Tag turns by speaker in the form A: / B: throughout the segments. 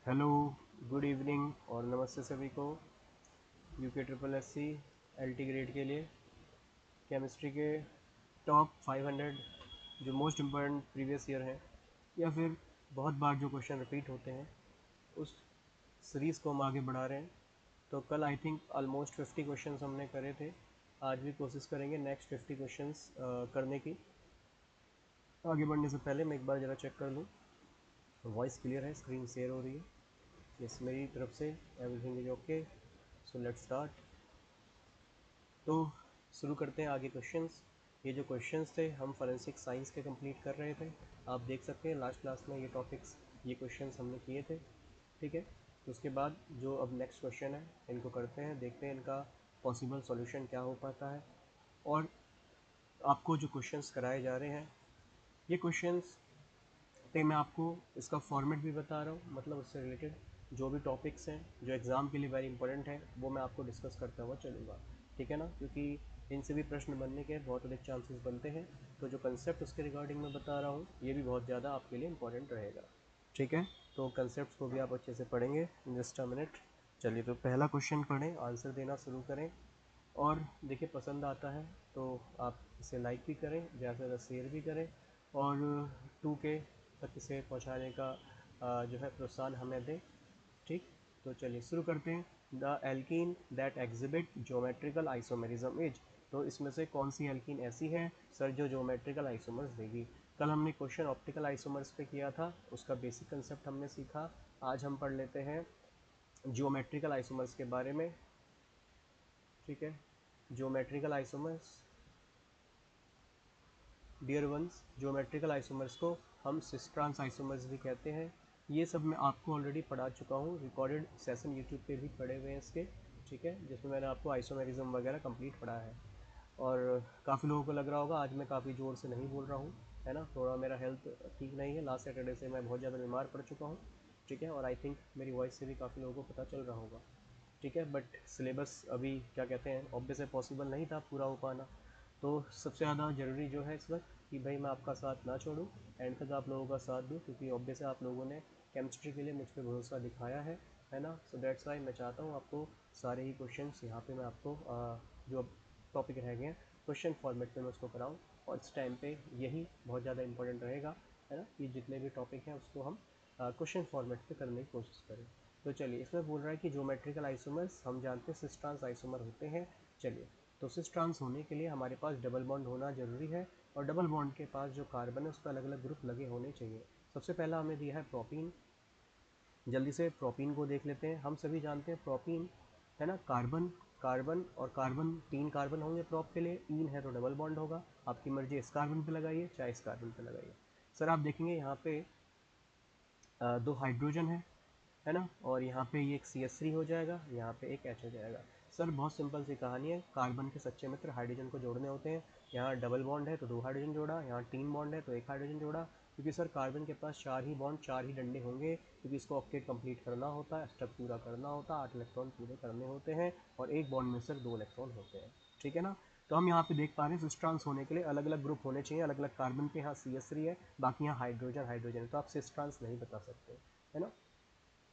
A: Hello, good evening और नमस्ते सभी को। UK triple S C L T grade के लिए केमिस्ट्री के टॉप 500 जो मोस्ट इम्पॉर्टेंट प्रीवियस ईयर हैं या फिर बहुत बार जो क्वेश्चन रिपीट होते हैं उस सीरीज़ को हम आगे बढ़ा रहे हैं। तो कल आई थिंक ऑलमोस्ट 50 क्वेश्चंस हमने करे थे। आज भी कोशिश करेंगे नेक्स्ट 50 क्वेश्चंस करने की। आगे बढ़ने से पहले मैं एक बार ज़रा चेक कर लूँ वॉइस क्लियर है, स्क्रीन शेयर हो रही है। यस, मेरी तरफ से everything is okay. So let's start. तो शुरू करते हैं आगे क्वेश्चंस। ये जो क्वेश्चंस थे हम फोरेंसिक साइंस के कंप्लीट कर रहे थे। आप देख सकते हैं लास्ट क्लास में ये टॉपिक्स, ये क्वेश्चंस हमने किए थे। ठीक है, तो उसके बाद जो अब नेक्स्ट क्वेश्चन है इनको करते हैं, देखते हैं इनका पॉसिबल सॉल्यूशन क्या हो पाता है। और आपको जो क्वेश्चंस कराए जा रहे हैं ये क्वेश्चंस पे मैं आपको इसका फॉर्मेट भी बता रहा हूँ, मतलब उससे रिलेटेड जो भी टॉपिक्स हैं जो एग्ज़ाम के लिए वेरी इंपॉर्टेंट हैं वो मैं आपको डिस्कस करता हुआ चलूँगा। ठीक है ना, क्योंकि इनसे भी प्रश्न बनने के बहुत अधिक चांसेस बनते हैं। तो जो कंसेप्ट उसके रिगार्डिंग मैं बता रहा हूँ ये भी बहुत ज़्यादा आपके लिए इंपॉर्टेंट रहेगा। ठीक है, तो कंसेप्ट को भी आप अच्छे से पढ़ेंगे। Just a minute. चलिए, तो पहला क्वेश्चन पढ़ें, आंसर देना शुरू करें। और देखिए, पसंद आता है तो आप इसे लाइक भी करें, ज़्यादा से ज़्यादा शेयर भी करें और 2K तक इसे पहुंचाने का जो है प्रोत्साहन हमें दें। ठीक, तो चलिए शुरू करते हैं। The alkene that exhibit geometrical isomerism is. तो इसमें से कौन सी एल्कीन ऐसी है सर जो ज्योमेट्रिकल आइसोमर्स देगी। कल हमने क्वेश्चन ऑप्टिकल आइसोमर्स पे किया था, उसका बेसिक कंसेप्ट हमने सीखा। आज हम पढ़ लेते हैं ज्योमेट्रिकल आइसोमर्स के बारे में। ठीक है, geometrical isomers, dear ones, geometrical isomers को हम सिस ट्रांस आइसोमर्स भी कहते हैं। ये सब मैं आपको ऑलरेडी पढ़ा चुका हूँ, रिकॉर्डेड सेशन यूट्यूब पे भी पढ़े हुए हैं इसके। ठीक है, जिसमें मैंने आपको आइसोमेरिज्म वगैरह कंप्लीट पढ़ा है। और काफ़ी लोगों को लग रहा होगा आज मैं काफ़ी ज़ोर से नहीं बोल रहा हूँ, है ना, थोड़ा मेरा हेल्थ ठीक नहीं है। लास्ट सैटरडे से मैं बहुत ज़्यादा बीमार पड़ चुका हूँ। ठीक है, और आई थिंक मेरी वॉइस से भी काफ़ी लोगों को पता चल रहा होगा। ठीक है, बट सिलेबस अभी क्या कहते हैं ऑब्वियस है पॉसिबल नहीं था पूरा हो पाना। तो सबसे ज़्यादा ज़रूरी जो है इस वक्त कि भाई मैं आपका साथ ना छोड़ूं, एंड तक आप लोगों का साथ दूं, क्योंकि ऑब्वियस है आप लोगों ने केमिस्ट्री के लिए मुझ पर भरोसा दिखाया है ना। सो दैट्स वाई मैं चाहता हूँ आपको सारे ही क्वेश्चंस यहाँ पे मैं आपको जो टॉपिक रह गए हैं क्वेश्चन फॉर्मेट में मैं उसको कराऊँ। और इस टाइम पे यही बहुत ज़्यादा इंपॉर्टेंट रहेगा, है ना, कि जितने भी टॉपिक हैं उसको हम क्वेश्चन फॉर्मेट पे करने की कोशिश करें। तो चलिए, इसमें बोल रहा है कि ज्योमेट्रिकल आइसोमर्स हम जानते हैं सिस ट्रांस आइसोमर होते हैं। चलिए, तो सिस ट्रांस होने के लिए हमारे पास डबल बॉन्ड होना जरूरी है, और डबल बॉन्ड के पास जो कार्बन है उस पर अलग अलग ग्रुप लगे होने चाहिए। सबसे पहला हमें दिया है प्रोपीन। जल्दी से प्रोपीन को देख लेते हैं। हम सभी जानते हैं प्रोपीन, है ना, कार्बन, कार्बन और कार्बन, 3 कार्बन होंगे प्रोप के लिए, इन है तो डबल बॉन्ड होगा। आपकी मर्जी इस कार्बन पे लगाइए चाहे इस कार्बन पे लगाइए। सर आप देखेंगे यहाँ पे 2 हाइड्रोजन है ना, और यहाँ पे ये एक CH3 हो जाएगा, यहाँ पे एक H हो जाएगा। सर बहुत सिंपल सी कहानी है, कार्बन के सच्चे मित्र हाइड्रोजन को जोड़ने होते हैं। यहाँ डबल बॉन्ड है तो 2 हाइड्रोजन जोड़ा, यहाँ 3 बॉन्ड है तो 1 हाइड्रोजन जोड़ा। क्योंकि सर कार्बन के पास 4 ही बॉन्ड, 4 ही डंडे होंगे, क्योंकि इसको ऑक्टेट कंप्लीट करना होता है, स्टेप पूरा करना होता है, 8 इलेक्ट्रॉन पूरे करने होते हैं, और एक बॉन्ड में सर 2 इलेक्ट्रॉन होते हैं। ठीक है ना, तो हम यहाँ पे देख पा रहे हैं सिस ट्रांस होने के लिए अलग अलग ग्रुप होने चाहिए। अलग अलग कार्बन पे यहाँ CH3 है, बाकी यहाँ हाइड्रोजन हाइड्रोजन है, तो आप सिस ट्रांस नहीं बता सकते, है ना।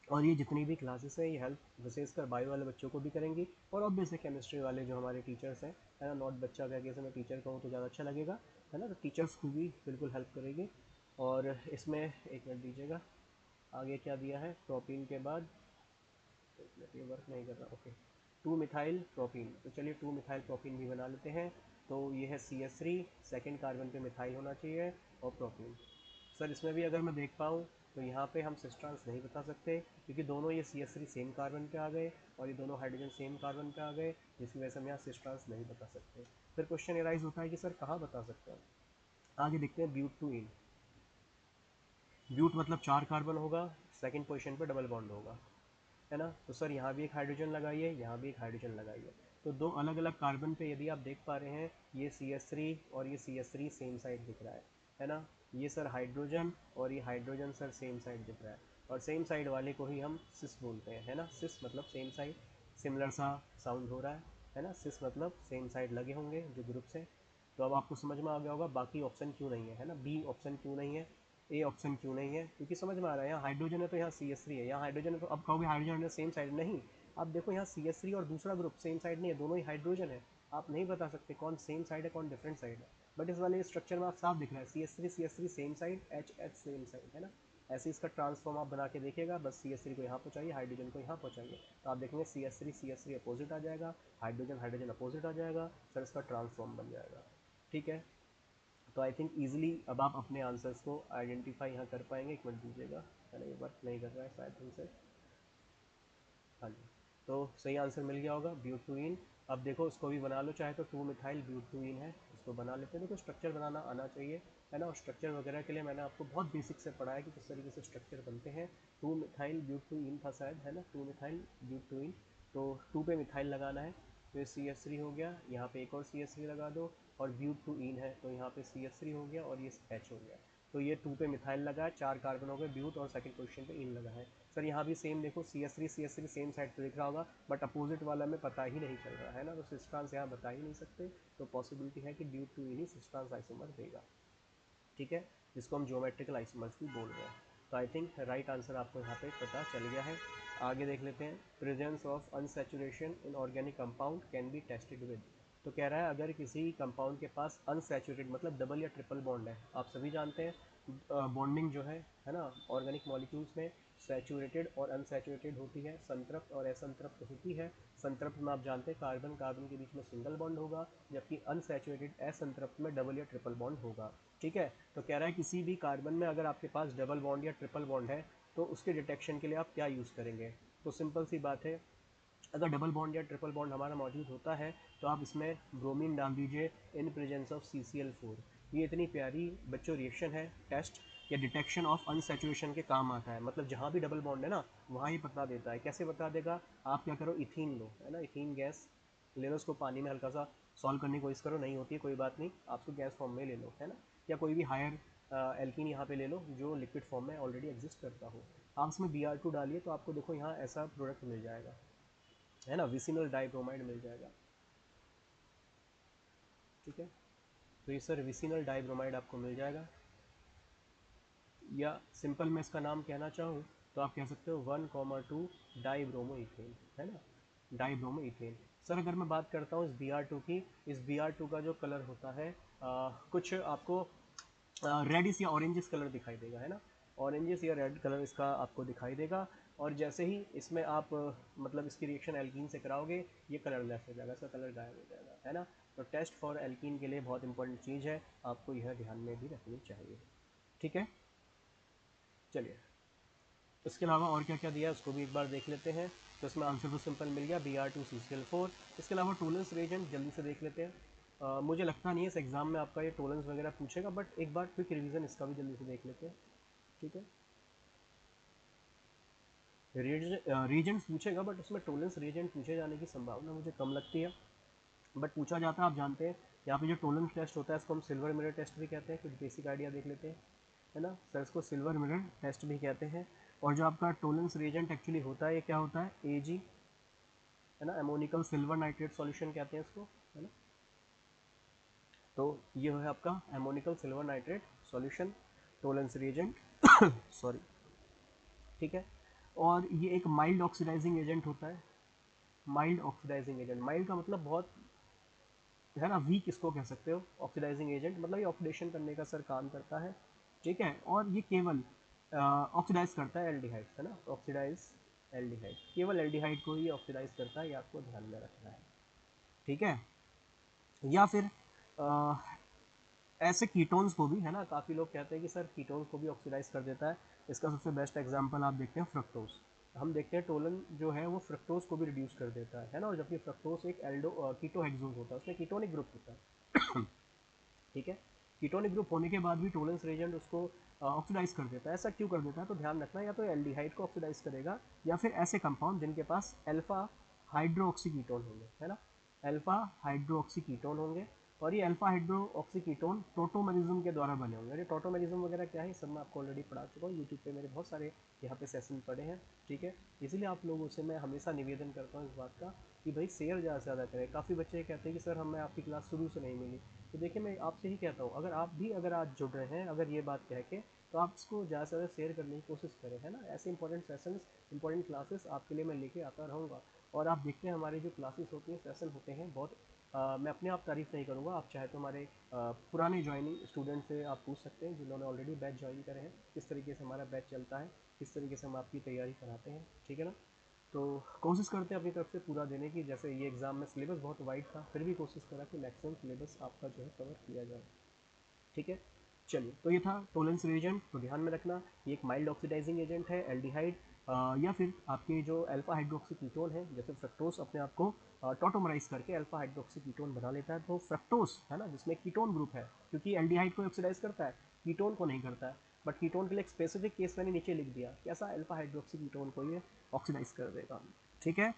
A: और ये जितनी भी क्लासेस हैं ये हेल्प विशेषकर बायो वाले बच्चों को भी करेंगी, और ऑब्वियसली केमिस्ट्री वाले जो हमारे टीचर्स हैं, है ना, नॉट बच्चा कह के मैं टीचर कहूँ तो ज़्यादा अच्छा लगेगा, है ना, तो टीचर्स को भी बिल्कुल हेल्प करेगी। और इसमें एक मिनट दीजिएगा, आगे क्या दिया है प्रोटीन के बाद, एक मिनट ये वर्क नहीं कर रहा, ओके, 2 मिथाइल प्रोटीन। तो चलिए 2 मिथाइल प्रोटीन भी बना लेते हैं। तो ये है CH3, सेकेंड कार्बन पे मिथाइल होना चाहिए, और प्रोटीन। सर इसमें भी अगर मैं देख पाऊँ तो यहाँ पे हम सिस ट्रांस नहीं बता सकते, क्योंकि दोनों ये CH3 सेम कार्बन पे आ गए और ये दोनों हाइड्रोजन सेम कार्बन पे आ गए, जिसकी वजह से हम यहाँ सिस ट्रांस नहीं बता सकते। फिर क्वेश्चन एराइज होता है कि सर कहाँ बता सकते हैं। आगे देखते हैं ब्यूट टू इन। ब्यूट मतलब 4 कार्बन होगा, सेकेंड पोजिशन पर डबल बॉन्ड होगा, है ना। तो सर यहाँ भी एक हाइड्रोजन लगाइए, यहाँ भी एक हाइड्रोजन लगाइए। तो 2 अलग अलग कार्बन पे यदि आप देख पा रहे हैं ये CH3 और ये CH3 सेम साइड दिख रहा है ना। ये सर हाइड्रोजन और ये हाइड्रोजन सर सेम साइड दिख रहा है, और सेम साइड वाले को ही हम सिस बोलते हैं, है ना। सिस मतलब सेम साइड, सिमिलर सा साउंड हो रहा है ना। सिस मतलब सेम साइड लगे होंगे जो ग्रुप्स हैं। तो अब आपको समझ में आ गया होगा बाकी ऑप्शन क्यों नहीं है ना, बी ऑप्शन क्यों नहीं है। ए ऑप्शन क्यों नहीं है, क्योंकि समझ में आ रहा है यहाँ हाइड्रोजन है तो यहाँ CH3 है, यहाँ हाइड्रोजन है तो अब कहोगे हाइड्रोजन सेम साइड नहीं। अब देखो यहाँ CH3 और दूसरा ग्रुप सेम साइड नहीं है, दोनों ही हाइड्रोजन है। आप नहीं बता सकते कौन सेम साइड है कौन डिफरेंट साइड है, बट इस वाले स्ट्रक्चर में आप साफ दिख रहा है CH3 same side, HH same side है ना। ऐसे इसका ट्रांसफॉर्म आप बना के देखिएगा, बस CH3 को यहाँ पहुँचाइए, हाइड्रोजन को यहाँ पहुँचाइए, तो आप देखेंगे CH3 अपोजिट आ जाएगा, हाइड्रोजन अपोजिट आ जाएगा, सर इसका ट्रांसफॉर्म बन जाएगा। ठीक है, तो आई थिंक ईजिली अब आप अपने आंसर्स को आइडेंटिफाई यहाँ कर पाएंगे। एक मिनट दीजिएगा, मैंने ये वर्क नहीं कर रहा है शायद हमसे। हाँ जी, तो सही आंसर मिल गया होगा, ब्यूटुइन। अब देखो उसको भी बना लो, चाहे तो 2 मिथाइल ब्यूटुइन है, इसको बना लेते हैं। देखो स्ट्रक्चर बनाना आना चाहिए, है ना। और स्ट्रक्चर वगैरह के लिए मैंने आपको बहुत बेसिक से पढ़ाया कि किस तरीके से स्ट्रक्चर बनते हैं। 2 मिथाइल ब्यूटुइन था शायद, है ना, 2 मिथाइल ब्यूटुइन। तो 2 पे मिथाइल लगाना है, तो ये CH3 हो गया, यहाँ पे एक और CH3 लगा दो, और ब्यूटुइन है तो यहाँ पे CH3 हो गया और ये H हो गया। तो ये 2 पे मिथाइल लगा है, 4 कार्बन हो गए ब्यूट, और सेकंड पोजीशन पे इन लगा है। सर यहाँ भी सेम देखो CH3 सेम साइड पे दिख रहा होगा, बट अपोजिट वाला में पता ही नहीं चल रहा है ना, तो सिस्ट्रांस यहाँ बता ही नहीं सकते, तो पॉसिबिलिटी है कि ब्यूट टू ही सिस्ट्रांस आइसोमर देगा। ठीक है, जिसको हम ज्योमेट्रिकल आइसोमर्स भी बोल रहे हैं। तो आई थिंक राइट आंसर आपको यहाँ पे पता चल गया है। आगे देख लेते हैं, presence of unsaturation in organic compound can be tested with. तो कह रहा है अगर किसी कंपाउंड के पास अनसैचुरेटेड मतलब डबल या ट्रिपल बॉन्ड है, आप सभी जानते हैं बॉन्डिंग जो है ना, ऑर्गेनिक मॉलिक्यूल्स में सैचुरेटेड और अनसैचुरेटेड होती है, संतृप्त और असंतृप्त होती है। संतृप्त में आप जानते हैं कार्बन कार्बन के बीच में सिंगल बॉन्ड होगा, जबकि अनसैचुरेटेड असंतृप्त में डबल या ट्रिपल बॉन्ड होगा। ठीक है, तो कह रहा है किसी भी कार्बन में अगर आपके पास डबल बॉन्ड या ट्रिपल बॉन्ड है तो उसके डिटेक्शन के लिए आप क्या यूज़ करेंगे। तो सिंपल सी बात है, अगर डबल बॉन्ड या ट्रिपल बॉन्ड हमारा मौजूद होता है तो आप इसमें ब्रोमीन डाल दीजिए इन प्रेजेंस ऑफ CCl4। ये इतनी प्यारी बच्चों रिएक्शन है, टेस्ट या डिटेक्शन ऑफ अनसैचुरेशन के काम आता है। मतलब जहाँ भी डबल बॉन्ड है ना वहाँ ही बता देता है। कैसे बता देगा, आप क्या करो, इथीन लो, है ना, इथीन गैस ले लो, उसको पानी में हल्का सा सॉल्व करने की कोशिश करो, नहीं होती है कोई बात नहीं, आप उसको गैस फॉर्म में ले लो, है ना, या कोई भी हायर एल्कीन यहाँ पे ले लो जो लिक्विड फॉर्म में ऑलरेडी एग्जिस्ट करता हो। आप इसमें Br2 डालिए तो आपको देखो यहाँ ऐसा प्रोडक्ट मिल जाएगा, है ना, विसिनल डाइब्रोमाइड मिल जाएगा। ठीक है, तो ये सर विसिनल डाइब्रोमाइड आपको मिल जाएगा, या सिंपल में इसका नाम कहना चाहूँ तो आप कह सकते हो 1,2 डाइब्रोमो इथेन, है ना, डाइब्रोमो इथेन। सर अगर मैं बात करता हूँ इस Br2 की, इस Br2 का जो कलर होता है कुछ आपको रेडिश या ऑरेंजिस कलर दिखाई देगा, है ना, ऑरेंजिस या रेड कलर इसका आपको दिखाई देगा। और जैसे ही इसमें आप मतलब इसकी रिएक्शन एल्कीन से कराओगे ये कलरलेस हो जाएगा, इसका कलर गायब हो जाएगा, है ना। तो टेस्ट फॉर एल्कीन के लिए बहुत इंपॉर्टेंट चीज़ है, आपको यह ध्यान में भी रखनी चाहिए। ठीक है, चलिए इसके अलावा और क्या क्या दिया है उसको भी एक बार देख लेते हैं। तो इसमें आंसर तो सिंपल मिल गया, Br2CCl4। इसके अलावा टोलेंस रिएजेंट जल्दी से देख लेते हैं। मुझे लगता नहीं है इस एग्ज़ाम में आपका ये टोलेंस वगैरह पूछेगा, बट एक बार क्विक रिवीजन इसका भी जल्दी से देख लेते हैं। ठीक है, रीजेंट्स पूछेगा बट उसमें टोलेंस रीजेंट पूछे जाने की संभावना मुझे कम लगती है, बट पूछा जाता है। आप जानते हैं यहाँ पे जो टोलेंस टेस्ट होता है इसको हम सिल्वर मिरर टेस्ट भी कहते हैं, कुछ बेसिक आइडिया देख लेते हैं, है ना सर, इसको सिल्वर मिरर टेस्ट भी कहते हैं। और जो आपका टोलेंस रिएजेंट एक्चुअली होता है ये क्या होता है, Ag, है ना, एमोनिकल सिल्वर नाइट्रेट सॉल्यूशन कहते हैं इसको, है ना। तो ये है आपका ammoniacal silver nitrate solution, Tollens reagent sorry. ठीक है, और ये एक माइल्ड ऑक्सीडाइजिंग एजेंट होता है, माइल्ड ऑक्सीडाइजिंग एजेंट, माइल्ड का मतलब बहुत, है ना, वीक इसको कह सकते हो। ऑक्सीडाइजिंग एजेंट मतलब ये ऑक्सीडेशन करने का सर काम करता है। ठीक है, और ये केवल ऑक्सीडाइज करता है एल्डिहाइड, है ना, ऑक्सीडाइज एल्डिहाइड, केवल एल्डिहाइड को ही ऑक्सीडाइज करता है, ये आपको ध्यान में रखना है। ठीक है, या फिर आ, ऐसे कीटोन्स को भी, है ना, काफ़ी लोग कहते हैं कि सर कीटोन्स को भी ऑक्सीडाइज कर देता है। इसका सबसे बेस्ट एग्जांपल आप देखते हैं फ्रक्टोज। हम देखते हैं टोलन जो है वो फ्रक्टोज को भी रिड्यूस कर देता है ना, और जबकि फ्रक्टोज एक एल्डो कीटोहेक्सोज होता है, उसमें कीटोनिक ग्रुप होता है ठीक है, कीटोनिक ग्रुप होने के बाद भी टोलेंस रेजेंट उसको ऑक्सीडाइज कर देता है। ऐसा क्यों कर देता है, तो ध्यान रखना, या तो एल्डिहाइड को ऑक्सीडाइज करेगा या फिर ऐसे कंपाउंड जिनके पास अल्फा हाइड्रोक्सी कीटोन होंगे, है ना, अल्फा हाइड्रोक्सी कीटोन होंगे। और ये अल्फा हाइड्रोक्सी कीटोन टोटोमेरिज्म के द्वारा बने होंगे। ये टोटोमेरिज्म वगैरह क्या है सब मैं आपको ऑलरेडी पढ़ा चुका हूँ, यूट्यूब पे मेरे बहुत सारे यहाँ पे सेशन पड़े हैं। ठीक है, इसीलिए आप लोगों से मैं हमेशा निवेदन करता हूँ इस बात का कि भाई शेयर ज़्यादा से ज़्यादा करें। काफ़ी बच्चे कहते हैं कि सर हमें आपकी क्लास शुरू से नहीं मिली, तो देखिए मैं आपसे ही कहता हूँ, अगर आप भी अगर आज जुड़ रहे हैं अगर ये बात कह के, तो आप इसको ज़्यादा से ज़्यादा शेयर करने की कोशिश करें, है ना। ऐसे इंपॉर्टेंट सेशंस, इंपॉर्टेंट क्लासेस आपके लिए मैं लेके आता रहूँगा। और आप देखते हैं हमारी जो क्लासेस होती हैं, सेशन होते हैं बहुत, मैं अपने आप तारीफ़ नहीं करूँगा, आप चाहे तो हमारे पुराने ज्वाइनिंग स्टूडेंट से आप पूछ सकते हैं जिन्होंने ऑलरेडी बैच ज्वाइन करे हैं, किस तरीके से हमारा बैच चलता है, किस तरीके से हम आपकी तैयारी कराते हैं, ठीक है ना। तो कोशिश करते हैं अपनी तरफ से पूरा देने की। जैसे ये एग्ज़ाम में सिलेबस बहुत वाइड था, फिर भी कोशिश करा कि मैक्सिमम सिलेबस आपका जो है कवर किया जाए, ठीक है। चलिए, तो ये था टोलेंस रिएजेंट, तो ध्यान में रखना ये एक माइल्ड ऑक्सीडाइजिंग एजेंट है, एल्डिहाइड या फिर आपके जो अल्फा हाइड्रोक्सी कीटोन है, जैसे फ्रक्टोस अपने आप को टॉटोमराइज करके अल्फा हाइड्रोक्सी कीटोन बना लेता है, तो फ्रक्टोस है ना जिसमें कीटोन ग्रुप है, क्योंकि एल्डिहाइड को ऑक्सीडाइज करता है, कीटोन को नहीं करता है, बट कीटोन के लिए एक स्पेसिफिक केस मैंने नीचे लिख दिया, कैसा अल्फा हाइड्रोक्सी कीटोन को ये ऑक्सीडाइज कर देगा, ठीक है।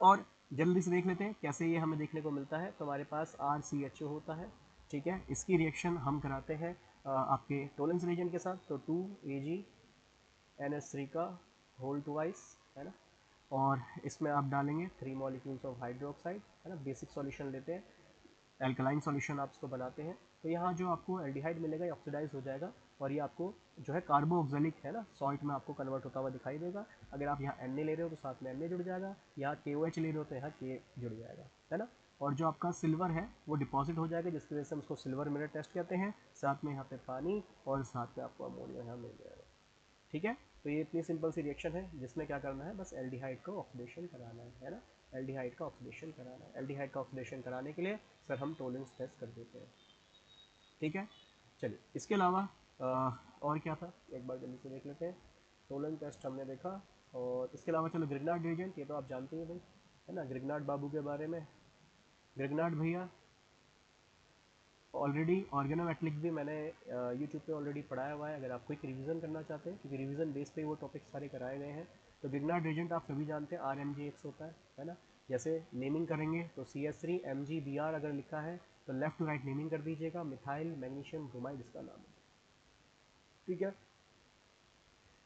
A: और जल्दी से देख लेते हैं कैसे ये हमें देखने को मिलता है। तो हमारे पास RCHO होता है, ठीक है। इसकी रिएक्शन हम कराते हैं आपके टोलेंस रीजन के साथ, तो 2AgNH3 का होल ट्वाइस, है ना। और इसमें आप डालेंगे 3 मॉलिक्यूल्स ऑफ हाइड्रोक्साइड, है ना। बेसिक सॉल्यूशन लेते हैं, एल्कलाइन सॉल्यूशन आप इसको बनाते हैं, तो यहाँ जो आपको एल्डिहाइड मिलेगा ये ऑक्सीडाइज हो जाएगा, और ये आपको जो है कार्बोक्सिलिक है ना सॉल्ट में आपको कन्वर्ट होता हुआ दिखाई देगा। अगर आप यहाँ Na ले रहे हो तो साथ में Na जुड़ जाएगा, यहाँ KOH ले रहे हो तो यहाँ K जुड़ जाएगा, है ना। और जो आपका सिल्वर है वो डिपॉजिट हो जाएगा, जिसकी वजह से हम उसको सिल्वर मिरर टेस्ट कहते हैं। साथ में यहाँ पे पानी और साथ में आपको अमोनिया यहाँ मिल जाएगा, ठीक है। तो ये इतनी सिंपल सी रिएक्शन है जिसमें क्या करना है, बस एल्डिहाइड को ऑक्सीडेशन कराना है ना। एल्डिहाइड का ऑक्सीडेशन कराना है, एल्डिहाइड का ऑक्सीडेशन कराने के लिए सर हम टोलेंस टेस्ट कर देते हैं, ठीक है। चलिए, इसके अलावा और क्या था एक बार जल्दी से देख लेते हैं। टोलेंस टेस्ट हमने देखा, और इसके अलावा चलो ग्रिग्नार्ड रिएजेंट, ये तो आप जानते हैं भाई, है ना, ग्रिग्नार्ड बाबू के बारे में। ग्रिग्नार्ड भैया ऑलरेडी ऑर्गेनोमेट्रिक भी मैंने यूट्यूब पे ऑलरेडी पढ़ाया हुआ है, अगर आप क्विक रिवीजन करना चाहते हैं, क्योंकि रिवीजन बेस पे वो टॉपिक सारे कराए गए हैं। तो ग्रिग्नार्ड रिएजेंट आप सभी जानते हैं RMgX होता है ना। जैसे नेमिंग करेंगे तो CH3 MgBr अगर लिखा है तो लेफ्ट टू राइट नेमिंग कर दीजिएगा, मिथाइल मैग्नीशियम ब्रोमाइड इसका नाम है, ठीक है।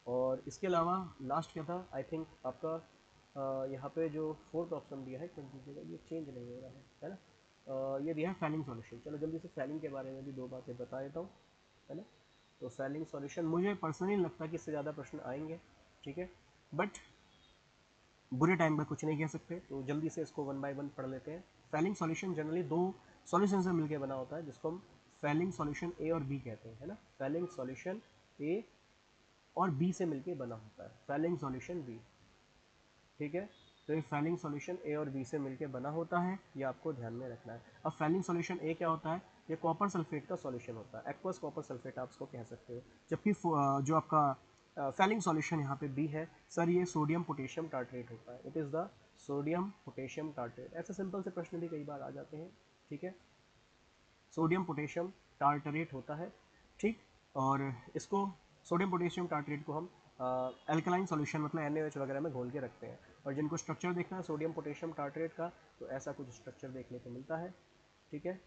A: और इसके अलावा लास्ट क्या था, आई थिंक आपका यहाँ पे जो फोर्थ ऑप्शन दिया है, कर दीजिएगा, ये चेंज नहीं हो रहा है ना। ये दिया है फैलिंग सॉल्यूशन। चलो जल्दी से फैलिंग के बारे में भी दो बातें बता देता हूँ, है ना। तो फैलिंग सॉल्यूशन मुझे पर्सनली लगता है कि इससे ज़्यादा प्रश्न आएंगे, ठीक है, बट बुरे टाइम पर कुछ नहीं कह सकते, तो जल्दी से इसको वन बाय वन पढ़ लेते हैं। फैलिंग सॉल्यूशन जनरली दो सॉल्यूशन से मिलकर बना होता है, जिसको हम फैलिंग सॉल्यूशन A और B कहते हैं, है ना। फैलिंग सॉल्यूशन A और B से मिलके बना होता है, फैलिंग सॉल्यूशन B, ठीक है। तो ये फैलिंग सॉल्यूशन A और B से मिलके बना होता है, ये आपको ध्यान में रखना है। अब फैलिंग सॉल्यूशन A क्या होता है, ये कॉपर सल्फेट का सॉल्यूशन होता है, एक्वस कॉपर सल्फेट आप इसको कह सकते हो। जबकि जो आपका फैलिंग सॉल्यूशन यहाँ पे B है सर, ये सोडियम पोटेशियम टार्ट्रेट होता है, it is the sodium potassium tartrate. ऐसे सिंपल से प्रश्न भी कई बार आ जाते हैं, ठीक है। सोडियम पोटेशियम टार्टरेट होता है, ठीक। और इसको सोडियम पोटेशियम टार्टरेट को हम अल्कलाइन सॉल्यूशन मतलब NaOH वगैरह में घोल के रखते हैं। और जिनको स्ट्रक्चर देखना है सोडियम पोटेशियम टार्टरेट का, तो ऐसा कुछ स्ट्रक्चर देखने को मिलता है, ठीक है,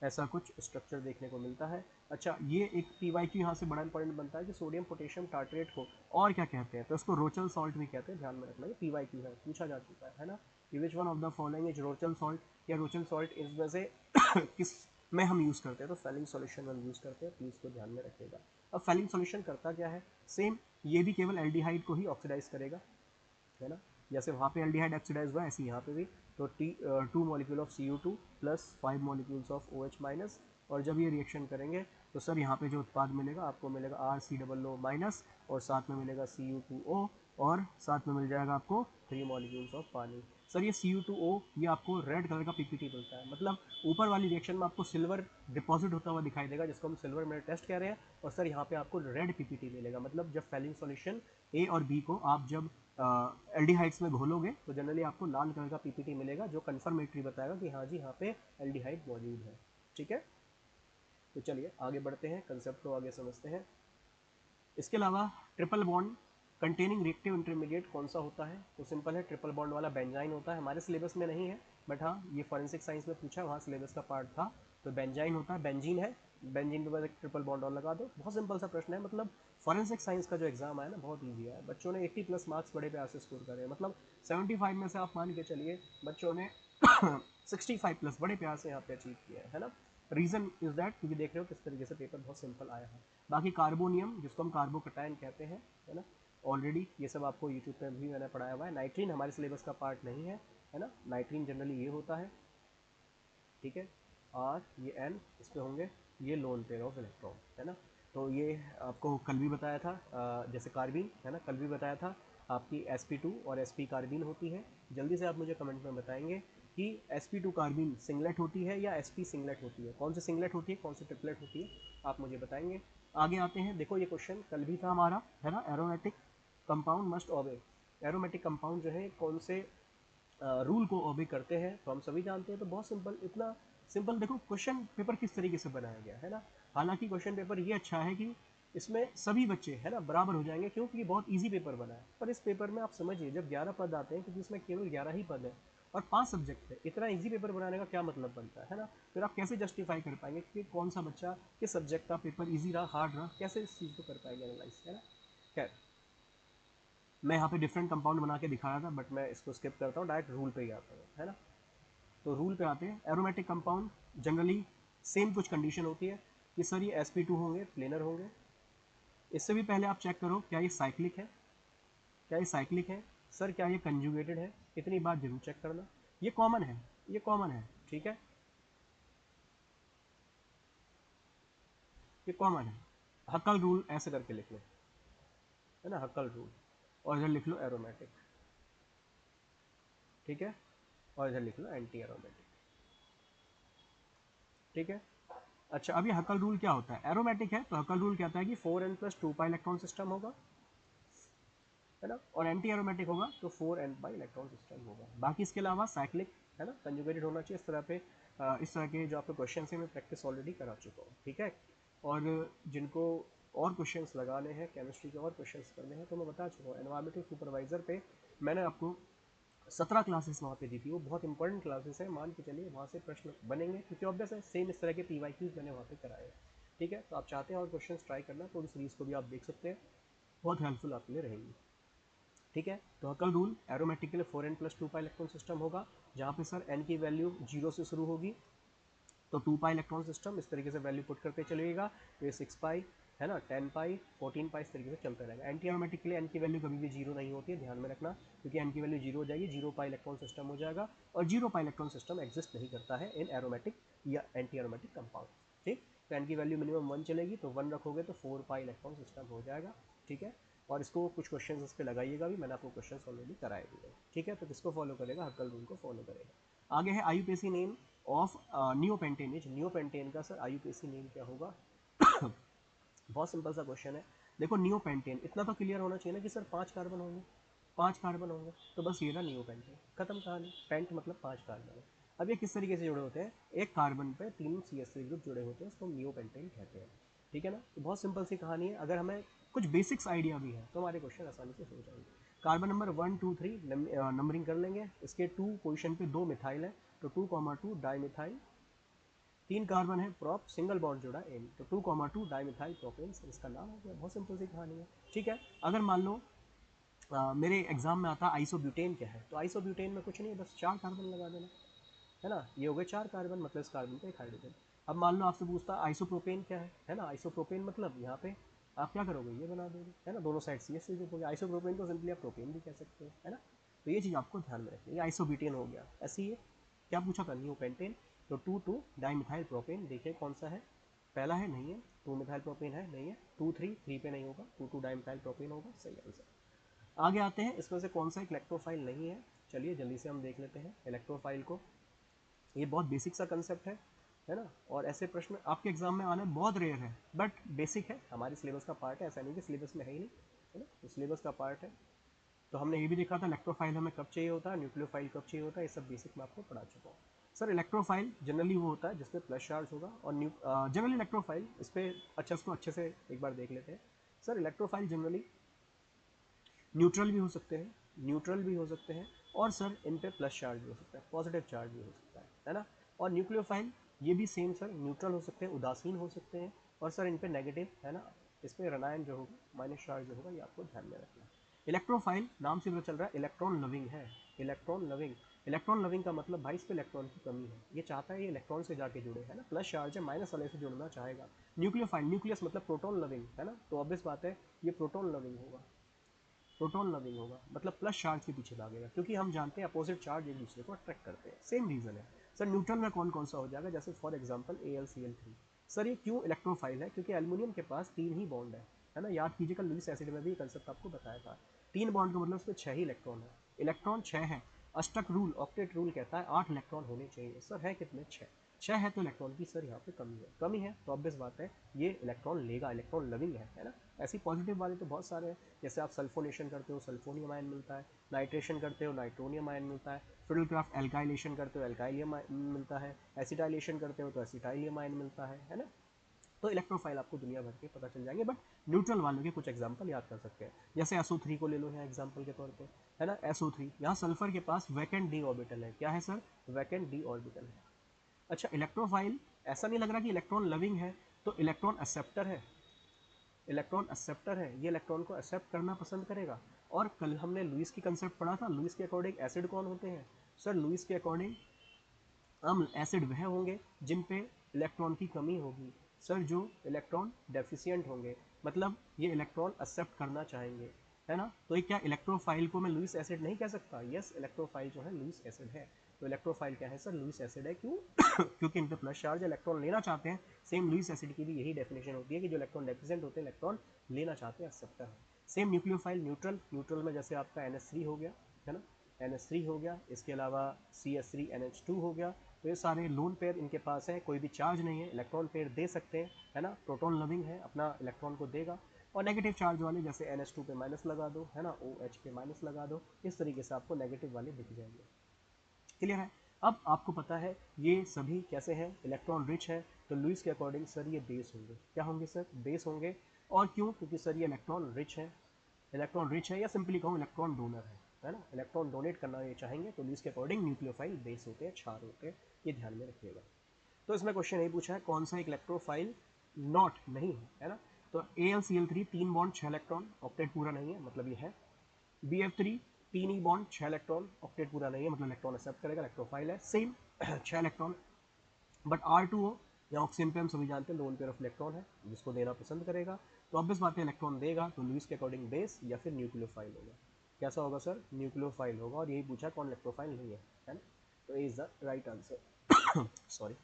A: ऐसा कुछ स्ट्रक्चर देखने को मिलता है। अच्छा, ये एक PYQ यहाँ से बड़ा इंपॉर्टेंट बनता है कि सोडियम पोटेशियम टार्टरेट को और क्या कहते हैं, तो इसको रोचल सॉल्ट भी कहते हैं, ध्यान में रखना, ये PYQ है, पूछा जा चुका है ना। कि which one of the following is Rochelle salt, या रोचल सॉल्ट इसमें से किस में हम यूज़ करते हैं, तो फैलिंग सॉल्यूशन हम यूज़ करते हैं, प्लीज़ को ध्यान में रखिएगा। अब फैलिंग सॉल्यूशन करता क्या है, सेम ये भी केवल एल्डिहाइड को ही ऑक्सीडाइज करेगा, है ना। जैसे वहाँ पे एल्डिहाइड ऑक्सीडाइज हुआ ऐसे यहाँ पे भी, तो 2 molecule of CO2 plus 5 molecules of OH minus, और जब ये रिएक्शन करेंगे तो सर यहाँ पे जो उत्पाद मिलेगा आपको मिलेगा RCOO माइनस, और साथ में मिलेगा Cu2O, और साथ में मिल जाएगा आपको 3 मॉलिक्यूल्स ऑफ पानी। सर ये Cu2O ये आपको रेड कलर का PPT मिलता है, मतलब ऊपर वाली रिएक्शन में आपको सिल्वर डिपॉजिट होता हुआ दिखाई देगा, जिसको हम सिल्वर मिरर टेस्ट कह रहे हैं। और सर यहाँ पे आपको रेड PPT मिलेगा, मतलब जब फैलिंग सॉल्यूशन A और B को आप जब एल्डिहाइड्स में घोलोगे तो जनरली आपको लाल कलर का PPT मिलेगा, जो कन्फर्मेटरी बताएगा कि हाँ जी यहाँ पे एल्डिहाइड मौजूद है, ठीक है। तो चलिए आगे बढ़ते हैं, कंसेप्ट को आगे समझते हैं। इसके अलावा triple bond containing reactive intermediate कौन सा होता है, तो सिंपल है, ट्रिपल बॉन्ड वाला बेंजाइन होता है। हमारे सिलेबस में नहीं है, बट हाँ ये फॉरेंसिक साइंस में पूछा, वहाँ सिलेबस का पार्ट था। तो बेंजाइन होता है, बेंजीन है, बेंजीन के बाद एक ट्रिपल बॉन्ड और लगा दो, बहुत सिंपल सा प्रश्न है। मतलब फॉरेंसिक साइंस का जो एग्जाम है ना बहुत ईजी है, बच्चों ने 80+ मार्क्स बड़े प्यार से स्कोर करे, मतलब 75 में से आप मान के चलिए बच्चों ने 65+ बड़े प्यार से यहाँ पे अचीव किया है ना। रीज़न इज़ दैट क्योंकि देख रहे हो किस तरीके से पेपर बहुत सिंपल आया है। बाकी कार्बोनियम जिसको हम कार्बोकटायन कहते हैं, है ना, ऑलरेडी ये सब आपको यूट्यूब पे भी मैंने पढ़ाया हुआ है। नाइट्रीन हमारे सिलेबस का पार्ट नहीं है ना, नाइट्रीन जनरली ये होता है, ठीक है, आर ये एन इस पे होंगे, ये लोन पेयर ऑफ इलेक्ट्रॉन, है ना। तो ये आपको कल भी बताया था, जैसे कार्बीन है ना, कल भी बताया था आपकी sp2 और sp कार्बीन होती है। जल्दी से आप मुझे कमेंट में बताएंगे कि sp2 कार्बीन सिंगलेट होती है या sp सिंगलेट होती है, कौन सी सिंगलेट होती है, कौन सी ट्रिपलेट होती है, आप मुझे बताएंगे। आगे आते हैं, देखो ये क्वेश्चन कल भी था हमारा, है ना, एरोमेटिक कंपाउंड मस्ट ओबे, एरोमेटिक कंपाउंड जो है कौन से रूल को ओबे करते हैं, तो हम सभी जानते हैं। तो बहुत सिंपल, इतना सिंपल देखो क्वेश्चन पेपर किस तरीके से बनाया गया है ना। हालांकि क्वेश्चन पेपर ये अच्छा है कि इसमें सभी बच्चे है ना बराबर हो जाएंगे, क्योंकि ये बहुत इजी पेपर बना है। पर इस पेपर में आप समझिए जब 11 पद आते हैं, क्योंकि इसमें केवल 11 ही पद है और 5 सब्जेक्ट है, इतना इजी पेपर बनाने का क्या मतलब बनता है ना। फिर आप कैसे जस्टिफाई कर पाएंगे कि कौन सा बच्चा किस सब्जेक्ट का पेपर ईजी रहा, हार्ड रहा, कैसे इस चीज़ को कर पाएंगे एनालाइज, है ना। खैर, मैं यहाँ पे डिफरेंट कंपाउंड बना के दिखाया था, बट मैं इसको स्किप करता हूँ, डायरेक्ट रूल पे ही आता हूँ, है ना। तो रूल पे आते हैं। एरोमेटिक कंपाउंड जनरली सेम कुछ कंडीशन होती है कि सर ये sp2 होंगे, प्लेनर होंगे। इससे भी पहले आप चेक करो क्या ये साइक्लिक है, क्या ये साइक्लिक है, सर क्या ये कंजुगेटेड है, इतनी बात जरूर चेक करना। ये कॉमन है, ये कॉमन है, ठीक है, ये कॉमन है। हक्कल रूल ऐसे करके लिख लो, है ना, हक्कल रूल, और इधर लिख लो एरोमेटिक, ठीक है, और इधर लिख लो एंटी एरोमेटिक, ठीक है। अच्छा, अब ये हक्कल रूल क्या होता है, एरोमेटिक है तो हक्कल रूल कहता है कि 4n + 2 पाई इलेक्ट्रॉन सिस्टम होगा, है ना, और एंटी एरोमेटिक होगा तो 4n पाई इलेक्ट्रॉन सिस्टम होगा। बाकी इसके अलावा साइक्लिक, है ना, कंजुगेटेड होना चाहिए। इस तरह पे इस तरह के जो आपके क्वेश्चन है मैं प्रैक्टिस ऑलरेडी करा चुका हूँ, ठीक है। और जिनको और क्वेश्चंस लगाने हैं, केमिस्ट्री के और क्वेश्चंस करने हैं, तो मैं बता चुका हूँ एनवायरमेंटल सुपरवाइजर पे मैंने आपको 17 क्लासेस वहाँ पे दी थी। वो बहुत इंपॉर्टेंट क्लासेस है, मान के चलिए वहाँ से प्रश्न बनेंगे, क्योंकि ऑब्वियस है सेम इस तरह के PYQs मैंने वहाँ पे कराए हैं, ठीक है। तो आप चाहते हैं और क्वेश्चन ट्राई करना तो उस सीरीज़ को भी आप देख सकते हैं, बहुत हेल्पफुल आपके लिए रहेंगी, ठीक है। तो हकल रूल एरोमेटिक के लिए 4n + 2 पाई इलेक्ट्रॉन सिस्टम होगा, जहाँ पे सर n की वैल्यू 0 से शुरू होगी, तो 2 पाई इलेक्ट्रॉन सिस्टम इस तरीके से वैल्यू पुट करते चलिएगा, तो ये 6 पाई, है ना, 10 पाई, 14 पाई, इस तरीके से चलता रहेगा। एंटी एरोमेटिक के लिए n की वैल्यू कभी भी 0 नहीं होती है, ध्यान में रखना, क्योंकि n की वैल्यू 0 हो जाएगी, 0 पाई इलेक्ट्रॉन सिस्टम हो जाएगा, और 0 पाई इलेक्ट्रॉन सिस्टम एग्जिस्ट नहीं करता है इन एरोमेटिक या एंटी एरोमेटिक कंपाउंड, ठीक। तो n की वैल्यू मिनिमम 1 चलेगी, तो 1 रखोगे तो 4 पाई इलेक्ट्रॉन सिस्टम हो जाएगा, ठीक है। और इसको कुछ क्वेश्चन इस पर लगाइएगा भी, मैंने आपको क्वेश्चन ऑलरेडी कराए भी है, ठीक है। तो किसको फॉलो करेगा, हक्कल रूल को फॉलो करेगा। आगे है IUPAC name of neopentane. Neopentane का सर आईयूपीएसी नेम क्या होगा बहुत सिंपल सा क्वेश्चन है। देखो नियोपेंटेन इतना तो क्लियर होना चाहिए ना कि सर 5 कार्बन होंगे, 5 कार्बन होंगे, तो बस ये ना नियोपेंटेन, खत्म कहानी। पेंट मतलब 5 कार्बन है। अब ये किस तरीके से जुड़े होते हैं, एक कार्बन पे 3 CH3 ग्रुप जुड़े होते हैं, उसको नियोपेंटेन कहते हैं, ठीक है ना। तो बहुत सिंपल सी कहानी है, अगर हमें कुछ बेसिक्स आइडिया भी है तो हमारे क्वेश्चन आसानी से हो जाएंगे। कार्बन नंबर 1 2 3 नंबरिंग कर लेंगे। इसके 2 पोजिशन पे 2 मिथाइल है, तो 2,2 डाई मिथाइल, 3 कार्बन है, प्रॉप सिंगल बॉन्ड जुड़ा एन, तो 2,2 डाईमिथाइल प्रोपेन, इसका नाम हो गया। बहुत सिंपल सी कहानी है, ठीक है। अगर मान लो मेरे एग्जाम में आता आइसोब्यूटेन क्या है, तो आइसोब्यूटेन में कुछ नहीं, बस 4 कार्बन लगा देना, है ना, ये हो गए 4 कार्बन, मतलब इस कार्बन पे एक हाइड्रोजन। अब मान लो आपसे पूछता आइसोप्रोपेन क्या है ना, आइसोप्रोपेन मतलब यहाँ पे आप क्या करोगे, ये बना दोगे, है ना, दोनों साइड CH हो गया। आइसोप्रोपेन को सिंपली आप प्रोपेन भी कह सकते हो, है ना। तो ये चीज़ आपको ध्यान में रखनी है, आइसोब्यूटेन हो गया। ऐसे ही क्या पूछा था, नियोपेंटेन, तो 2,2 डाईमिथाइल प्रोपेन, देखिए कौन सा है, पहला है, नहीं है, 2 मिथाइल प्रोपेन है, नहीं है, 2 3 3 पे नहीं होगा, 2 2 डाईमिथाइल प्रोपेन होगा, सही आंसर। आगे आते हैं, इसमें से कौन सा इलेक्ट्रोफाइल नहीं है, चलिए जल्दी से हम देख लेते हैं इलेक्ट्रोफाइल को। ये बहुत बेसिक सा कंसेप्ट है ना, और ऐसे प्रश्न आपके एग्जाम में आने बहुत रेयर है, बट बेसिक है, हमारे सिलेबस का पार्ट है, ऐसा नहीं कि सिलेबस में है ही नहीं, है ना, तो सिलेबस का पार्ट है। तो हमने ये भी देखा था इलेक्ट्रोफाइल हमें कब चाहिए होता है, न्यूक्लियोफाइल कब चाहिए होता है, ये सब बेसिक मैं आपको पढ़ा चुका हूँ। सर इलेक्ट्रोफाइल जनरली वो होता है जिसपे प्लस चार्ज होगा, और जनरली इलेक्ट्रोफाइल इस पर अच्छा, इसको अच्छे से एक बार देख लेते हैं। सर इलेक्ट्रोफाइल जनरली न्यूट्रल भी हो सकते हैं, न्यूट्रल भी हो सकते हैं, और सर इन पे प्लस चार्ज भी हो सकता है, पॉजिटिव चार्ज भी हो सकता है ना। और न्यूक्लियोफाइल ये भी सेम सर, न्यूट्रल हो सकते हैं, उदासीन हो सकते हैं, और सर इन पे नेगेटिव, है ना, इस पर ऋणायन जो होगा, माइनस चार्ज जो होगा, ये आपको ध्यान में रखना है। इलेक्ट्रोफाइल नाम से पता चल रहा है इलेक्ट्रॉन लविंग है, इलेक्ट्रॉन लविंग। इलेक्ट्रॉन लविंग का मतलब भाई इस पे इलेक्ट्रॉन की कमी है, ये चाहता है ये इलेक्ट्रॉन से जाके जुड़े, है ना, प्लस चार्ज है माइनस वाले से जुड़ना चाहेगा। न्यूक्लियोफाइल, न्यूक्लियस मतलब प्रोटॉन लविंग, है ना, तो ऑब्वियस बात है ये प्रोटॉन लविंग होगा, प्रोटॉन लविंग होगा, मतलब प्लस चार्ज के पीछे भागेगा, क्योंकि हम जानते हैं अपोजिट चार्ज एक दूसरे को अट्रैक्ट करते हैं, सेम रीजन है। सर न्यूट्रल में कौन कौन सा हो जाएगा, जैसे फॉर एग्जांपल AlCl3। सर ये क्यों इलेक्ट्रोफाइल है, क्योंकि एल्यूमिनियम के पास 3 ही बॉन्ड है ना, याद कीजिए कल लुईस एसिड में भी कंसेप्ट आपको बताया था, 3 बॉन्ड का मतलब उसमें 6 ही इलेक्ट्रॉन है, इलेक्ट्रॉन 6 है। अष्टक रूल, ऑक्टेट रूल कहता है 8 इलेक्ट्रॉन होने चाहिए, सर है कितने, 6। 6 है तो इलेक्ट्रॉन की सर यहाँ पे कमी है, कमी है तो ऑब्वियस बात है ये इलेक्ट्रॉन लेगा, इलेक्ट्रॉन लविंग है ना। ऐसी पॉजिटिव वाले तो बहुत सारे हैं, जैसे आप सल्फोनेशन करते हो सल्फोनियम आयन मिलता है, नाइट्रेशन करते हो नाइट्रोनियम आयन मिलता है, फिडलक्राफ्ट एल्काइलेशन करते हो एल्काइलियम मिलता है, एसिटाइलेशन करते हो तो एसिटाइलियम आयन मिलता है ना। तो इलेक्ट्रोफाइल आपको दुनिया भर के पता चल जाएंगे, बट न्यूट्रल वालों के कुछ एग्जांपल याद कर सकते हैं, जैसे SO3 को ले लो यहाँ एग्जांपल के तौर पे, है ना। SO3 यहाँ सल्फर के पास वैकेंट डी ऑर्बिटल है, क्या है सर, वैकेंट डी ऑर्बिटल है। अच्छा इलेक्ट्रोफाइल, ऐसा नहीं लग रहा कि इलेक्ट्रॉन लविंग है, तो इलेक्ट्रॉन एक्सेप्टर है, इलेक्ट्रॉन एक्सेप्टर है, ये इलेक्ट्रॉन को एक्सेप्ट करना पसंद करेगा। और कल हमने लुईस की कंसेप्ट पढ़ा था, लुईस के अकॉर्डिंग एसिड कौन होते हैं, सर लुईस के अकॉर्डिंग अम्ल एसिड वह होंगे जिन पे इलेक्ट्रॉन की कमी होगी, सर जो इलेक्ट्रॉन डेफिशिएंट होंगे, मतलब ये इलेक्ट्रॉन एक्सेप्ट करना चाहेंगे, है ना। तो ये क्या इलेक्ट्रोफाइल को मैं लुईस एसिड नहीं कह सकता, यस इलेक्ट्रोफाइल जो है लुईस एसिड है। तो इलेक्ट्रोफाइल क्या है सर, लुईस एसिड है, क्यों क्योंकि इन पे प्लस चार्ज इलेक्ट्रॉन लेना चाहते हैं। सेम लुईस एसिड की भी यही डेफिनेशन होती है कि जो इलेक्ट्रॉन डेफिशिएंट होते हैं इलेक्ट्रॉन लेना चाहते हैं, एक्सेप्टर है। सेम न्यूक्लियोफाइल न्यूट्रल, न्यूट्रल में जैसे आपका NH3 हो गया, है ना, NH3 हो गया, इसके अलावा CH3NH2 हो गया, तो ये सारे लोन पेयर इनके पास है, कोई भी चार्ज नहीं है, इलेक्ट्रॉन पेयर दे सकते हैं, है ना, प्रोटॉन लविंग है, अपना इलेक्ट्रॉन को देगा। और नेगेटिव चार्ज वाले जैसे NH2 पे माइनस लगा दो, है ना, OH पे माइनस लगा दो, इस तरीके से आपको नेगेटिव वाले दिख जाएंगे। क्लियर है। अब आपको पता है ये सभी कैसे हैं, इलेक्ट्रॉन रिच है, तो लुईस के अकॉर्डिंग सर ये बेस होंगे, क्या होंगे सर, बेस होंगे। और क्यों, क्योंकि सर ये इलेक्ट्रॉन रिच है, इलेक्ट्रॉन रिच है, या सिंपली कहूँ इलेक्ट्रॉन डोनर है ना, इलेक्ट्रॉन डोनेट करना ये चाहेंगे, तो लुईस के अकॉर्डिंग न्यूक्लियोफाइल बेस होते हैं, क्षार होते हैं, ये ध्यान में रखिएगा। तो इसमें क्वेश्चन यही पूछा है कौन सा एक इलेक्ट्रोफाइल नॉट नहीं है ना, तो AlCl3 3 बॉन्ड 6 इलेक्ट्रॉन, ऑक्टेट पूरा नहीं है, मतलब ये है। BF3 3 ई बॉन्ड 6 इलेक्ट्रॉन, ऑक्टेट पूरा नहीं है, मतलब इलेक्ट्रॉन एक्सेप्ट करेगा, इलेक्ट्रोफाइल है, सेम 6 इलेक्ट्रॉन। बट R2O या ऑक्सीजन पे हम सभी जानते हैं लोन पेयर ऑफ इलेक्ट्रॉन है, जिसको देना पसंद करेगा, तो ऑब्वियस बात है इलेक्ट्रॉन देगा, तो लुईस के अकॉर्डिंग बेस या फिर न्यूक्लियोफाइल होगा। कैसा होगा सर, न्यूक्लियोफाइल होगा, और यही पूछा कौन इलेक्ट्रोफाइल नहीं है ना, तो is the right answer. Sorry.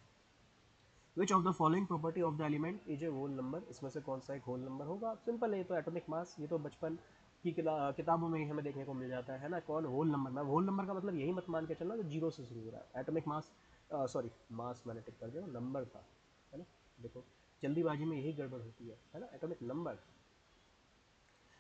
A: Which of the following property of the element is a whole number, इसमें से कौन सा एक होल नंबर होगा, सिंपल है, तो एटॉमिक मास, ये तो बचपन की किताबों में ही हमें देखने को मिल जाता है ना, कौन होल नंबर, मैं होल नंबर का मतलब यही मत मान के चलना जो जीरो से शुरू हो रहा है, एटॉमिक मास, सॉरी मास मैंने टिक कर दिया, नंबर था, है ना, देखो जल्दीबाजी में यही गड़बड़ होती है ना, एटॉमिक नंबर।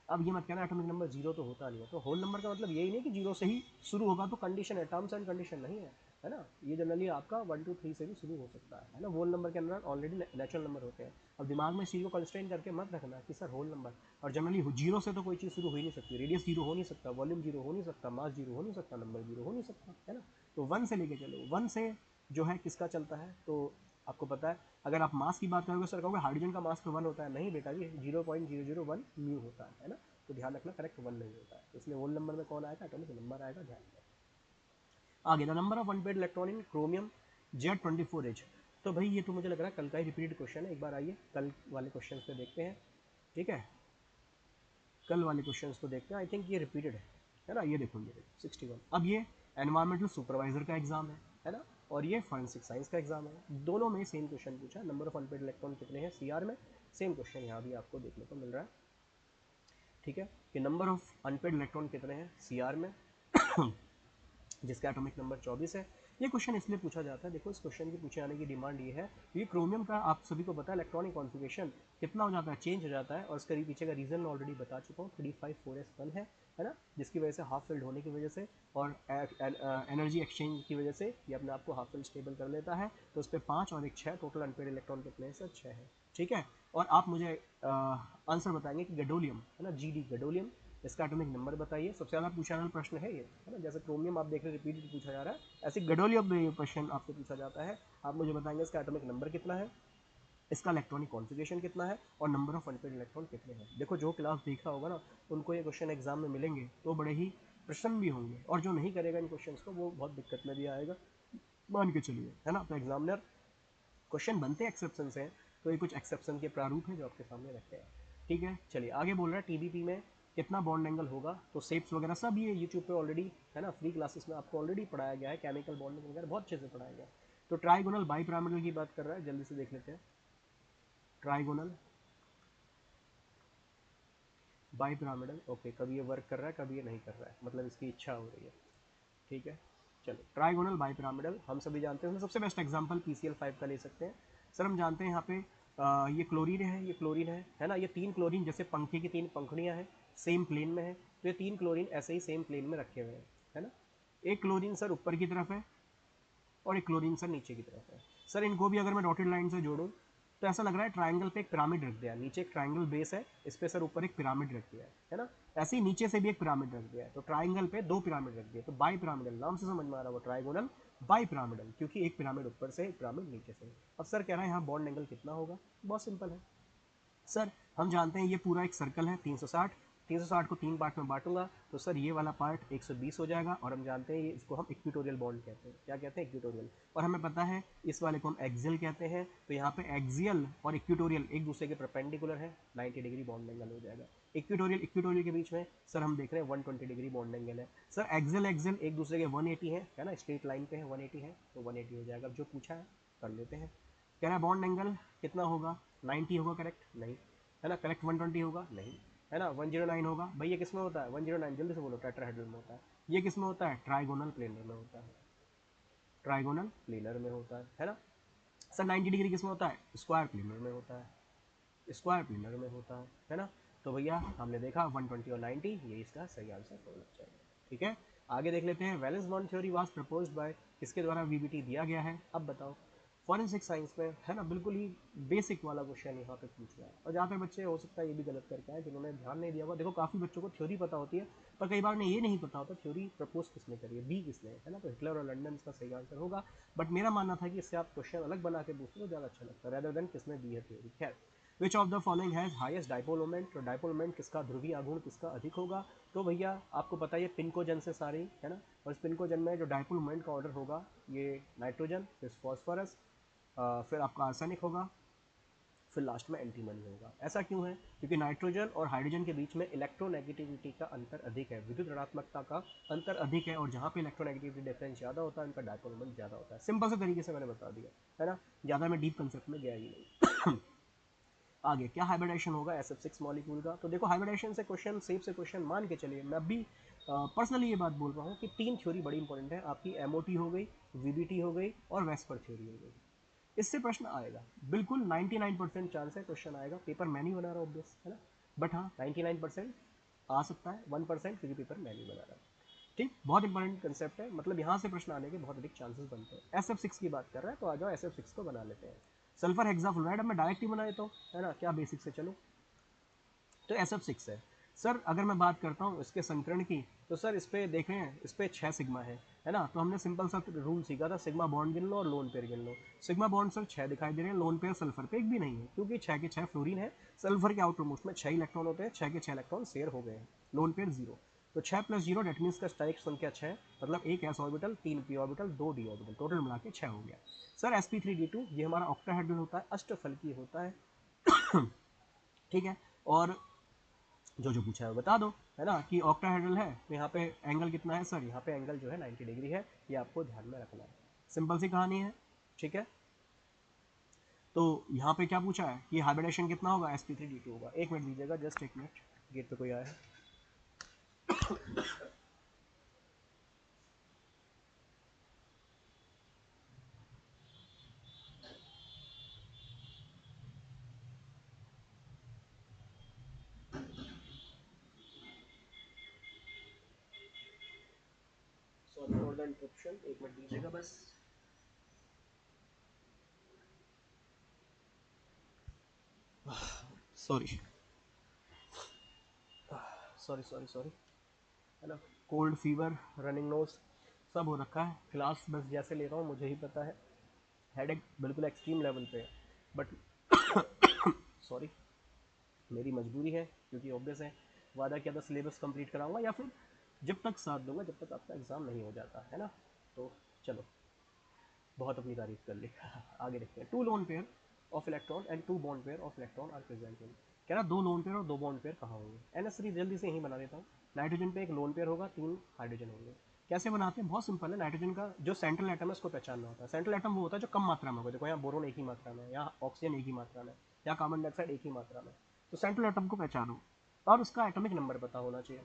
A: अब ये मत कहना एटॉमिक नंबर जीरो तो होता नहीं है, तो होल नंबर का मतलब यही नहीं कि जीरो से ही शुरू होगा, तो कंडीशन है, टर्म्स एंड कंडीशन नहीं है ना, ये जनरली आपका 1 2 3 से भी शुरू हो सकता है ना, होल नंबर के अंदर ऑलरेडी नेचुरल नंबर होते हैं। अब दिमाग में इस चीज़ को कंस्ट्रेन करके मत रखना कि सर होल नंबर, और जनरली जीरो से तो कोई चीज़ शुरू हो ही नहीं सकती, रेडियस जीरो हो नहीं सकता, वॉल्यूम जीरो हो नहीं सकता, मास जीरो हो नहीं सकता, नंबर जीरो हो नहीं सकता, है ना। तो 1 से लेके चलो, 1 से जो है किसका चलता है, तो आपको पता है, अगर आप मास की बात करोगे सर कहोगे हाइड्रोजन का मास तो 1 होता है, नहीं बेटा जी 0.001 म्यू होता है ना, तो ध्यान रखना करेक्ट 1 नहीं होता है, तो इसलिए होल नंबर में कौन आएगा, एटॉमिक नंबर आएगा, ध्यान रखना। आगे the number of unpaired electron in chromium Z24H, तो भाई ये तो मुझे लग रहा है कल का ही रिपीटेड क्वेश्चन है, एक बार आइए कल वाले क्वेश्चन पे देखते हैं, ठीक है, कल वाले क्वेश्चन को देखते हैं, आई थिंक ये रिपीटेड है ना, ये देखो 61, अब ये एनवायरमेंटल सुपरवाइजर का एग्जाम है ना, और ये फॉरेंसिक साइंस का एग्जाम है, दोनों में सेम क्वेश्चन पूछा, नंबर ऑफ अनपेड इलेक्ट्रॉन कितने हैं CR में, सेम क्वेश्चन यहाँ भी आपको देखने को मिल रहा है, ठीक है, कि नंबर ऑफ अनपेड इलेक्ट्रॉन कितने हैं CR में, जिसका एटॉमिक नंबर 24 है। ये क्वेश्चन इसलिए पूछा जाता है, देखो इस क्वेश्चन की पूछे जाने की डिमांड ये है, ये क्रोमियम का आप सभी को पता है इलेक्ट्रॉनिक कॉन्फ़िगरेशन कितना हो जाता है, चेंज हो जाता है, और इसके पीछे का रीज़न मैं ऑलरेडी बता चुका हूँ, 354s1 है ना, जिसकी वजह से हाफ फिल्ड होने की वजह से और एनर्जी एक्सचेंज की वजह से ये अपने आप को हाफ फिल्ड स्टेबल कर लेता है, तो उस पर 5 और एक 6, टोटल अनपेड इलेक्ट्रॉन कितने हैं सर, 6 है, ठीक है। और आप मुझे आंसर बताएंगे कि गडोलियम है ना, GD गडोलियम, इसका एटॉमिक नंबर बताइए, सबसे ज़्यादा पूछा जाने वाला प्रश्न है ये, है ना, जैसे क्रोमियम आप देख रहे रिपीटेड पूछा जा रहा है, ऐसे गडोलियम में ये क्वेश्चन आपसे पूछा जाता है, आप मुझे बताएंगे इसका एटॉमिक नंबर कितना है, इसका इलेक्ट्रॉनिक कॉन्फ़िगरेशन कितना है और नंबर ऑफ अनपेड इलेक्ट्रॉन कितने हैं। देखो जो क्लास देखा होगा ना उनको ये क्वेश्चन एग्जाम में मिलेंगे तो बड़े ही प्रसन्न भी होंगे, और जो नहीं करेगा इन क्वेश्चंस को वो बहुत दिक्कत में भी आएगा, मान के चलिए, है ना। तो एग्जामिनर क्वेश्चन बनते एक्सेप्शन से, तो ये कुछ एक्सेप्शन के प्रारूप हैं जो आपके सामने रखते हैं। ठीक है, चलिए आगे बोल रहा है टीबीपी में कितना बॉन्ड एंगल होगा। तो शेप्स वगैरह सब ये यूट्यूब पे ऑलरेडी, है ना, फ्री क्लासेस में आपको ऑलरेडी पढ़ाया गया है, केमिकल बॉन्डिंग वगैरह बहुत अच्छे से पढ़ाया गया है। तो ट्राइगोनल बाईपिरामिडल की बात कर रहा है, जल्दी से देख लेते हैं। ट्राइगोनल बाईपिरामिडल, ओके, कभी ये वर्क कर रहा है कभी ये नहीं कर रहा है, मतलब इसकी इच्छा हो रही है। ठीक है, चलो ट्राइगोनल बाईपिरामिडल हम सभी जानते हैं, सबसे बेस्ट एग्जांपल PCl5 का ले सकते हैं। सर हम जानते हैं यहाँ पे ये क्लोरीन है, ये क्लोरीन है ना, ये तीन क्लोरीन जैसे पंखे की तीन पंखुड़ियाँ हैं, सेम प्लेन में है, तो ये तीन क्लोरीन ऐसे ही सेम प्लेन में रखे हुए हैं, है ना। एक क्लोरीन सर ऊपर की तरफ है और एक क्लोरीन सर नीचे की तरफ है। सर इनको भी अगर मैं डॉटेड लाइन से जोड़ूं तो ऐसा लग रहा है ट्रायंगल पे एक पिरामिड रख दिया, नीचे एक ट्रायंगल बेस है, इस पे सर ऊपर एक पिरामिड रख दिया है ना। ऐसे ही नीचे से भी एक पिरामिड रख दिया है, तो ट्रायंगल पे दो पिरामिड रख दिए, तो बाई पिरामिडल नाम से समझ में आ रहा है, ट्राइगोनल बाई पिरामिडल, क्योंकि एक पिरामिड ऊपर से एक पिरामिड नीचे से। अब सर कह रहा है यहाँ बॉन्ड एंगल कितना होगा, बहुत सिंपल है सर, हम जानते हैं ये पूरा एक सर्कल है 360, 360 को तीन पार्ट में बांटूंगा तो सर ये वाला पार्ट 120 हो जाएगा, और हम जानते हैं ये इसको हम इक्विटोरियल बॉन्ड कहते हैं। क्या कहते हैं? इक्विटोरियल। और हमें पता है इस वाले को हम एक्सियल कहते हैं, तो यहाँ पे एक्सियल और इक्विटोरियल एक दूसरे के परपेंडिकुलर है, 90 डिग्री बॉन्ड एंगल हो जाएगा। इक्विटोरियल इक्विटोरियल के बीच में सर हम देख रहे हैं 120 डिग्री बॉन्ड एंगल है। सर एक्सियल एक्सियल एक दूसरे के 180 है ना, स्ट्रेट लाइन पे है 180 है, तो 180 हो जाएगा। जो पूछा है कर लेते हैं। कह रहा है बॉन्ड एंगल कितना होगा, 90 होगा, करेक्ट? नहीं, है ना। करेक्ट 120 होगा? नहीं, है ना। 109 होगा भाई, ये किस में होता है? 109 जल्दी से बोलो, टेट्राहेड्रल में होता है। ये किस में होता है? ट्राइगोनल प्लेनर में होता है, ट्राइगोनल प्लेनर में होता है ना। सर 90 डिग्री किस में होता है? स्क्वायर प्लेनर में होता है, स्क्वायर प्लेनर में होता है ना। तो भैया हमने देखा 120 और 90, ये इसका सही आंसर होना चाहिए। ठीक है, आगे देख लेते हैं। Valence bond theory was proposed by, किसके द्वारा वीबीटी दिया गया है, अब बताओ। फॉरेंसिक साइंस में, है ना, बिल्कुल ही बेसिक वाला क्वेश्चन यहाँ पे पूछ रहा है, और जहाँ पे बच्चे हो सकता है ये भी गलत करके आए जिन्होंने ध्यान नहीं दिया होगा। देखो काफ़ी बच्चों को थ्योरी पता होती है, पर कई बार उन्हें ये नहीं पता होता थ्योरी प्रपोज किसने करी है, बी किसने, है ना। तो हिटलर और लंडन इसका सही आंसर होगा, बट मेरा मानना था कि इससे आप क्वेश्चन अलग बना के पूछते तो ज़्यादा अच्छा लगता है, रेदर देन किसने दी है थ्योरी। खैर, विच of the following has highest dipole moment, तो डाइपोल मोमेंट किसका, ध्रुवीय आघूर्ण किसका अधिक होगा। तो भैया आपको पता है ये पिनकोजन से सारी, है ना, और इस पिनकोजन में जो डाइपोल मोमेंट का ऑर्डर होगा ये नाइट्रोजन, फिर फॉस्फोरस, फिर आपका आर्सेनिक होगा, फिर लास्ट में एंटीमनी होगा। ऐसा क्यों है? क्योंकि नाइट्रोजन और हाइड्रोजन के बीच में इलेक्ट्रोनेगेटिविटी का अंतर अधिक है, विद्युत ऋणात्मकता का अंतर अधिक है, और जहाँ पे इलेक्ट्रोनेगेटिविटी डिफरेंस ज़्यादा होता है उनका डाइपोल मोमेंट ज़्यादा होता है। सिंपल से तरीके से मैंने बता दिया, है ना, ज़्यादा मैं डीप कंसेप्ट में गया ही नहीं। आगे क्या हाइब्रिडेशन होगा SF6 मॉलिक्यूल का। तो देखो हाइब्रिडेशन से क्वेश्चन, सेफ से क्वेश्चन मान के चलिए, मैं भी पर्सनली ये बात बोल रहा हूँ कि तीन थ्योरी बड़ी इंपॉर्टेंट है आपकी, MOT हो गई, VBT हो गई, और वेस्पर थ्योरी हो गई। इससे प्रश्न आएगा, बिल्कुल 99% चांस है क्वेश्चन आएगा, पेपर मैं नहीं बना रहा ऑब्वियस, है ना, बट हाँ 99% आ सकता है, 1% क्योंकि पेपर मैं नहीं बना रहा। ठीक, बहुत इंपॉर्टेंट कंसेप्ट है, मतलब यहाँ से प्रश्न आने के बहुत अधिक चांसेस बनते हैं। SF6 की बात कर रहा है तो आ जाओ SF6 को बना लेते हैं। सल्फर हेक्साफ्लोराइड, अब मैं डायरेक्ट ही बना देता हूँ, है ना, क्या बेसिक से चलो। तो SF6 है सर, अगर मैं बात करता हूँ इसके संकरण की, तो सर इस पे देख रहे हैं, इस पे 6 सिग्मा है ना, तो हमने सिंपल सा रूल सीखा था, सिग्मा बॉन्ड गिन लो और लोन पेयर गिन लो। सिग्मा बॉन्ड सर 6 दिखाई दे रहे हैं, लोन पेयर सल्फर पे एक भी नहीं है, क्योंकि 6 के 6 फ्लोरीन है, सल्फर के आउटर मोस्ट में 6 इलेक्ट्रॉन होते हैं, 6 के 6 इलेक्ट्रॉन शेयर हो गए हैं, लोन पेयर 0। तो 6 + 0 डेट मीन्स का स्टाइक संख्या 6, मतलब एक s orbital, 3 p orbital, 2 d orbital, total मिला के 6 हो गया। सर sp3d2 ये हमारा ऑक्टाहेड्रल होता है, अष्टफलकीय होता है। ठीक है, और जो पूछा है बता दो, है ना, कि ऑक्टाहेड्रल है तो यहाँ पे एंगल कितना है सर, यहाँ पे एंगल जो है 90 डिग्री है, ये आपको ध्यान में रखना है, सिंपल सी कहानी है। ठीक है, तो यहाँ पे क्या पूछा है कि हाइब्रिडेशन कितना होगा, sp3d2 होगा। एक मिनट दीजिएगा, जस्ट एक मिनट, गेट पे कोई आया है। सॉरी फॉर द इंटरप्शन, एक मिनट दीजिएगा बस। सॉरी सॉरी सॉरी सॉरी, है ना, कोल्ड फीवर, रनिंग नोज सब हो रखा है, क्लास बस जैसे ले रहा हूँ मुझे ही पता है, हेडेक बिल्कुल एक्सट्रीम लेवल पे है, बट सॉरी, मेरी मजबूरी है, क्योंकि ऑब्वियस है, वादा किया था सिलेबस कंप्लीट कराऊंगा या फिर जब तक साथ दूंगा जब तक आपका एग्ज़ाम नहीं हो जाता है ना। तो चलो, बहुत अपनी तारीफ कर ली आगे देखते हैं। Two lone pair of electron and two bond pair of electron are present in, कह रहा दो लोन पेयर और दो बॉन्ड पेयर कहाँ होंगे। NH3 जल्दी से यहीं बना देता हूँ। नाइट्रोजन पे एक लोन पेयर होगा, 3 हाइड्रोजन होंगे। कैसे बनाते हैं, बहुत सिंपल है। नाइट्रोजन का जो सेंट्रल एटम है उसको पहचानना होता है। सेंट्रल एटम वो होता है जो कम मात्रा में होगा, देखो यहाँ बोरोन एक ही मात्रा में है, यहाँ ऑक्सीजन एक ही मात्रा में, यहाँ कार्बन डाइऑक्साइड एक ही मात्रा में। तो सेंट्रल एटम को पहचानो और उसका एटॉमिक नंबर पता होना चाहिए।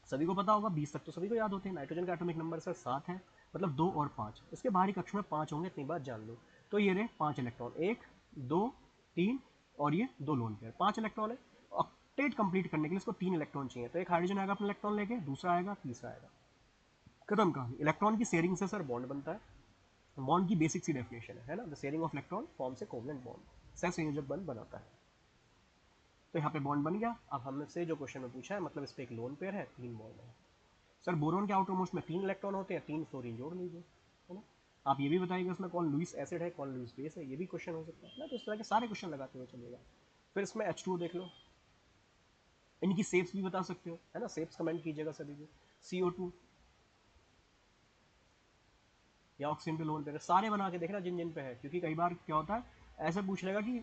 A: सभी को पता होगा, 20 तक तो सभी को याद होते हैं। नाइट्रोजन का एटॉमिक नंबर सर 7 है, मतलब 2 और 5, इसके बाहरी कक्ष में 5 होंगे, इतनी बात जान लो। तो ये रहे 5 इलेक्ट्रॉन, 1 2 3 और ये 2 लोन पेयर, 5 इलेक्ट्रॉन है। ऑक्टेट कंप्लीट करने के लिए इसको 3 इलेक्ट्रॉन चाहिए, तो एक हाइड्रोजन आएगा अपना इलेक्ट्रॉन लेके, दूसरा आएगा, तीसरा आएगा, खत्म कहानी। इलेक्ट्रॉन की शेयरिंग से सर बॉन्ड बनता है। बॉन्ड की बेसिक सी डेफिनेशन है ना, the sharing of electron forms a covalent bond, सहसंयोजक बंध बनाता है। तो यहाँ पे बॉन्ड बन गया। अब हमसे जो क्वेश्चन में पूछा है, मतलब इस पे एक लोन पेयर है, 3 बॉन्ड है। सर बोरोन के आउटर मोस्ट में 3 इलेक्ट्रॉन होते हैं, 3 फ्लोरीन जोड़ लीजिए, है ना। आप ये भी बताइएगा इसमें कौन लुईस एसिड है कौन लुईस बेस है, ये भी क्वेश्चन हो सकता है ना। तो इस तरह के सारे क्वेश्चन लगाते हुए चलिएगा। फिर इसमें H2O देख लो, इनकी शेप्स भी बता सकते हो, है ना। शेप्स कमेंट कीजिएगा सभी को। CO2 या ऑक्सीजन पे लोन पेयर, सारे बना के देखना जिन जिन पे है, क्योंकि कई बार क्या होता है ऐसे पूछ लेगा कि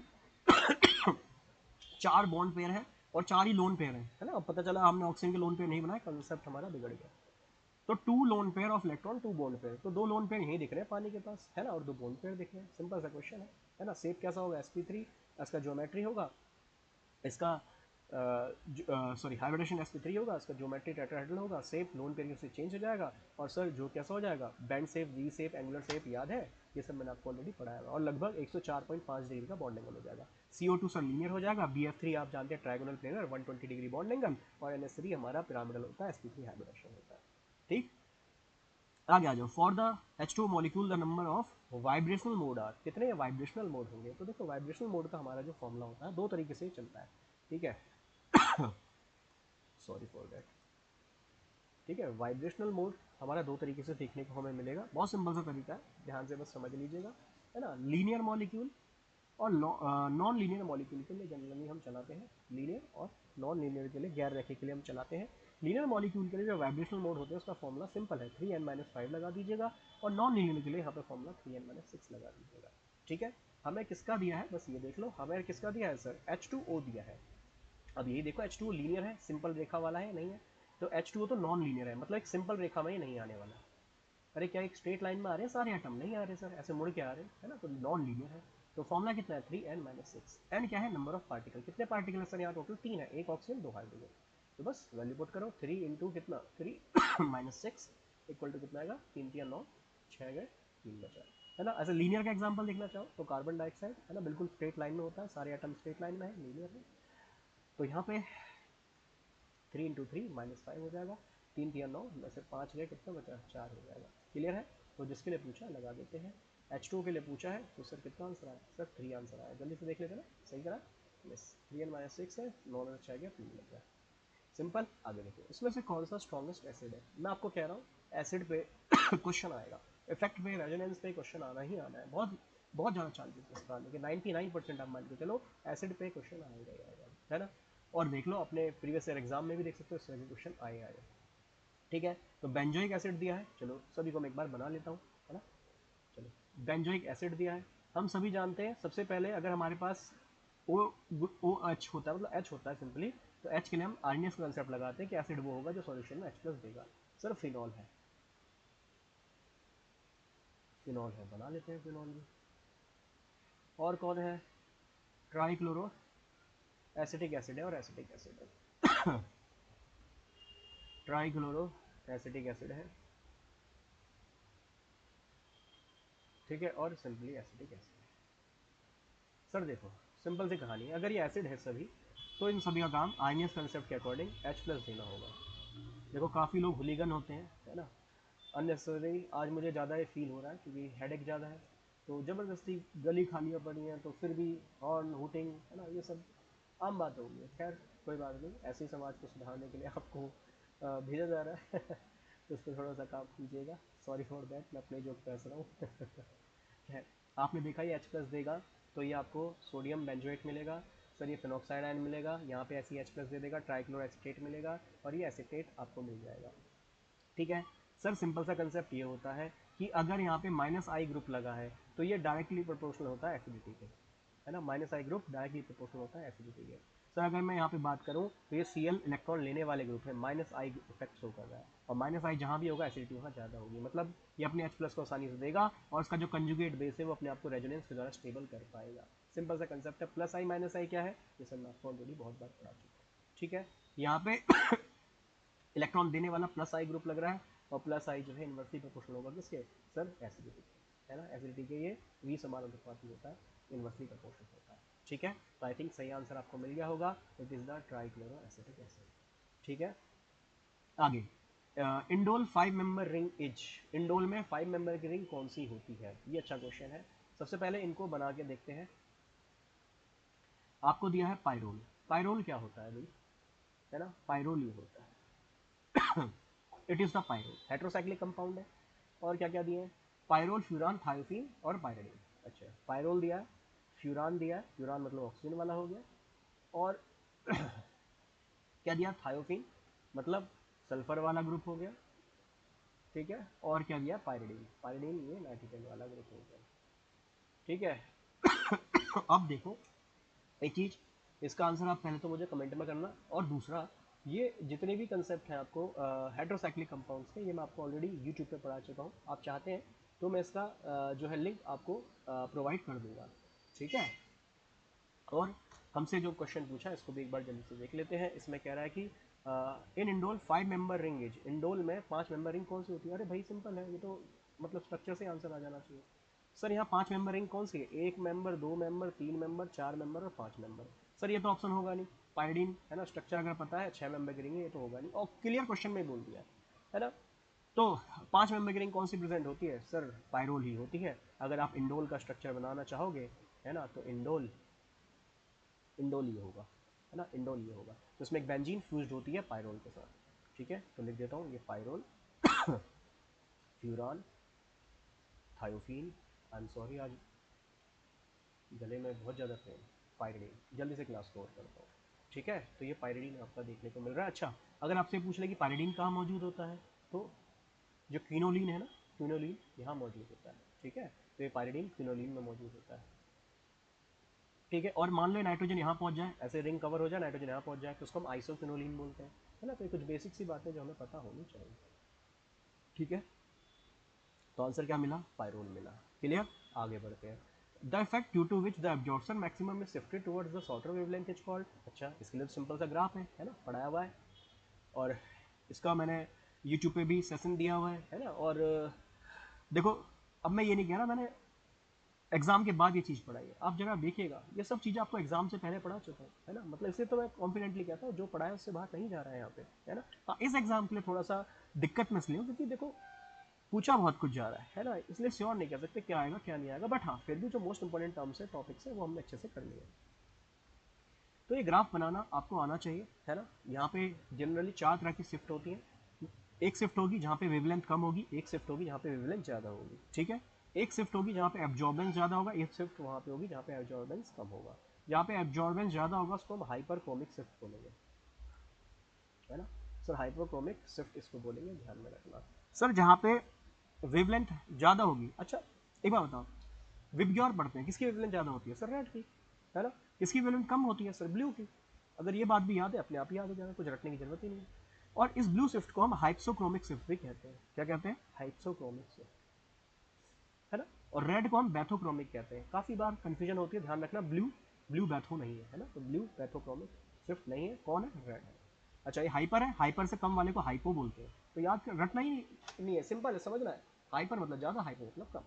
A: 4 बॉन्ड पेयर है और 4 ही लोन पेयर है ना। अब पता चला हमने ऑक्सीजन के लोन पेयर नहीं बनाया, कंसेप्ट हमारा बिगड़ गया। तो 2 loan pair of electron 2 bond pair, तो 2 लोन पेयर यहीं दिख रहे हैं पानी के पास, है ना, और 2 बॉन्ड पेयर दिख रहे हैं। सिंपल सा क्वेश्चन है ना। शेप कैसा होगा, sp3, इसका ज्योमेट्री होगा, इसका सॉरी हाइब्रिडेशन sp3 होगा, इसका ज्योमेट्री टेट्राहेड्रल होगा, शेप लोन पेयर से चेंज हो जाएगा। और सर जो कैसा हो जाएगा, band shape, V shape, angular shape याद है, ये सब मैंने आपको ऑलरेडी पढ़ाया है। और लगभग 104.5 डिग्री का बॉन्ड एंगल हो जाएगा। CO2 सर लीनियर हो जाएगा, BF3 आप जानते हैं trigonal planar 120 degree bond angle, और NH3 हमारा पिरामिडल होता है, sp3 हाइब्रिडेशन होता है। ठीक, आगे आ जाओ। For the H2 molecule the number of vibrational mode are, कितने वाइब्रेशनल मोड होंगे। तो देखो वाइब्रेशनल मोड का हमारा जो फॉर्मूला होता है 2 तरीके से चलता है, ठीक है। सॉरी फॉर दैट, ठीक है। वाइब्रेशनल मोड हमारा 2 तरीके से देखने को हमें मिलेगा, बहुत सिंपल सा तरीका है, ध्यान से बस समझ लीजिएगा, है ना। लीनियर मॉलिक्यूल और नॉन लीनियर मॉलिक्यूल के लिए जनरली हम चलाते हैं लीनियर, और नॉन लीनियर के लिए, गैर रेखीय के लिए हम चलाते हैं लीनियर। मॉलिक्यूल के लिए जो वाइब्रेशनल मोड होते हैं उसका फॉर्मूला सिंपल है, 3n-5 लगा दीजिएगा, और नॉन लीनियर के लिए यहाँ पे फॉर्मूला 3n-6 लगा दीजिएगा, ठीक है। हमें किसका दिया है, बस ये देख लो, हमें किसका दिया है सर, H2O दिया है। अब यही देखो H2O लीनियर है, सिंपल रेखा वाला है, नहीं है। तो H2O तो नॉन लीनियर है, मतलब एक सिंपल रेखा में ही नहीं आने वाला। अरे क्या एक स्ट्रेट लाइन में आ रहे हैं सारे एटम, नहीं आ रहे सर, ऐसे मुड़ के आ रहे हैं, है ना। तो नॉन लीनियर है। तो फॉर्मूला कितना है, 3n-6। एन क्या है, नंबर ऑफ पार्टिकल, कितने पार्टिकल है सर यहाँ टोटल 3 है, एक ऑक्सीजन 2 हाइड्रोजन। तो बस वैल्यू पुट करो, 3 इंटू कितना 3-6 इक्वल टू कितना आएगा, 3 3 9, 6 गए, 3 बचा, है ना। ऐसे लीनियर का एग्जाम्पल देखना चाहो तो कार्बन डाइऑक्साइड, है ना, बिल्कुल स्ट्रेट लाइन में होता है, सारे एटम स्ट्रेट लाइन में है, लीनियर है। तो यहाँ पे 3 इंटू 3-5 हो जाएगा, 3 3 9 में से 5 गए, कितना बचा, 4 हो जाएगा। क्लियर है। तो जिसके लिए पूछा लगा देते हैं। H2 के लिए पूछा है, तो सर कितना आंसर आया, सर 3 आंसर आया, जल्दी से देख लेते ना, सही करा, यस। 3n-6 है, 9 में 6 गया, 3 लग गया, सिंपल। आगे देखो, इसमें से कौन सा स्ट्रॉन्गेस्ट एसिड है। मैं आपको कह रहा हूँ एसिड पे क्वेश्चन आएगा, इफेक्ट पे, रेजोनेंस पे क्वेश्चन आना ही आना है, बहुत बहुत ज़्यादा चांसेस है इसका आने के, 99% आप मान के चलो एसिड पे क्वेश्चन आएगा ही आएगा, है ना। और देख लो अपने प्रीवियस ईयर एग्जाम में भी देख सकते हो, इस तरह के क्वेश्चन आए आए, ठीक है। तो बेंजोइक एसिड दिया है, चलो सभी को मैं एक बार बना लेता हूँ, है ना। चलो, बेंजोइक एसिड दिया है, हम सभी जानते हैं सबसे पहले अगर हमारे पास ओ ओ एच होता है, मतलब एच होता है सिंपली, तो एच के लिए हम आर्नियस कंसेप्ट लगाते हैं कि एसिड वो होगा जो सॉल्यूशन में H+ देगा। सर फिनॉल है, फिनॉल है, बना लेते हैं फिनॉल भी। और कौन है, ट्राइक्लोरो एसिटिक एसिड है, और एसिटिक एसिड है ट्राइक्लोरो एसिटिक एसिड है, ठीक है, और सिंपली एसिटिक एसिड है। सर देखो सिंपल सी कहानी है, अगर ये एसिड है सभी, तो इन सभी का काम आर्नियस कंसेप्ट के अकॉर्डिंग H+ देना होगा। देखो काफ़ी लोग हुलीगन होते हैं, है ना, अननेसेसरी। आज मुझे ज़्यादा ये फील हो रहा है क्योंकि हेडेक ज़्यादा है, तो ज़बरदस्ती गली खालियाँ पड़ी हैं, तो फिर भी हॉर्न हुटिंग, है ना, ये सब आम बात हो गई है। खैर कोई बात नहीं, ऐसे ही समाज को सुधारने के लिए आपको भेजा जा रहा है तो उस पर थोड़ा सा काम कीजिएगा। सॉरी फॉर दैट, मैं अपने जोक पे हंस रहा हूँ खैर, आपने देखा ये H+ देगा, तो ये आपको सोडियम बेंजोएट मिलेगा, सर ये फिनॉक्साइड आयन मिलेगा, यहाँ पे ऐसी H+ दे देगा, ट्राइक्लोरोएसीटेट मिलेगा और ये एसीटेट आपको मिल जाएगा। ठीक है सर, सिंपल सा कंसेप्ट ये होता है कि अगर यहाँ पे -I ग्रुप लगा है तो ये डायरेक्टली प्रोपोर्शनल होता है एसिडिटी के, है ना। -I ग्रुप डायरेक्टली प्रोपोर्शनल होता है एसिडिटी के। सर अगर मैं यहाँ पे बात करूँ तो ये Cl इलेक्ट्रॉन लेने वाले ग्रुप है, -I इफेक्ट शो कर रहा है, और -I जहाँ भी होगा एसिडिटी वहाँ ज़्यादा होगी, मतलब ये अपने H+ को आसानी से देगा और इसका जो कंजुगेट बेस है वो अपने आप को रेजोनेंस के द्वारा स्टेबल कर पाएगा। सिंपल सा कंसेप्ट है। +I -I क्या है, ये सर मैं आपको ऑलरेडी बहुत बार पढ़ा चुका हूँ। ठीक है, यहाँ पे इलेक्ट्रॉन देने वाला +I ग्रुप लग रहा है और +I जो है इन्वर्सली प्रोपोर्शनल होगा किसके, सर एसिडिटी, है ना। एसिडिटी के ये V समान अनुपाती होता है, इन्वर्सली प्रोपोर्शनल होता है। ठीक है, तो आई थिंक सही आंसर आपको मिल गया होगा, it is the trichloroacetic acid. ठीक है, आगे indole 5 member ring is, indole में 5 मेंबर की रिंग कौन सी होती है, ये अच्छा क्वेश्चन है। सबसे पहले इनको बना के देखते हैं। आपको दिया है पायरोल, पायरोल क्या होता है भाई, है ना, पायरोल ये होता है it is the pyrrole, heterocyclic compound है। और क्या क्या दिए हैं, पायरोल, फ्यूरान, थायोफीन और पायरिडीन। अच्छा, पायरोल दिया है, फ्यूरान दिया है, फ्यूरान मतलब ऑक्सीजन वाला हो गया, और क्या दिया, थायोफीन मतलब सल्फर वाला ग्रुप हो गया। ठीक है, और क्या दिया, पायरिडीन, पायरिडीन ये नाइट्रोजन वाला ग्रुप हो गया। ठीक है अब देखो एक चीज़, इसका आंसर आप पहले तो मुझे कमेंट में करना, और दूसरा ये जितने भी कंसेप्ट हैं आपको हाइड्रोसाइक्लिक कंपाउंड्स के, ये मैं आपको ऑलरेडी यूट्यूब पे पढ़ा चुका हूँ। आप चाहते हैं तो मैं इसका जो है लिंक आपको प्रोवाइड कर दूंगा। ठीक है, और हमसे जो क्वेश्चन पूछा है इसको भी एक बार जल्दी से देख लेते हैं। इसमें कह रहा है कि in indole 5 member ring is, indole में 5 मेंबर रिंग कौन सी होती है। अरे भाई सिंपल है, ये तो मतलब स्ट्रक्चर से आंसर आ जाना चाहिए। सर यहाँ 5 मेंबर रिंग कौन सी है, 1 मेंबर, 2 मेंबर, 3 मेंबर, 4 मेंबर और 5 मेंबर। सर ये तो ऑप्शन होगा नहीं, पायरिडीन है ना, स्ट्रक्चर अगर पता है 6 मेंबर की रिंग है, ये तो होगा नहीं, और क्लियर क्वेश्चन में बोल दिया है ना। तो 5 मेंबर की रिंग कौन सी प्रेजेंट होती है, सर पायरोल ही होती है। अगर आप इंडोल का स्ट्रक्चर बनाना चाहोगे, है ना, तो इंडोल ये होगा, है ना, इंडोल ये होगा। तो इसमें एक बेंजीन फ्यूज्ड होती है पायरोल के साथ। ठीक है, तो लिख देता हूँ ये pyrrole, furan, thiophene, I am sorry आज गले में बहुत ज़्यादा पेन, पायरिडीन, जल्दी से क्लास कवर करता हूँ। ठीक है, तो ये पायरिडीन आपका देखने को मिल रहा है। अच्छा, अगर आपसे पूछ ले कि पायरिडीन कहाँ मौजूद होता है, तो जो क्विनोलिन है ना, क्विनोलिन यहाँ मौजूद होता है। ठीक है, तो ये पायरिडीन क्विनोलिन में मौजूद होता है। ठीक है, और मान लो नाइट्रोजन यहाँ पहुँच जाए, ऐसे रिंग कवर हो जाए, नाइट्रोजन यहाँ पहुँच जाए, तो उसको हम आइसोक्विनोलिन बोलते हैं, है ना। तो ये कुछ बेसिक सी बातें जो हमें पता होनी चाहिए। ठीक है, तो आंसर क्या मिला, पायरोल मिला। क्लियर, आगे बढ़ते हैं। The effect due to which the absorption maximum is shifted towards the shorter wavelength is called. अच्छा, इसके लिए तो सिंपल सा ग्राफ है ना, पढ़ाया हुआ है, और इसका मैंने यूट्यूब पे भी सेशन दिया हुआ है ना। और देखो, अब मैं ये नहीं कह रहा मैंने एग्जाम के बाद ये चीज़ पढ़ाई है, आप जरा देखिएगा, ये सब चीज़ें आपको एग्जाम से पहले पढ़ा चुका हूँ, है ना। मतलब इसलिए तो मैं कॉन्फिडेंटली कहता हूँ जो पढ़ाया उससे बाहर नहीं जा रहा है यहाँ पे, है ना। हाँ, इस एग्जाम के लिए थोड़ा सा दिक्कत में इसलिए हूँ क्योंकि देखो पूछा बहुत कुछ जा रहा है ना, इसलिए श्योर नहीं कह सकते क्या आएगा क्या नहीं आएगा, बट हाँ फिर भी जो मोस्ट इंपॉर्टेंट टर्म्स है, टॉपिक्स है, वो हमने अच्छे से कर लिए। तो ये ग्राफ बनाना आपको आना चाहिए, है ना। यहाँ पे जनरली 4 तरह की शिफ्ट होती हैं। एक शिफ्ट होगी जहाँ पे वेवलेंथ कम होगी, एक शिफ्ट होगी जहाँ पे वेवलेंथ ज़्यादा होगी। ठीक है, एक शिफ्ट होगी जहाँ पे एब्जॉर्बेंस ज़्यादा होगा, एक शिफ्ट वहाँ पे होगी जहाँ पे एब्जॉर्बेंस कम होगा। जहाँ पे एब्जॉर्बेंस ज़्यादा होगा उसको हम हाइपरक्रोमिक शिफ्ट बोलेंगे, है ना। सर हाइपरक्रोमिक शिफ्ट इसको बोलेंगे, ध्यान में रखना। सर जहाँ पे वेवलेंथ ज़्यादा होगी, अच्छा एक बार बताओ, विबग्योर पढ़ते हैं, किसकी वेवलेंथ ज़्यादा होती है, सर रेड की, है ना। किसकी वेवलेंथ कम होती है, सर ब्लू की। अगर ये बात भी याद है, अपने आप ही याद हो जाएगा, कुछ रटने की जरूरत ही नहीं है। और इस ब्लू शिफ्ट को हम हाइप्सोक्रोमिक शिफ्ट भी कहते हैं। क्या कहते हैं, हाइप्सोक्रोमिक शिफ्ट, है ना। और रेड को हम बैथोक्रोमिक कहते हैं। काफ़ी बार कंफ्यूजन होती है, ध्यान रखना, ब्लू बैथो नहीं है, है ना। तो ब्लू बैथोक्रोमिक शिफ्ट नहीं है, कौन है, रेड है। अच्छा, ये हाइपर है, हाइपर से कम वाले को हाइपो बोलते हैं। तो याद रटना ही नहीं है, सिंपल है, समझना है। हाइपर मतलब ज़्यादा, हाइपो मतलब कम।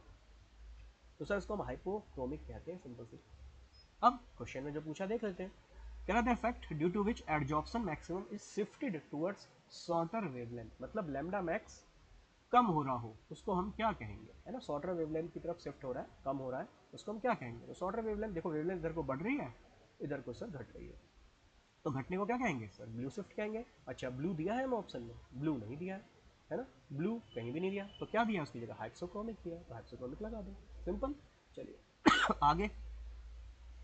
A: तो सर इसको हम हाइपोक्रोमिक कहते हैं, सिंपल सी। अब क्वेश्चन में जो पूछा देख लेते हैं। कह रहा था effect due to which adsorption maximum is shifted towards shorter wavelength, मतलब लैम्डा मैक्स कम हो रहा हो उसको हम क्या कहेंगे, है ना। शॉर्टर वेवलेंथ की तरफ शिफ्ट हो रहा है, कम हो रहा है, उसको हम क्या कहेंगे। तो शॉर्टर वेवलेंथ, देखो वेवलेंथ इधर को बढ़ रही है, इधर को सर घट रही है, तो घटने को क्या कहेंगे, सर ब्लू शिफ्ट कहेंगे। अच्छा, ब्लू दिया है हम ऑप्शन में, ब्लू नहीं दिया है ना, ब्लू कहीं भी नहीं दिया, तो क्या दिया उसकी जगह, हाइप्सोक्रोमिक दिया, तो हाइप्सोक्रोमिक लगा दो, सिंपल। चलिए आगे,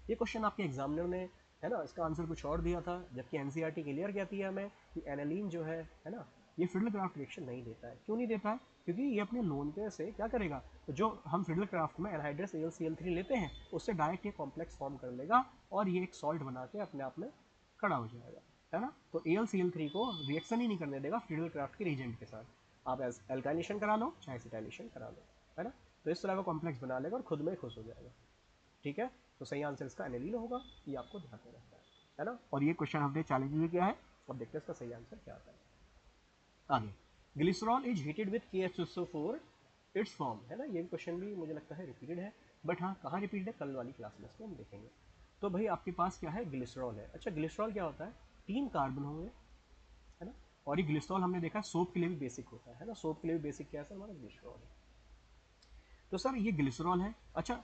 A: ये क्वेश्चन आपके एग्जामिनर ने है ना, इसका आंसर कुछ और दिया था, जबकि एनसीईआरटी क्लियर कहती है हमें कि एनालीन जो है ना, ये फिडलक्राफ्ट रिएक्शन नहीं देता है। क्यों नहीं देता है? क्योंकि ये अपने लोन पे से क्या करेगा, तो जो हम फिडलक्राफ्ट में एनहाइड्रस AlCl3 लेते हैं उससे डायरेक्ट ये कॉम्प्लेक्स फॉर्म कर लेगा और ये एक सॉल्ट बना के अपने आप में खड़ा हो जाएगा, है ना। तो AlCl3 को रिएक्शन ही नहीं करने देगा फिडलक्राफ्ट के रिएजेंट के साथ, आप एल्काइलेशन करा लो चाहे एसिटाइलेशन करा लो, है ना। तो इस तरह का कॉम्प्लेक्स बना लेगा और खुद में खुश हो जाएगा, ठीक है। तो सही आंसर इसका एनिलीन होगा, ये आपको ध्यान में रखना है ना। और ये क्वेश्चन हमने चैलेंज भी किया है, अब देखते हैं इसका सही आंसर क्या आता है। आगे, glycerol is heated with KHSO4 it's form, है ना। ये क्वेश्चन भी मुझे लगता है रिपीटेड है, बट हाँ कहाँ रिपीटेड है, कल वाली क्लास में इसको हम देखेंगे। तो भाई आपके पास क्या है, ग्लिसरॉल है। अच्छा, ग्लिसरॉल क्या होता है, 3 कार्बन होंगे, है ना। और ये ग्लिसरॉल हमने देखा सोप के लिए भी बेसिक होता है ना, सोप के लिए भी बेसिक क्या है सर, हमारा ग्लिसरॉल है। तो सर ये ग्लिसरॉल है। अच्छा,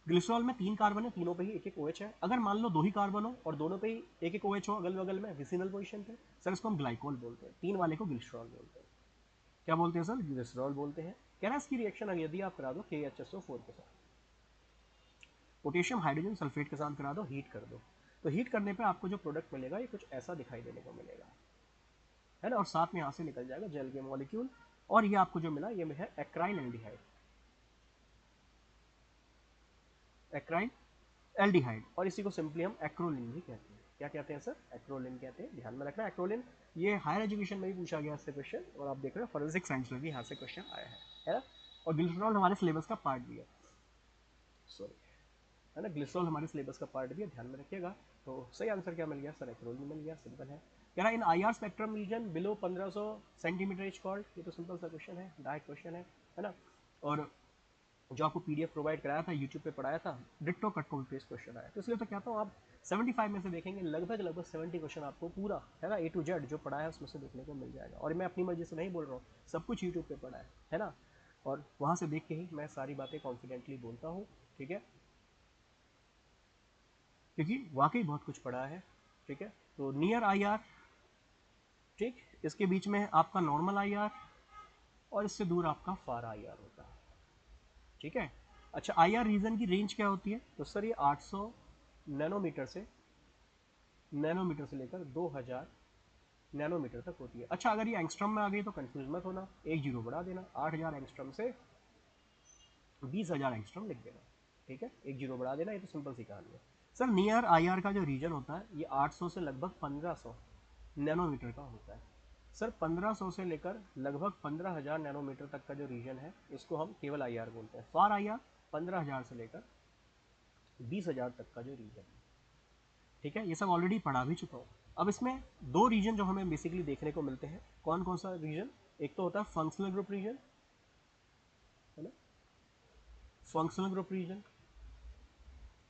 A: ग्लिसरॉल में 3 कार्बन है, तीनों पे ही एक एक OH है। अगर मान लो 2 ही कार्बन हो और दोनों पे ही एक एक OH हो अगल बगल में विसिनल पोजीशन पे, सर इसको हम ग्लाइकोल बोलते हैं, 3 वाले को ग्लिसरॉल बोलते हैं। क्या बोलते हैं सर, ग्लिसरॉल बोलते हैं। कह रहा है इसकी रिएक्शन अगर यदि आप करा दो KHSO4 के साथ, पोटेशियम हाइड्रोजन सल्फेट के साथ करा दो, हीट कर दो, तो हीट करने पे आपको जो प्रोडक्ट मिलेगा ये कुछ ऐसा दिखाई देने को मिलेगा, है ना। और साथ में यहाँ से निकल जाएगा जेल के मॉलिक्यूल, और ये आपको जो मिला ये है एक्राइल एल्डिहाइड, एक्राइल एल्डिहाइड, और इसी को सिंपली हम एक्रोलिन भी कहते हैं। क्या कहते हैं सर, एक्रोलिन कहते हैं। ध्यान में रखना एक्रोलिन, ये हायर एजुकेशन में भी पूछा गया इससे क्वेश्चन, और आप देख रहे हो फॉरेंसिक साइंस में भी यहाँ से क्वेश्चन आया है ना। और ग्लिसरॉल हमारे सिलेबस का पार्ट भी है, सॉरी, है ना, ग्लिसरॉल हमारे सिलेबस का पार्ट भी है, ध्यान में रखिएगा। तो सही आंसर क्या मिल गया सर, एक्रोलिन मिल गया, सिंपल है। कह रहा in IR spectrum region below 1500 centimetre is called, ये तो सिंपल सा क्वेश्चन है, डायरेक्ट क्वेश्चन है ना। और जो आपको PDF प्रोवाइड कराया था, यूट्यूब पे पढ़ाया था, ditto cut copy paste question आया। तो इसलिए तो कहता हूँ आप 75 में से देखेंगे लगभग 70 क्वेश्चन आपको पूरा, है ना, A to Z जो पढ़ा है उसमें से देखने को मिल जाएगा। और मैं अपनी मर्जी से नहीं बोल रहा हूँ, सब कुछ यूट्यूब पे पढ़ा है ना। और वहाँ से देख के ही मैं सारी बातें कॉन्फिडेंटली बोलता हूँ, ठीक है, क्योंकि वाकई बहुत कुछ पढ़ा है, ठीक है। तो नियर IR, ठीक, इसके बीच में आपका नॉर्मल IR और इससे दूर आपका फार IR होता है, ठीक है। अच्छा, IR रीजन की रेंज क्या होती है, तो सर ये 800 नैनोमीटर से लेकर 2000 नैनोमीटर तक होती है। अच्छा, अगर ये एंगस्ट्रम में आ गई तो कंफ्यूज मत होना, एक जीरो बढ़ा देना, 8000 एंगस्ट्रम से 20000 एंगस्ट्रम लिख देना, ठीक है, एक जीरो बढ़ा देना, ये तो सिंपल सी कहानी है। सर नियर IR का जो रीजन होता है ये 800 से लगभग 1500 नैनोमीटर का होता है। सर 1500 से लेकर लगभग 15000 नैनोमीटर तक का जो रीजन है इसको हम केवल IR बोलते हैं। फार IR 15000 से लेकर 20000 तक का जो रीजन है, ठीक है, ये सब ऑलरेडी पढ़ा भी चुका हूँ। अब इसमें 2 रीजन जो हमें बेसिकली देखने को मिलते हैं, कौन कौन सा रीजन, एक तो होता है फंक्शनल ग्रुप रीजन, है ना, फंक्शनल ग्रुप रीजन,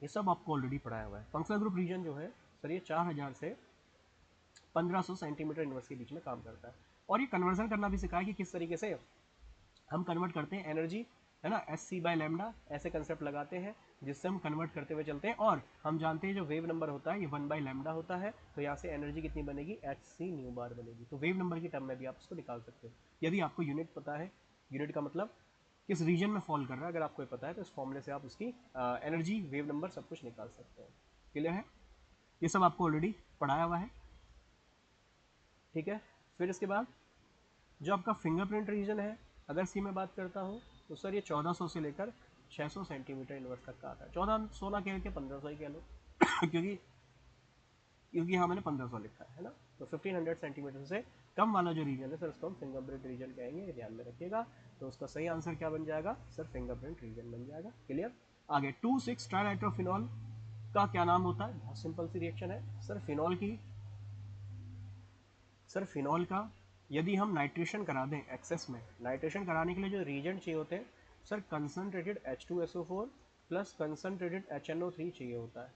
A: ये सब आपको ऑलरेडी पढ़ाया हुआ है। फंक्शनल ग्रुप रीजन जो है सर ये 4000 से 1500 सेंटीमीटर इनवर्स के बीच में काम करता है। और ये कन्वर्जन करना भी सिखाया कि किस तरीके से हम कन्वर्ट करते हैं एनर्जी, है ना, SC बाय लैम्डा ऐसे कंसेप्ट लगाते हैं जिससे हम कन्वर्ट करते हुए चलते हैं। और हम जानते हैं जो वेव नंबर होता है ये 1 बाय लैम्डा होता है, तो यहाँ से एनर्जी कितनी बनेगी, HC न्यू बार बनेगी। तो वेव नंबर की टर्म में भी आप इसको निकाल सकते हो यदि आपको यूनिट पता है, यूनिट का मतलब किस रीजन में फॉल कर रहा है, अगर आपको पता है तो इस फॉर्मूले से आप उसकी एनर्जी, वेव नंबर सब कुछ निकाल सकते हैं। क्लियर है, ये सब आपको ऑलरेडी पढ़ाया हुआ है, ठीक है। फिर इसके बाद जो आपका फिंगरप्रिंट रीजन है, अगर सी में बात करता हूँ तो सर ये 1400 से लेकर 600 सेंटीमीटर इनवर्स तक का आता है। 14 16 कह के 1500 ही कह लो क्योंकि यहाँ मैंने 1500 लिखा है ना। तो 1500 सेंटीमीटर से कम वाला जो रीजन है सर उसको हम फिंगरप्रिंट रीजन कहेंगे, ये ध्यान में रखिएगा। तो उसका सही आंसर क्या बन जाएगा सर, फिंगरप्रिंट रीजन बन जाएगा। क्लियर। आगे 2,6 ट्राइनाइट्रोफिनॉल का क्या नाम होता है, बहुत सिंपल सी रिएक्शन है सर, फिनॉल की, सर फिनॉल का यदि हम नाइट्रेशन करा दें एक्सेस में, नाइट्रेशन कराने के लिए जो रीजेंट चाहिए होते हैं sir, concentrated H2SO4 plus concentrated HNO3 चाहिए होता है।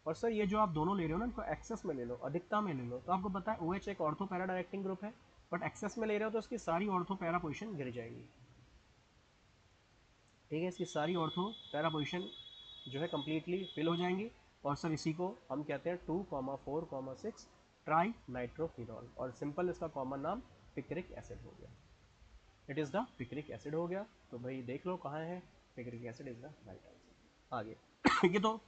A: और सर ये जो आप दोनों ले रहे हो ना इनको एक्सेस में ले लो, अधिकता में ले लो, तो आपको पता है OH एक ऑर्थो पैरा डायरेक्टिंग ग्रुप है, बट एक्सेस में ले रहे हो तो इसकी सारी ऑर्थो पैरा पोजिशन गिर जाएगी, ठीक है, इसकी सारी ऑर्थो पैरा पोजिशन जो है कंप्लीटली फिल हो जाएंगी। और सर इसी को हम कहते हैं 2,4,6 ट्राई नाइट्रोफिनॉल, और सिंपल इसका कॉमन नाम पिक्रिक एसिड हो गया, it is the picric acid हो गया। तो भाई देख लो कहाँ है, picric acid is the right answer. आगे ये तो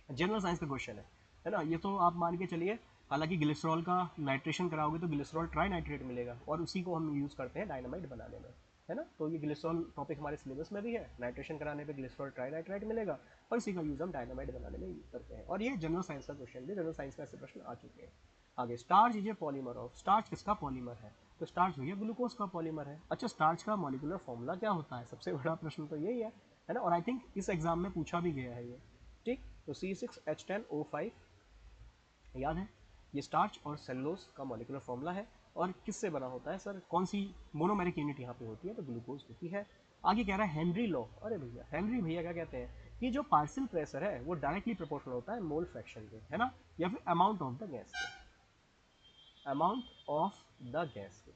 A: जनरल साइंस का क्वेश्चन है। है ना। ये तो आप मान के चलिए, हालांकि ग्लिसरॉल का नाइट्रेशन कराओगे तो ग्लिसरॉल ट्राई नाइट्रेट मिलेगा, और उसी को हम यूज़ करते हैं डायनामाइट बनाने में, है ना। तो ये ग्लिसरॉल टॉपिक हमारे सिलेबस में भी है, नाइट्रेशन कराने पे ग्लिसरॉल ट्राई नाइट्रेट मिलेगा, और इसी का यूज़ हम डायनामाइट बनाने में यूज़ करते हैं। और ये जनरल साइंस का क्वेश्चन भी, जनरल साइंस में ऐसे प्रश्न आ चुके हैं। आगे, starch is a polymer of, starch किसका पॉलीमर है, तो स्टार्च भैया ग्लूकोज का पॉलीमर है। अच्छा, स्टार्च का मॉलिक्यूलर फॉर्मूला क्या होता है, सबसे बड़ा प्रश्न तो यही है ना। और आई थिंक इस एग्जाम में पूछा भी गया है ये, ठीक। तो C6H10O5 याद है, ये स्टार्च और सेलुलोज का मॉलिक्यूलर फॉर्मूला है। और किससे बना होता है सर, कौन सी मोनोमेरिक यूनिट यहाँ पे होती है, तो ग्लूकोज होती है। आगे कह रहा है हेनरी लॉ, अरे भैया हेनरी भैया क्या कहते हैं कि जो पार्शियल प्रेशर है वो डायरेक्टली प्रोपोर्शनल होता है मोल फ्रैक्शन के, है ना, या फिर अमाउंट ऑफ द गैस के, अमाउंट ऑफ द गैस के।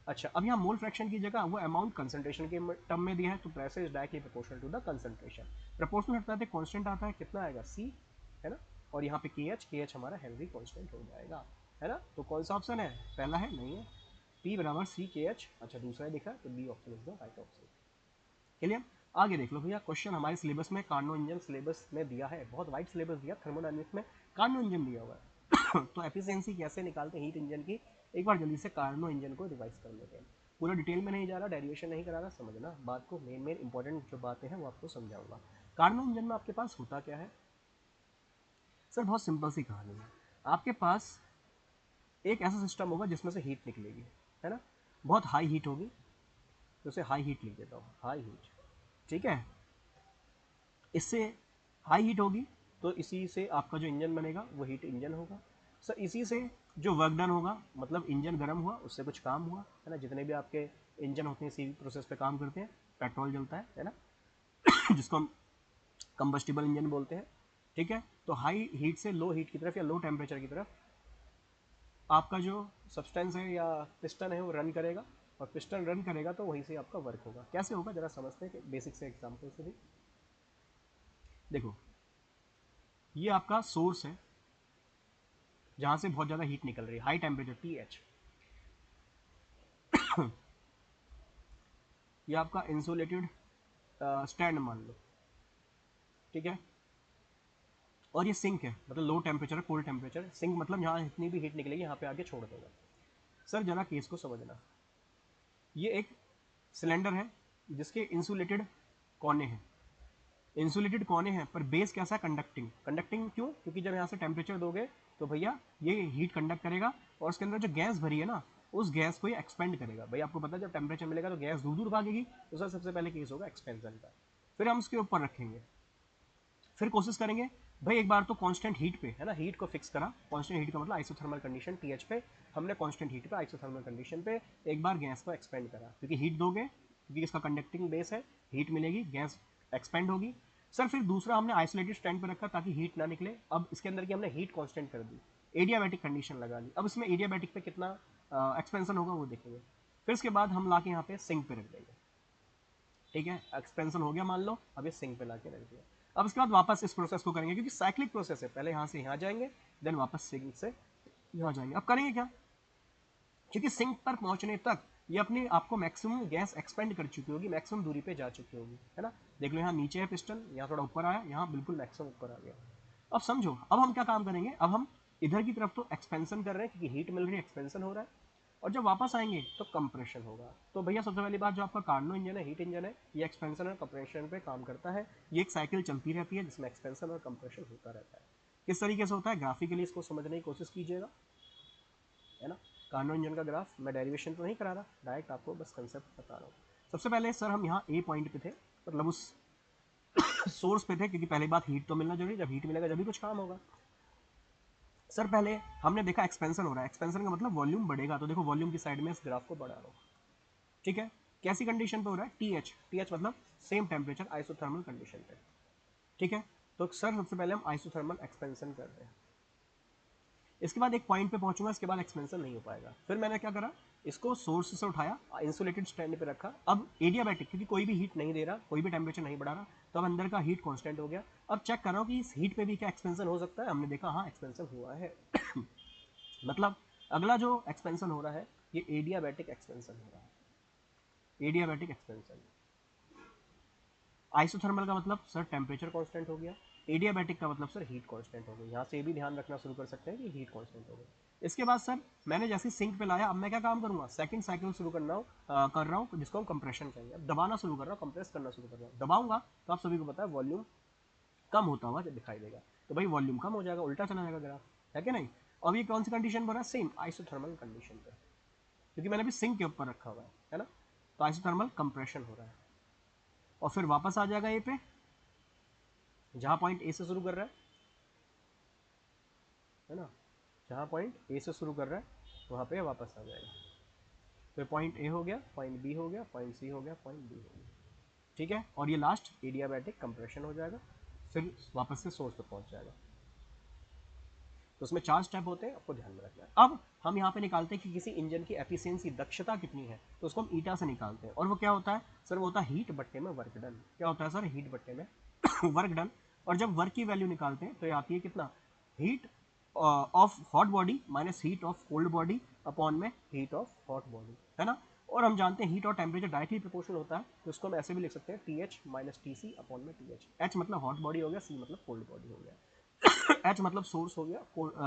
A: अच्छा, अब यहाँ मोल फ्रैक्शन की जगह वो अमाउंट कंसंट्रेशन के टर्म में दिया है, तो pressure is directly proportional to the concentration. Proportional हटता है कांस्टेंट आता है, कितना आएगा सी, है ना। और यहाँ पे के एच हमारा हेनरी कांस्टेंट हो जाएगा, है ना। तो कौन सा ऑप्शन है, पहला है, नहीं है, पी बराबर सी के एच। अच्छा, दूसरा है दिखा, तो B option is the right option. Clear. आगे देख लो भैया, क्वेश्चन हमारे सिलेबस में कार्नो इंजन सिलेबस में दिया है, बहुत वाइड सिलेबस दिया, थर्मोडायनेमिक्स में कार्नो इंजन दिया हुआ है तो एफिशिएंसी कैसे निकालते हैं हीट इंजन की, एक बार जल्दी से कार्नो इंजन को रिवाइज कर लेते हैं। पूरा डिटेल में नहीं जा रहा, डेरिवेशन नहीं करा रहा, समझना बात को, मेन मेन इंपॉर्टेंट जो बातें हैं वो आपको समझाऊंगा। कार्नो इंजन में आपके पास होता क्या है सर, बहुत सिंपल सी कहानी है। आपके पास एक ऐसा सिस्टम होगा जिसमें से हीट निकलेगी, है ना, बहुत हाई हीट होगी, तो उसे हाई हीट लिख देता हूँ, हाई हीट, ठीक है। इससे हाई हीट होगी, तो इसी से आपका जो इंजन बनेगा वो हीट इंजन होगा। सर इसी से जो वर्क डन होगा, मतलब इंजन गर्म हुआ, उससे कुछ काम हुआ, है ना। जितने भी आपके इंजन होते हैं इसी प्रोसेस पे काम करते हैं, पेट्रोल जलता है ना जिसको हम कंबस्टिबल इंजन बोलते हैं, ठीक है। तो हाई हीट से लो हीट की तरफ या लो टेम्परेचर की तरफ आपका जो सब्सटेंस है या पिस्टन है वो रन करेगा, और पिस्टन रन करेगा तो वहीं से आपका वर्क होगा। कैसे होगा जरा समझते हैं बेसिक से एग्जाम्पल से भी। देखो, ये आपका सोर्स है जहां से बहुत ज़्यादा हीट निकल रही है, हाई टेम्परेचर TH। ये आपका इंसुलेटेड स्टैंड मान लो, ठीक है। और ये सिंक है, मतलब लो टेम्परेचर है, कोल्ड टेम्परेचर। सिंक मतलब यहाँ इतनी भी हीट निकलेगी यहाँ पे आके छोड़ देगा। सर जरा केस को समझना, ये एक सिलेंडर है जिसके इंसुलेटेड कोने हैं, इंसुलेटेड कोने हैं, पर बेस कैसा है, कंडक्टिंग। कंडक्टिंग क्यों, क्योंकि जब यहाँ से टेम्परेचर दोगे तो भैया ये हीट कंडक्ट करेगा, और उसके अंदर जो गैस भरी है ना, उस गैस को ये एक्सपेंड करेगा। भाई आपको पता है जब टेम्परेचर मिलेगा तो गैस दूर दूर भागेगी, तो सर सबसे पहले केस होगा एक्सपेंशन का। फिर हम उसके ऊपर रखेंगे, फिर कोशिश करेंगे भाई एक बार तो कांस्टेंट हीट पे, है ना, हीट को फिक्स करा, कांस्टेंट हीट का मतलब आइसोथर्मल कंडीशन TH पे, हमने कांस्टेंट हीट पे आइसोथर्मल कंडीशन पे एक बार गैस को एक्सपेंड करा, क्योंकि हीट दोगे, क्योंकि इसका कंडक्टिंग बेस है, हीट मिलेगी, गैस एक्सपेंड होगी। सर फिर दूसरा हमने आइसोलेटेड स्टैंड पे रखा ताकि हीट ना निकले, अब इसके अंदर की हमने हीट कांस्टेंट कर दी, एडियाबैटिक कंडीशन लगा ली। अब इसमें एडियाबैटिक पे कितना एक्सपेंशन होगा वो देखेंगे। फिर इसके बाद हम ला के यहाँ पे सिंक पे रख देंगे, ठीक है, एक्सपेंशन हो गया मान लो, अब ये सिंक पे ला के रख दिया। अब इसके बाद वापस इस प्रोसेस को करेंगे, क्योंकि साइक्लिक प्रोसेस है, पहले यहाँ से यहाँ जाएंगे, देन वापस सिंक से यहाँ जाएंगे। अब करेंगे क्या, क्योंकि सिंक पर पहुंचने तक ये अपने आपको मैक्सिमम गैस एक्सपेंड कर चुकी होगी, मैक्सिमम दूरी पे जा चुकी होगी, है ना। देख लो यहाँ नीचे है पिस्टन, यहाँ थोड़ा ऊपर आया, यहाँ बिल्कुल मैक्सिमम ऊपर आ गया। अब समझो, अब हम क्या काम करेंगे, अब हम इधर की तरफ तो एक्सपेंशन कर रहे हैं क्योंकि हीट मिल रही है, एक्सपेंशन हो रहा है, और जब वापस आएंगे तो कंप्रेशन होगा। तो भैया सबसे पहली बात, जो आपका कार्नो इंजन है, हीट इंजन है, ये एक्सपेंशन और कंप्रेशन पे काम करता है। ये एक साइकिल चलती रहती है जिसमें एक्सपेंशन और कंप्रेशन होता रहता है। किस तरीके से होता है, ग्राफिकली इसको समझने की कोशिश कीजिएगा, है ना। कार्नो इंजन का ग्राफ, मैं डेरिवेशन तो नहीं करा रहा, डायरेक्ट आपको बस कंसेप्ट बता रहा हूँ। सबसे पहले सर हम यहाँ ए पॉइंट पे थे, मतलब उस सोर्स पे थे, क्योंकि पहली बात हीट तो मिलना जरूरी, जब हीट मिलेगा जब भी कुछ काम होगा। सर पहले हमने देखा एक्सपेंशन हो रहा है, एक्सपेंशन का मतलब वॉल्यूम बढ़ेगा, तो देखो वॉल्यूम की साइड में इस ग्राफ को बढ़ा रहा हूँ, ठीक है। कैसी कंडीशन पे हो रहा है, TH मतलब सेम टेम्परेचर आइसोथर्मल कंडीशन पे, ठीक है। तो सर सबसे पहले हम आइसोथर्मल एक्सपेंशन कर रहे हैं, इसके बाद एक पॉइंट पे पहुंचूंगा, इसके बाद एक्सपेंशन नहीं हो पाएगा। फिर मैंने क्या करा, इसको सोर्स से उठाया, इंसुलेटेड स्टैंड पे रखा, अब एडियाबैटिक, क्योंकि कोई भी हीट नहीं दे रहा, कोई भी टेम्परेचर नहीं बढ़ा रहा, तो अब अंदर का हीट कांस्टेंट हो गया। अब चेक कर रहा हूँ कि इस हीट पे भी क्या एक्सपेंशन हो सकता है, हमने देखा हाँ एक्सपेंशन हुआ है मतलब अगला जो एक्सपेंशन हो रहा है ये एडियाबैटिक एक्सपेंशन हो रहा है, एडियाबैटिक एक्सपेंशन। आइसोथर्मल का मतलब सर टेम्परेचर कांस्टेंट हो गया, एडियाबैटिक का मतलब सर हीट कांस्टेंट हो गई, यहाँ से ये भी ध्यान रखना शुरू कर सकते हैं कि हीट कांस्टेंट हो गई। इसके बाद सर मैंने जैसे सिंक पे लाया, अब मैं क्या काम करूंगा, सेकंड साइकिल शुरू कर रहा हूँ जिसको हम कंप्रेशन कहेंगे। अब दबाना शुरू कर रहा हूँ, कंप्रेस करना शुरू कर रहा हूँ, दबाऊंगा तो आप सभी को पता है वॉल्यूम कम होता हुआ दिखाई देगा, तो भाई वॉल्यूम कम हो जाएगा, उल्टा चला जाएगा ग्राफ, है कि नहीं। अब ये कौन सी कंडीशन पर है, सेम आइसोथर्मल कंडीशन पर, क्योंकि मैंने भी सिंक के ऊपर रखा हुआ है ना, तो आइसोथर्मल कंप्रेशन हो रहा है। और फिर वापस आ जाएगा ए पे, जहां पॉइंट ए से शुरू कर रहा है ना, जहां पॉइंट ए से शुरू कर रहा है वहां पे वापस आ जाएगा। तो पॉइंट ए हो गया, पॉइंट बी हो गया, पॉइंट सी हो गया, पॉइंट डी हो गया, ठीक है। और ये लास्ट एडियाबैटिक कंप्रेशन हो जाएगा, फिर वापस से सोर्स पे पहुंच जाएगा। तो उसमें 4 स्टेप होते हैं, आपको ध्यान में रखना है। अब हम यहाँ पे निकालते हैं कि किसी इंजन की एफिशिएंसी, दक्षता कितनी है, तो उसको हम ईटा से निकालते हैं। और वो क्या होता है सर, वो होता है हीट बट्टे में वर्क डन। क्या होता है सर, हीट बट्टे में वर्क डन। और जब वर्क की वैल्यू निकालते हैं तो ये आती है कितना, heat of hot body minus heat of cold body upon में हीट ऑफ हॉट बॉडी, है ना। और हम जानते हैं हीट और टेम्परेचर डायरेक्टली प्रोपोर्शनल होता है, तो उसको हम ऐसे भी लिख सकते हैं TH माइनस TC अपॉन में TH। H मतलब हॉट बॉडी हो गया, C मतलब कोल्ड बॉडी हो गया, H मतलब सोर्स हो गया,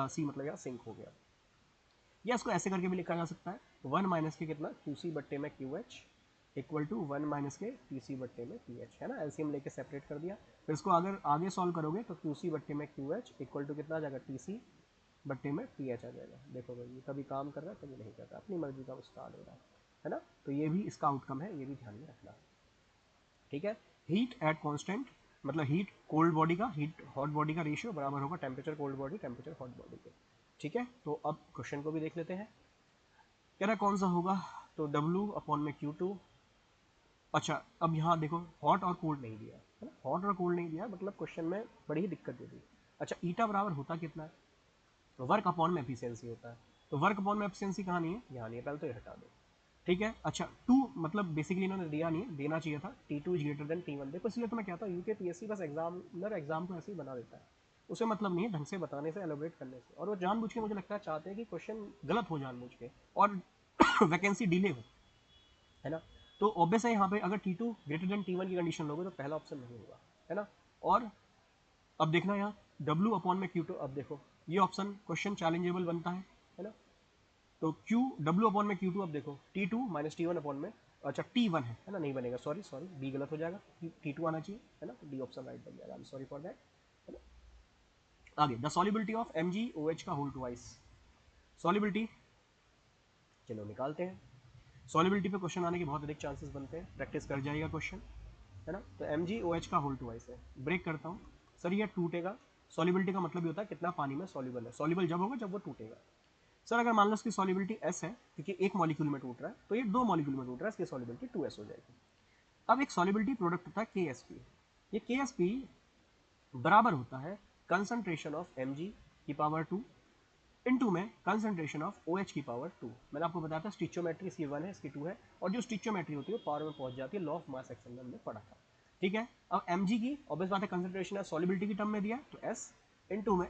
A: C मतलब यहाँ सिंक हो गया। या इसको ऐसे करके भी लिखा जा सकता है, 1 माइनस के कितना QC बट्टे में QH इक्वल टू 1 माइनस के TC बट्टे में TH, है ना। एलसीएम लेके सेपरेट कर दिया। फिर इसको अगर आगे सॉल्व करोगे तो QC बट्टे में QH इक्वल टू कितना आ जाएगा, TC बट्टे में TH आ जाएगा। देखो भाई, ये कभी काम कर रहा है कभी नहीं कर रहा, अपनी मर्जी का स्टार्ट हो रहा है ना। तो ये भी इसका आउटकम है, ये भी ध्यान में रखना, ठीक है। हीट एट कांस्टेंट मतलब हीट कोल्ड बॉडी का हीट हॉट बॉडी का रेशियो बराबर होगा temperature cold body temperature hot body के, ठीक है। तो अब क्वेश्चन को भी देख लेते हैं, कह रहा कौन सा होगा, तो W अपॉन में Q2। अच्छा अब यहाँ देखो हॉट और कोल्ड नहीं दिया है ना, हॉट और कोल्ड नहीं दिया, मतलब क्वेश्चन में बड़ी ही दिक्कत दे दी। अच्छा ईटा बराबर होता कितना है, तो वर्क अपॉन में एफिशिएंसी होता है, तो वर्क अपॉन में एफिशिएंसी कहाँ नहीं है, यहाँ नहीं है, पहले तो ये हटा दो, ठीक है। अच्छा 2 मतलब बेसिकली इन्होंने दिया नहीं है, देना चाहिए था, T2 is greater than T1। देखो इसलिए तो मैं कहता हूँ यूपीएससी बस एग्जाम को ऐसे ही बना देता है, उसे मतलब नहीं है ढंग से बताने से, एलोबरेट करने से, और वो जानबूझ के मुझे लगता है चाहते हैं कि क्वेश्चन गलत हो जानबूझ के और वैकेंसी डिले हो, है ना। तो ऑब्वियस है यहाँ पे अगर T2 ग्रेटर देन T1 की कंडीशन लोगे तो पहला ऑप्शन नहीं होगा, है ना। और अब देखना यहाँ W अपॉन में Q2, अब देखो ये ऑप्शन क्वेश्चन चैलेंजेबल बनता है ना। तो Q W अपॉन में Q2, अब देखो T2 माइनस T1 अपॉन में, अच्छा T1 है ना, नहीं बनेगा, सॉरी सॉरी B गलत हो जाएगा, T2 आना चाहिए, है ना, तो D ऑप्शन राइट बन जाएगा, I am sorry for that, है ना। आगे द सॉल्युबिलिटी ऑफ MgOH का होल ट्वाइस, सॉल्युबिलिटी चलो निकालते हैं। सॉल्युबिलिटी पे क्वेश्चन आने के बहुत अधिक चांसेस बनते हैं, प्रैक्टिस कर जाएगा क्वेश्चन, है ना। तो MgOH का होल ट्वाइस है, ब्रेक करता हूँ सर, ये टूटेगा। सॉल्युबिलिटी का मतलब ये होता है कितना पानी में सॉल्युबल है, सॉल्युबल जब होगा जब वो टूटेगा। सर अगर मान लो इसकी सॉल्युबिलिटी S है, क्योंकि एक मॉलिक्यूल में टूट रहा है, तो ये 2 मॉलिक्यूल में टूट रहा है, इसकी सॉल्युबिलिटी 2S हो जाएगी। अब एक सॉल्युबिलिटी प्रोडक्ट होता है KSP, ये KSP बराबर होता है कंसंट्रेशन ऑफ Mg की पावर 2 इनटू में कंसंट्रेशन ऑफ OH की पावर 2। मैंने आपको बताया था स्टिचोमेट्री इसकी 1 है, इसकी 2 है, और जो स्टिचोमेट्री होती है वो पावर में पहुंच जाती है, लॉ ऑफ मास एक्शन में हमने पढ़ा था, ठीक है। अब Mg की ऑब्वियस बात है कंसंट्रेशन है, सॉल्युबिलिटी की टर्म में दिया तो S इनटू में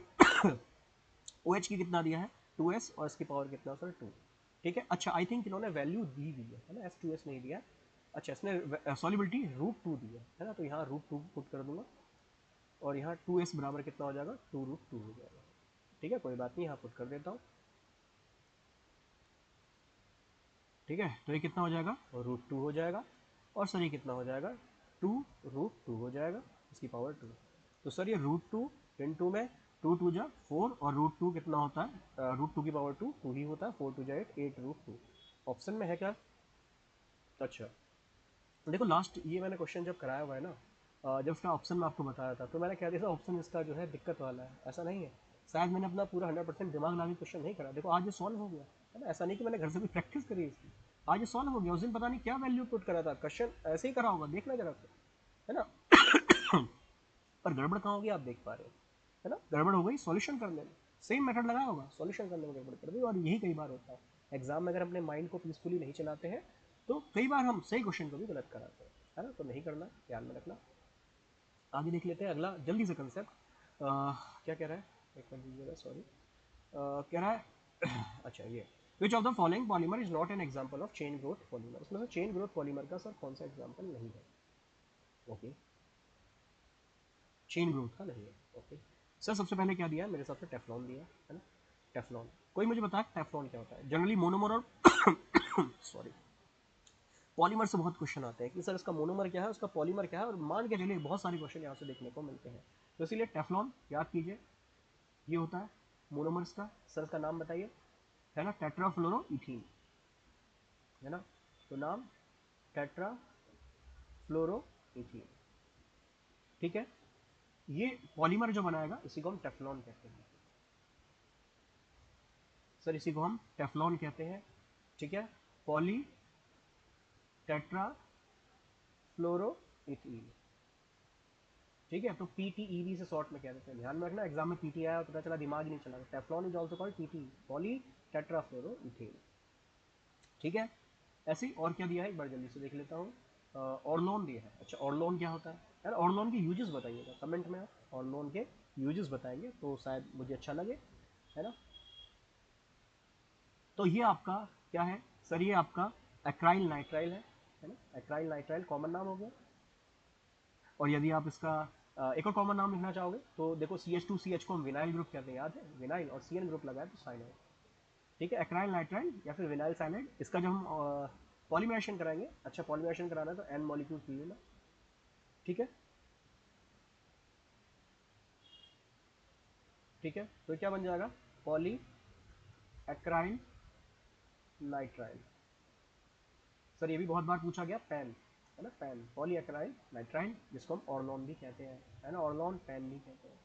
A: OH की कितना दिया है 2S, और इसकी पावर कितना सर 2, ठीक है। अच्छा आई थिंक इन्होंने वैल्यू दी हुई है ना, S2S नहीं दिया, अच्छा इसने सॉल्युबिलिटी √2 दिया है ना, तो यहाँ √2 पुट कर दूंगा, और यहाँ 2S बराबर कितना हो जाएगा 2√2 हो जाएगा, ठीक है, कोई बात नहीं, यहाँ पुट कर देता हूँ, ठीक है। तो ये कितना हो जाएगा, √2 हो जाएगा, और सर ये कितना हो जाएगा 2√2 हो जाएगा, इसकी पावर 2। तो सर ये √2 इंटू में 2 जा 4, और √2 कितना होता है, √2 की पावर 2 ही होता है, 4 2 जा 8 √2 ऑप्शन में है क्या। अच्छा देखो लास्ट ये मैंने क्वेश्चन जब कराया हुआ है ना, जब उसका ऑप्शन मैं आपको बताया था, तो मैंने कह दिया था ऑप्शन इसका जो है दिक्कत वाला है, ऐसा नहीं है, शायद मैंने अपना पूरा 100% दिमाग लगा के क्वेश्चन नहीं करा, देखो आज ये सॉल्व हो गया, है ना। ऐसा नहीं कि मैंने घर से भी प्रैक्टिस करी इसकी, आज ये सॉल्व हो गया, उस दिन पता नहीं क्या वैल्यू पुट करा था, क्वेश्चन ऐसे ही करा होगा, देखना जरा से, है ना। पर गड़बड़ कहाँ होगी आप देख पा रहे हो, है ना, गड़बड़ हो गई सॉल्यूशन करने में, सेम मेथड लगाया होगा, सॉल्यूशन करने में गड़बड़ कर दी, और यही कई बार होता है एग्जाम में, अगर अपने माइंड को पीसफुली नहीं चलाते हैं तो कई बार हम सही क्वेश्चन को भी गलत कराते हैं, है ना। तो नहीं करना, ध्यान में रखना। आगे देख लेते हैं अगला जल्दी से कंसेप्ट, क्या कह रहा है, एक मिनट दीजिएगा सॉरी, कह रहा है अच्छा ये विच of the following polymer is not an example of chain growth polymer, उसमें से चेन ग्रोथ पॉलीमर का सर कौन सा एग्जाम्पल नहीं है, ओके चेन ग्रोथ का नहीं है। ओके सर, सबसे पहले क्या दिया है मेरे हिसाब से टेफ्लॉन दिया है ना। टेफ्लॉन, कोई मुझे बताया टेफ्लॉन क्या होता है। जनरली मोनोमर और सॉरी पॉलीमर से बहुत क्वेश्चन आते हैं कि सर इसका मोनोमर क्या है, उसका पॉलीमर क्या है, और मान के चलिए बहुत सारे क्वेश्चन यहाँ से देखने को मिलते हैं। तो इसीलिए टेफ्लॉन याद कीजिए, ये होता है मोनोमर्स का। सर इसका नाम बताइए, है ना, टेट्राफ्लोरोइथीन, है ना, तो नाम टेट्राफ्लोरोइथीन, ठीक है। ये पॉलीमर जो बनाएगा इसी को हम टेफ्लॉन कहते हैं। सर इसी को हम टेफ्लॉन कहते हैं, ठीक है। पॉली टेट्रा फ्लोरोइथीन, ठीक है। तो पीटीईवी से शॉर्ट में कह देते हैं, ध्यान में रखना, एग्जाम में पीटी आया पता चला दिमाग नहीं चला। Teflon is also called PT, polytetrafluoroethene, ठीक है। ऐसे ही और क्या दिया है एक बार जल्दी से देख लेता हूँ। ऑर्लोन दिया है। अच्छा ऑर्लोन क्या होता है यार, ऑर्लोन के यूजेस बताइएगा कमेंट में, आप ऑर्लोन के यूजेस बताएंगे तो शायद मुझे अच्छा लगे, है ना। तो ये आपका क्या है सर, ये आपका एक्राइल नाइट्राइल है ना। एक्राइल नाइट्राइल कॉमन नाम हो गया। और यदि आप इसका एक और कॉमन नाम लिखना चाहोगे तो देखो CH2CH को हम विनाइल ग्रुप कहते हैं, याद है, विनाइल और CN ग्रुप लगाए तो साइनाइड, ठीक है। एक्राइल नाइट्राइल या फिर विनाइल साइनाइड, इसका जब हम पॉलीमरेशन कराएंगे, अच्छा पॉलीमरेशन कराना है तो N मॉलिक्यूल लीजिएगा, ठीक है, ठीक है। तो क्या बन जाएगा, पॉली एक्राइल नाइट्राइल। सर ये भी बहुत बार पूछा गया, पैन, है ना, पैन, पॉली एक्राइल नाइट्राइल, जिसको हम ऑर्लोन भी कहते हैं, है ना, ऑर्लोन पैन भी कहते हैं।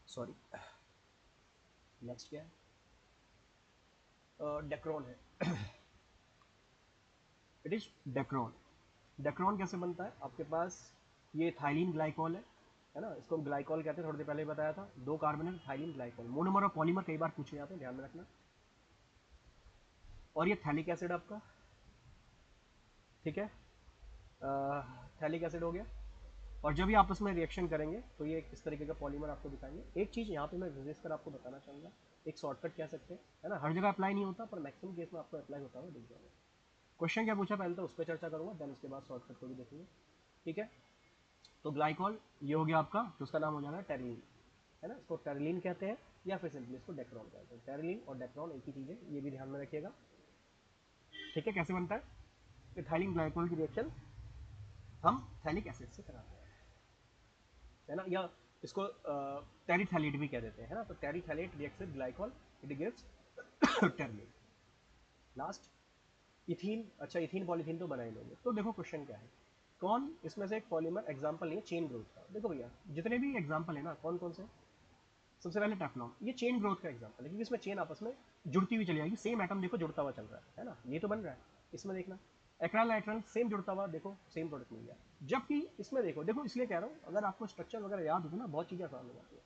A: सॉरी, नेक्स्ट क्या है, डेक्रोन है। It is Dacron. डेक्रोन कैसे बनता है, आपके पास ये थाइलिन ग्लाइकॉल है ना, इसको हम ग्लाइकॉल कहते हैं, थोड़ी देर पहले बताया था, 2 कार्बन है थाइलिन ग्लाइकॉल। मोनोमर और पॉलीमर कई बार पूछे जाते हैं, ध्यान में रखना। और ये थैलिक एसिड आपका, ठीक है, थैलिक एसिड हो गया। और जब ये आपस में रिएक्शन करेंगे तो ये इस तरीके का पॉलीमर आपको दिखाएंगे। एक चीज़ यहाँ पे मैं विशेष कर आपको बताना चाहूँगा, एक शॉर्टकट कह सकते हैं, है ना, हर जगह अप्लाई नहीं होता पर मैक्सिमम केस में आपको अप्लाई होता हुआ दिख जाएगा। क्वेश्चन क्या पूछा पहले तो उस पर चर्चा करूँगा, देन उसके बाद शॉर्टकट को भी देखेंगे, ठीक है। तो ग्लाइकॉल ये हो गया आपका, तो उसका नाम हो जाएगा टेरिलीन, है ना, इसको टेरिलीन कहते हैं या फिर सिंपली इसको डेक्रोन कहते हैं। टेरिलीन और डेक्रोन एक ही चीज़ है, ये भी ध्यान में रखिएगा, ठीक है। कैसे बनता है, इथाइलिन ग्लाइकोल की रिएक्शन हम थैलिक एसिड से कराते हैं, है ना, या इसको टेरिथैलेट भी कह देते हैं, है ना। तो terephthalate reacts with glycol, it gives terylene. Last ethene, अच्छा इथीन पॉलीथीन तो बना ही लोगे। तो देखो क्वेश्चन क्या है, कौन इसमें से एक पॉलीमर एग्जांपल नहीं है चेन ग्रोथ का। देखो भैया जितने भी एग्जांपल है ना, कौन कौन से, सबसे पहले टेफ्लॉन, ये चेन ग्रोथ का एग्जांपल है क्योंकि इसमें चेन आपस में जुड़ती हुई चली जाएगी, सेम एटम देखो जुड़ता हुआ चल रहा है ना, ये तो बन रहा है। इसमें देखना एक्राइल नाइट्राइल सेम जुड़ता हुआ, देखो सेम प्रोडक्ट मिल गया। जबकि इसमें देखो देखो इसलिए कह रहा हूँ, अगर आपको स्ट्रक्चर वगैरह याद हो ना बहुत चीज़ें आसान हो जाती है।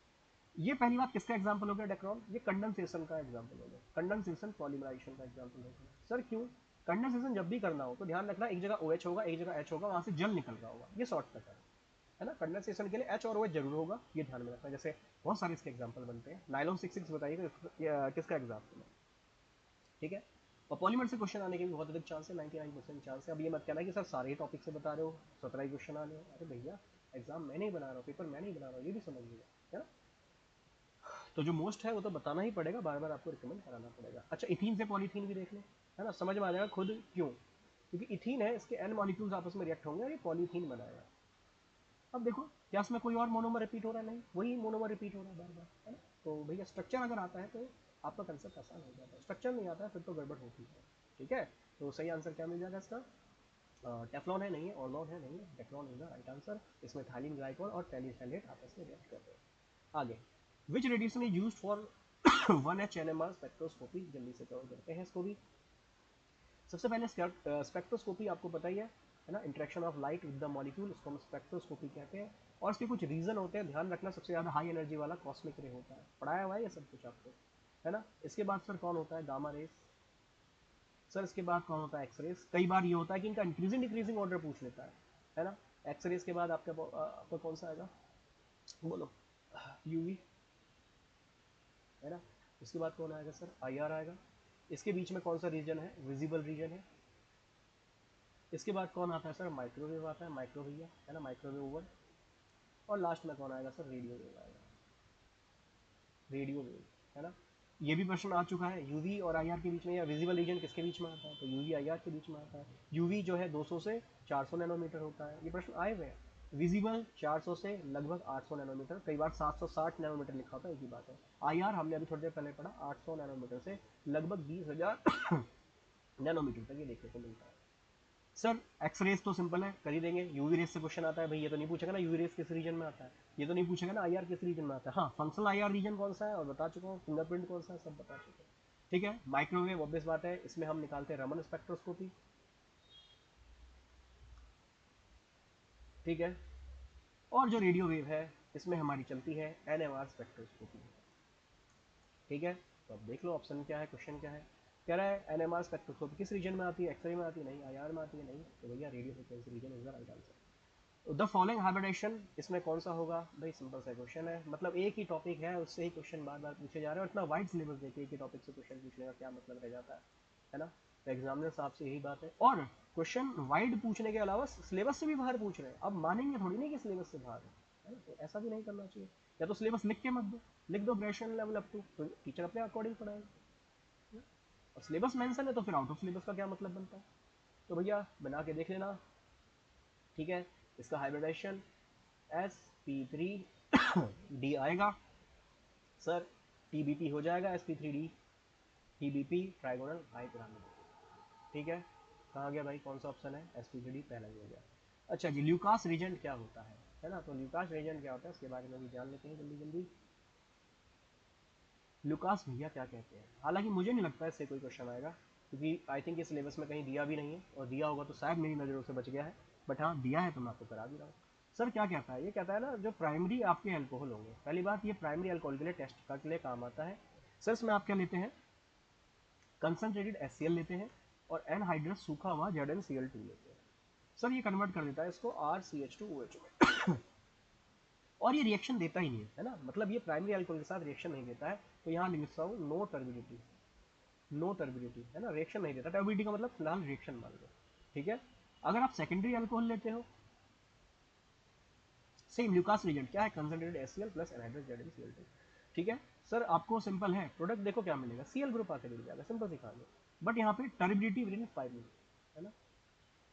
A: ये पहली बात किसका एग्जाम्पल हो गया डेक्रोन, ये कंडेंसेशन का एग्जाम्पल हो गया, कंडेंसेशन पॉलीमराइजेशन का एग्जाम्पल हो गया। सर क्यों, कंडेंसेशन जब भी करना हो तो ध्यान रखना, एक जगह OH होगा एक जगह H होगा, वहां से जल निकल रहा होगा, ये शॉर्टकट है ना। कंडेंसेशन के लिए H और OH जरूर होगा, ये ध्यान में रखना। जैसे बहुत सारे इसके एग्जाम्पल बनते हैं, नाइलॉन 66 बताइएगा किसका एग्जाम्पल है, ठीक है। और पॉलीमर से क्वेश्चन आने के भी बहुत अधिक चांस है, 99% चांस है। अब ये मत कहना कि सर सारे ही टॉपिक से बता रहे हो, 17 ही क्वेश्चन आने हैं, अरे भैया एग्जाम मैं नहीं बना रहा हूँ, पेपर मैं नहीं बना रहा हूँ, ये भी समझिएगा, है ना। तो जो मोस्ट है वो तो बताना ही पड़ेगा, बार बार आपको रिकमेंड कराना पड़ेगा। अच्छा इथीन से पॉलीथीन भी देख लें, है ना, समझ में आ जाएगा खुद क्यों, क्योंकि इथीन है, इसके N मॉलिक्यूल्स आपस में रिएक्ट होंगे और ये पॉलीथीन बनाएगा। अब देखो क्या इसमें कोई और मोनोमर रिपीट हो रहा है, नहीं, वही मोनोमर रिपीट हो रहा है बार बार, है ना। तो भैया स्ट्रक्चर अगर आता है तो आपका कंसेप्ट आसान हो जाता है, स्ट्रक्चर नहीं आता है फिर तो गड़बड़ होती है, ठीक है। तो सही आंसर क्या मिल जाएगा इसका, टेफ्लॉन है नहीं है, ऑर्लोन है नहीं है, Teflon is the right answer. इसमें थाइलिन ग्लाइकोल और टेलिसैलेट आपस में रिएक्ट करते हैं। आगे, which radiation is used for 1H NMR spectroscopy, जल्दी से कवर करते हैं इसको भी। सबसे पहले स्पेक्ट्रोस्कोपी आपको पता ही है ना, interaction of light with the molecule, उसको हम स्पेक्ट्रोस्कोपी कहते हैं। और इसके कुछ रीजन होते हैं, ध्यान रखना, सबसे ज़्यादा हाई एनर्जी वाला कॉस्मिक रे होता है, पढ़ाया हुआ है ये सब कुछ आपको, है ना। इसके बाद सर कौन होता है, गामा रेस। सर इसके बाद कौन होता है, एक्सरेस। कई बार ये होता है कि इनका इंक्रीजिंग डिक्रीजिंग ऑर्डर पूछ लेता है ना। एक्सरेस के बाद आपका कौन सा आएगा, बोलो, यूवी, है ना। इसके बाद कौन आएगा सर, IR आएगा। इसके बीच में कौन सा रीजन है, विजिबल रीजन है। इसके बाद कौन आता है सर, माइक्रोवेव आता है, माइक्रो भैया है ना, माइक्रोवेव ओवन। और लास्ट में कौन आएगा सर, रेडियो वेव आएगा, रेडियो वेव, है ना। ये भी प्रश्न आ चुका है, यूवी और आईआर के बीच में या विजिबल रीजन किसके बीच में आता है, तो यूवी आईआर के बीच में आता है। यूवी जो है 200 से 400 नैनोमीटर होता है, ये प्रश्न आए हुए हैं। विजिबल 400 से लगभग 800 नैनोमीटर, कई बार 760 नैनोमीटर लिखा होता है, एक ही बात है। आईआर हमने अभी थोड़ी देर पहले पढ़ा 800 नैनोमीटर से लगभग 20,000 नैनोमीटर तक ये देखने को मिलता है। सर एक्सरेज तो सिंपल है, कर ही देंगे। यूवी रेस से क्वेश्चन आता है भाई, ये तो नहीं पूछेगा ना यूवी रेस किस रीजन में आता है, ये तो नहीं पूछेगा ना आईआर किस रीजन में आता है। हाँ, फंक्शनल आईआर रीजन कौन सा है और बता चुका हूँ, फिंगरप्रिंट कौन सा है सब बता चुका हूँ। ठीक है, माइक्रोवेव ऑब्वियस बात है, इसमें हम निकालते हैं रमन स्पेक्ट्रोस्कोपी। ठीक है, और जो रेडियो वेव है इसमें हमारी चलती है एनएमआर स्पेक्ट्रोस्कोपी। ठीक है, तो अब देख लो ऑप्शन क्या है, क्वेश्चन क्या है। कह रहा है एनएमआर स्पेक्ट्रोस्कोपी किस रीजन में आती है, एक्सरे में आती है नहीं, आईआर में आती है नहीं, तो भैया radio frequency region is the right answer. The following hybridization इसमें कौन सा होगा भाई, सिंपल सा क्वेश्चन है, मतलब एक ही टॉपिक है उससे ही क्वेश्चन बार बार पूछे जा रहे हैं, और इतना वाइड सिलेबस देके एक ही टॉपिक से क्वेश्चन पूछने का क्या मतलब रह जाता है ना। तो एग्जामिनर साहब से यही बात है, और क्वेश्चन वाइड पूछने के अलावा सिलेबस से भी बाहर पूछ रहे हैं, अब मानेंगे थोड़ी नहीं कि सिलेबस से बाहर है ना, तो ऐसा भी नहीं करना चाहिए। या तो सिलेबस लिख के मत दो, लिख दो ग्रेजुएशन लेवल अप टू, तो टीचर अपने अकॉर्डिंग पढ़ाएगा। और सिलेबस मेंशन है तो फिर आउट ऑफ सिलेबस का क्या मतलब बनता है। तो भैया बना के देख लेना। ठीक है, इसका हाइब्रिडाइजेशन sp3d आएगा सर, tbp हो जाएगा sp3d, tbp ट्राइगोनल बाइपिरामिड। ठीक है, कहाँ गया भाई, कौन सा ऑप्शन है, sp3d पहला ही हो गया। अच्छा जी, ल्यूकास रीजेंट क्या होता है ना, तो ल्यूकास रीजेंट क्या होता है इसके बारे में भी जान लेते हैं जल्दी जल्दी। लुकास भैया क्या कहते हैं, हालांकि मुझे नहीं लगता इससे कोई क्वेश्चन आएगा, क्योंकि आई थिंक ये सिलेबस में कहीं दिया भी नहीं है, और दिया होगा तो शायद मेरी नज़रों से बच गया है, बट हाँ दिया है तो मैं आपको करा भी रहा हूँ। सर क्या कहता है, ये कहता है ना जो प्राइमरी आपके अल्कोहल होंगे, पहली बात ये प्राइमरी अल्कोहल के लिए टेस्ट के लिए काम आता है। सर इसमें आप क्या लेते हैं, कंसनट्रेटेड HCl लेते हैं, और एनहाइड्रस सूखा हुआ ZnCl2 लेते हैं। सर ये कन्वर्ट कर देता है इसको RCH2OH में, और ये रिएक्शन देता ही नहीं है ना, मतलब ये प्राइमरी अल्कोहल के साथ रिएक्शन नहीं देता है, तो यहाँ लिखता हूँ नो टर्बिडिटी, नो टर्बिडिटी है ना, रिएक्शन नहीं देता, टर्बिडिटी का मतलब फिलहाल रिएक्शन मान लो। ठीक है, अगर आप सेकेंडरी अल्कोहल लेते हो, सेम ल्यूकास रीजेंट क्या है, concentrated HCl plus anhydrous ZnCl2। ठीक है सर, आपको सिंपल है, प्रोडक्ट देखो क्या मिलेगा, Cl ग्रुप आके मिल जाएगा, सिंपल सी कहानी। बट यहाँ पे टर्बिडिटी विद इन 5 मिनट है ना,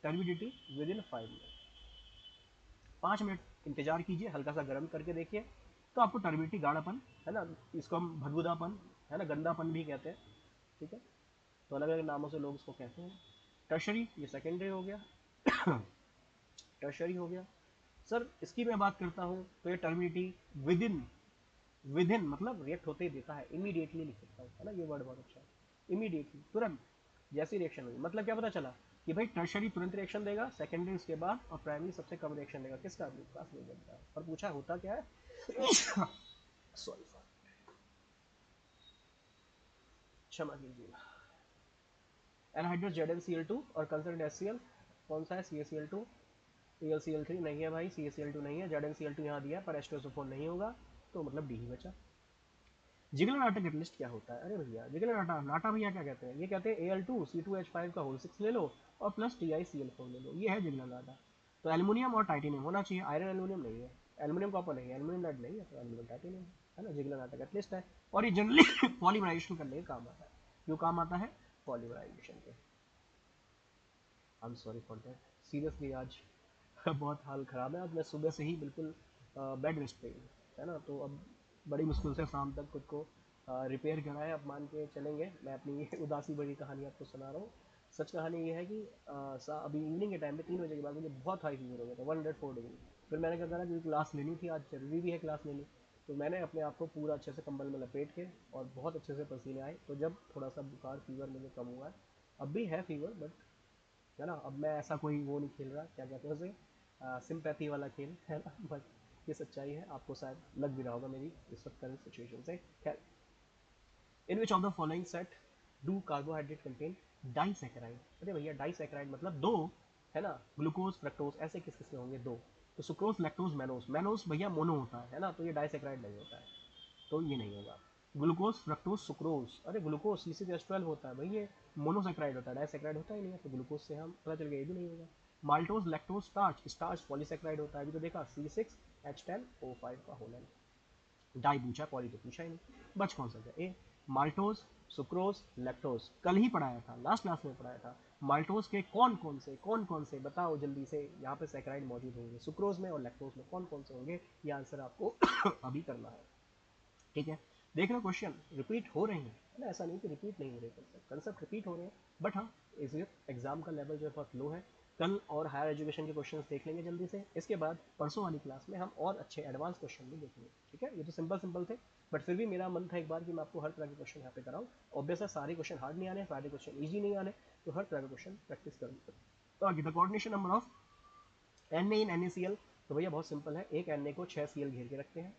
A: turbidity with in 5 minute, 5 minute इंतजार कीजिए, हल्का सा गर्म करके देखिए, तो आपको टर्बिडिटी गाढ़ापन है ना, इसको हम भदबुदापन है ना, गंदापन भी कहते हैं। ठीक है, तो अलग अलग नामों से लोग इसको कहते हैं। टर्शरी ये सेकेंडरी हो गया, टर्शरी हो गया। सर इसकी मैं बात करता हूँ तो ये टर्मिनिटी विद इन मतलब रिएक्ट होते ही देता है, इमीडिएटली लिख सकता हूँ है ना, ये वर्ड बहुत अच्छा है, इमीडिएटली तुरंत जैसी रिएक्शन हुई, मतलब क्या पता चला कि भाई टर्शरी तुरंत रिएक्शन देगा, सेकेंडरी उसके बाद, और प्राइमरी सबसे कम रिएक्शन देगा, किसका, लुकास रीजेंट का। और पूछा होता क्या है सॉरी क्षमा कीजिएगा, एनहाइड्रस ZnCl2 और कंसर्न HCl कौन सा है, CaCl2, AlCl3 नहीं है भाई, CaCl2 नहीं है, ZnCl2 यहाँ दिया पर H2SO4 नहीं होगा, तो मतलब डी ही बचा। जिगलर नाटा कैटलिस्ट क्या होता है, अरे भैया जिगलर नाटा, नाटा भैया क्या कहते हैं, ये कहते हैं Al2C2H5 का होल 6 ले लो और प्लस TiCl4 ले लो, ये है जिगलर नाटा। तो एल्युमिनियम और टाइटेनियम होना चाहिए, आयरन एल्युमिनियम नहीं है, एल्युमिनियम कॉपर नहीं है, एल्युमिनियम लेड नहीं है, तो एल्युमिनियम टाइटेनियम है ना, जिगलर नाटा कैटलिस्ट है, और ये जनरली पॉलीमराइजेशन करने के काम आता है, क्यों काम आता है, पॉलीमराइजेशन के। I am sorry for that, seriously आज बहुत हाल ख़राब है, आज मैं सुबह से ही बिल्कुल बेड रेस्ट पे हूँ है ना, तो अब बड़ी मुश्किल से शाम तक खुद को रिपेयर करा है, अब मान के चलेंगे, मैं अपनी उदासी भरी कहानी आपको सुना रहा हूँ। सच कहानी ये है कि अभी इवनिंग के टाइम पे 3 बजे के बाद मुझे बहुत हाई फीवर हो गया था, 104 डिग्री। फिर मैंने क्या करा, क्योंकि क्लास लेनी थी आज, जरूरी भी है क्लास लेनी, तो मैंने अपने आप को पूरा अच्छे से कंबल में लपेट के और बहुत अच्छे से पसीने आए, तो जब थोड़ा सा बुखार फीवर मुझे कम हुआ है, अब भी है फीवर बट है ना, अब मैं ऐसा कोई वो नहीं खेल रहा, क्या कहते हैं उसे, सिंपैथी वाला खेल है ना, बट ये सच्चाई है, आपको शायद लग भी रहा होगा मेरी इस वक्त करंट सिचुएशन से। खैर, in which of the following set do carbohydrate contain disaccharide, अरे भैया डाइसैकेराइड मतलब दो है ना, ग्लूकोज फ्रक्टोज ऐसे किस किस में होंगे, दो, तो सुक्रोज लैक्टोज मैनोज, मैनोज भैया मोनो होता है ना, तो ये डाइसैकेराइड नहीं होता है, तो ये नहीं होगा। Glucose, fructose, sucrose. अरे ग्लूकोज C6H12 होता है भाई, ये मोनोसेक्राइड होता है, डाइसेक्राइड होता ही नहीं है, तो ग्लूकोज से हम पता चल गया ये भी नहीं होगा। Maltose, lactose, starch, starch polysaccharide होता है, अभी तो देखा C6H10O5 का होना है। डाई पूछा, पॉली तो पूछा ही नहीं, बच कौन सा गया? ए। माल्टोज, सुक्रोज, लैक्टोज, कल ही पढ़ाया था, लास्ट क्लास में पढ़ाया था। माल्टोज के कौन कौन से बताओ जल्दी से, यहाँ पे सैकराइड मौजूद होंगे सुक्रोज में और लैक्टोज में, कौन से होंगे, ये आंसर आपको अभी करना है। ठीक है, देख लो क्वेश्चन रिपीट हो रहे हैं, है ना, ऐसा नहीं कि रिपीट नहीं हो रहे, कंसेप्ट रिपीट हो रहे हैं, बट हाँ इस एग्जाम का लेवल जो है बहुत लो है। कल और हायर एजुकेशन के क्वेश्चंस देख लेंगे जल्दी से, इसके बाद परसों वाली क्लास में हम और अच्छे एडवांस क्वेश्चन भी देखेंगे। ठीक है, ये तो सिंपल थे, बट फिर भी मेरा मन था एक बार कि मैं आपको हर तरह के क्वेश्चन यहाँ पे कराऊँ। ऑब्वियस है सारे क्वेश्चन हार्ड नहीं आने, सारे क्वेश्चन ईजी नहीं आने, तो हर तरह का क्वेश्चन प्रैक्टिस करूँगा। तो आगे the coordination number of Na in NaCl, तो भैया बहुत सिंपल है, एक Na को 6 Cl घेर के रखते हैं,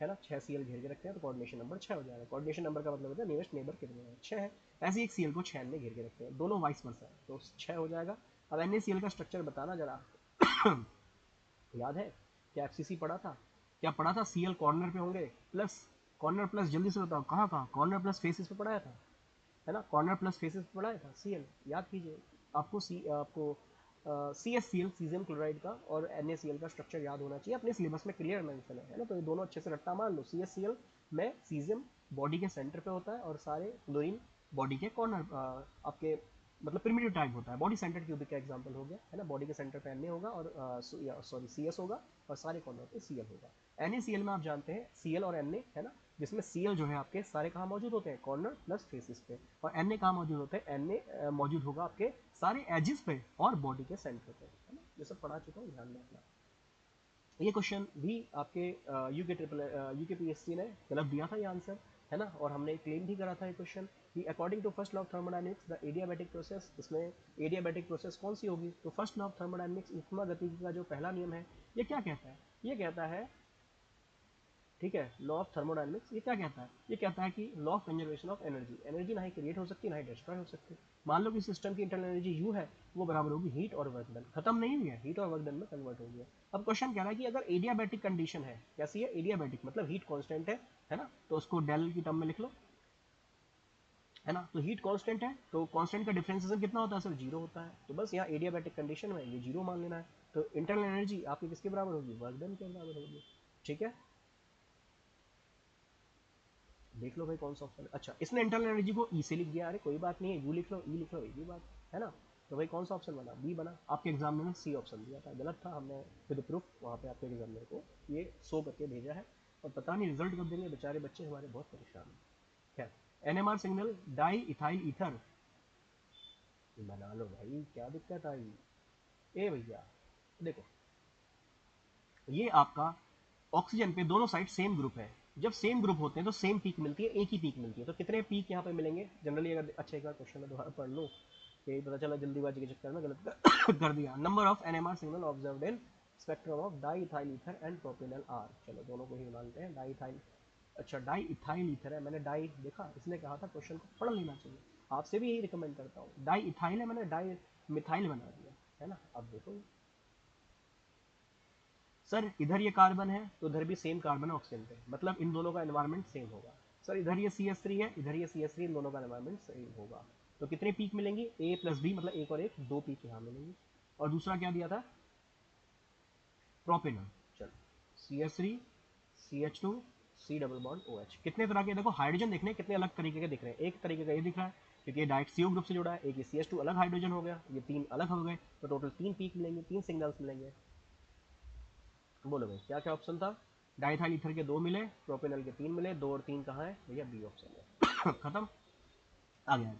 A: है ना, 6 Cl घेर के रखते हैं, तो कोऑर्डिनेशन नंबर 6 हो जाएगा। कोऑर्डिनेशन नंबर का मतलब होता है नियरेस्ट नेबर कितने हैं, 6 है। ऐसे ही एक Cl को 6 Na घेर के रखते हैं, दोनों वाइस वर्सा है, तो 6 हो जाएगा। अब NaCl का स्ट्रक्चर बताना जरा याद है क्या FCC पढ़ा था, क्या पढ़ा था? Cl कॉर्नर पे होंगे, प्लस कॉर्नर प्लस, जल्दी से बताओ कहाँ कहाँ, कॉर्नर प्लस फेसिस पे पढ़ाया था, है ना, कॉर्नर प्लस फेसिस पे पढ़ाया था Cl, याद कीजिए। आपको CaCl सीजियम क्लोराइड का और NaCl का स्ट्रक्चर याद होना चाहिए, अपने सिलेबस में क्लियर मेंशन है ना, तो ये दोनों अच्छे से रट्टा मान लो। CaCl में सीजियम बॉडी के सेंटर पे होता है और सारे क्लोरीन बॉडी के कॉर्नर आपके मतलब प्रिमिटिव टाइप होता है, बॉडी सेंटर क्यूबिक का एग्जांपल हो गया, है ना, बॉडी के सेंटर पे Na होगा और सॉरी CS होगा और सारे कॉर्नर पे Cl होगा। NaCl में आप जानते हैं Cl और Na, है ना, जिसमें Cl जो है आपके सारे कहाँ मौजूद होते हैं, कॉर्नर प्लस फेसिस पे, और Na कहाँ मौजूद होते हैं, Na मौजूद होगा आपके सारे एजिस पे और बॉडी के सेंटर पे, है ना, ये सब पढ़ा चुका हूँ, ध्यान में रखना। ये क्वेश्चन भी आपके यूके PSC ने गलत दिया था ये आंसर, है ना, और हमने क्लेम भी करा था ये क्वेश्चन कि according to first law of thermodynamics the adiabatic process, इसमें एडियाबैटिक प्रोसेस कौन सी होगी, तो फर्स्ट लॉ ऑफ थर्मोडायनेमिक्स ऊष्मागतिकी का जो पहला नियम है, ये क्या कहता है, ये कहता है, ठीक है, लॉ ऑफ थर्मोडायनेमिक्स ये क्या कहता है, ये कहता है कि law of conservation of energy, energy ना ही क्रिएट हो सकती ना ही डिस्ट्रॉय हो सकती। मान लो कि सिस्टम की इंटरनल एनर्जी यू है, वो बराबर होगी हीट और वर्क डन, खत्म नहीं हुई है, हीट और वर्क डन में कन्वर्ट हो गया। अब क्वेश्चन कह रहा है कि अगर एडियाबैटिक कंडीशन है, कैसी है, एडियाबैटिक मतलब हीट कांस्टेंट है ना, तो उसको डेल की टर्म में लिख लो, है ना, तो हीट कांस्टेंट है, तो कांस्टेंट का डिफरेंशिएशन कितना होता है सर, जीरो होता है, तो बस यहाँ एडियाबैटिक कंडीशन में ये जीरो मान लेना है, तो इंटरनल एनर्जी आपकी किसके बराबर होगी, वर्क डन के बराबर होगी। ठीक है, देख लो भाई कौन सा ऑप्शन है। अच्छा, इसने इंटरनल एनर्जी को ई से लिख दिया, अरे कोई बात नहीं है, यू लिख लो, ई लिख लो, एक ही बात है ना, तो भाई कौन सा ऑप्शन बना, बी बना। आपके एग्जाम में सी ऑप्शन दिया था, गलत था, हमने विद प्रूफ वहाँ पे आपके एग्जामिनर को ये शो करके भेजा है, और पता नहीं रिजल्ट कब देंगे, बेचारे बच्चे हमारे बहुत परेशान हैं। खैर, NMR signal di ethyl ether बना लो भाई, क्या दिक्कत आई। ए भैया देखो, ये आपका ऑक्सीजन पे दोनों साइड सेम ग्रुप है, जब सेम ग्रुप होते हैं तो सेम पीक मिलती है, एक ही पीक मिलती है, तो कितने पीक यहाँ पे मिलेंगे जनरली, अगर अच्छा एक बार क्वेश्चन में दोबारा पढ़ लो, यही पता चला जल्दीबाजी के चक्कर में गलत कर दिया। Number of NMR signal observed in spectrum of diethyl ether and propanal are, चलो दोनों को ही मानते हैं, डाई इथाइल, अच्छा डाई इथाइल ईथर है, मैंने डाई देखा, इसने कहा था क्वेश्चन को पढ़ लेना चाहिए, आपसे भी यही रिकमेंड करता हूँ, डाई इथाइल है, मैंने डाई मिथाइल बना दिया, है ना, अब देखो सर इधर ये कार्बन है तो इधर भी सेम कार्बन है ऑक्सीजन पे, मतलब इन दोनों का एनवायरनमेंट सेम होगा। सर इधर ये CH3 है, इधर ये CH3, इन दोनों का एनवायरनमेंट सेम होगा, तो कितने पीक मिलेंगी, A प्लस बी, मतलब एक और एक, दो पीक यहाँ मिलेंगी। और दूसरा क्या दिया था, प्रोपेनॉल, चलो CH3 CH2 C double bond OH, कितने तरह के देखो हाइड्रोजन देखने कितने अलग तरीके के दिख रहे हैं, एक तरीके का ये दिख रहा है क्योंकि ये डायरेक्ट CO ग्रुप से जुड़ा है, एक ये CH2 अलग हाइड्रोजन हो गया, ये तीन अलग हो गए, तो टोटल तीन पीक मिलेंगे, तीन सिग्नल्स मिलेंगे। बोलो भाई क्या क्या ऑप्शन था, डाइथाइल ईथर के दो मिले, प्रोपेनल के तीन मिले, दो और तीन कहाँ है भैया, बी ऑप्शन है खत्म, आ गया।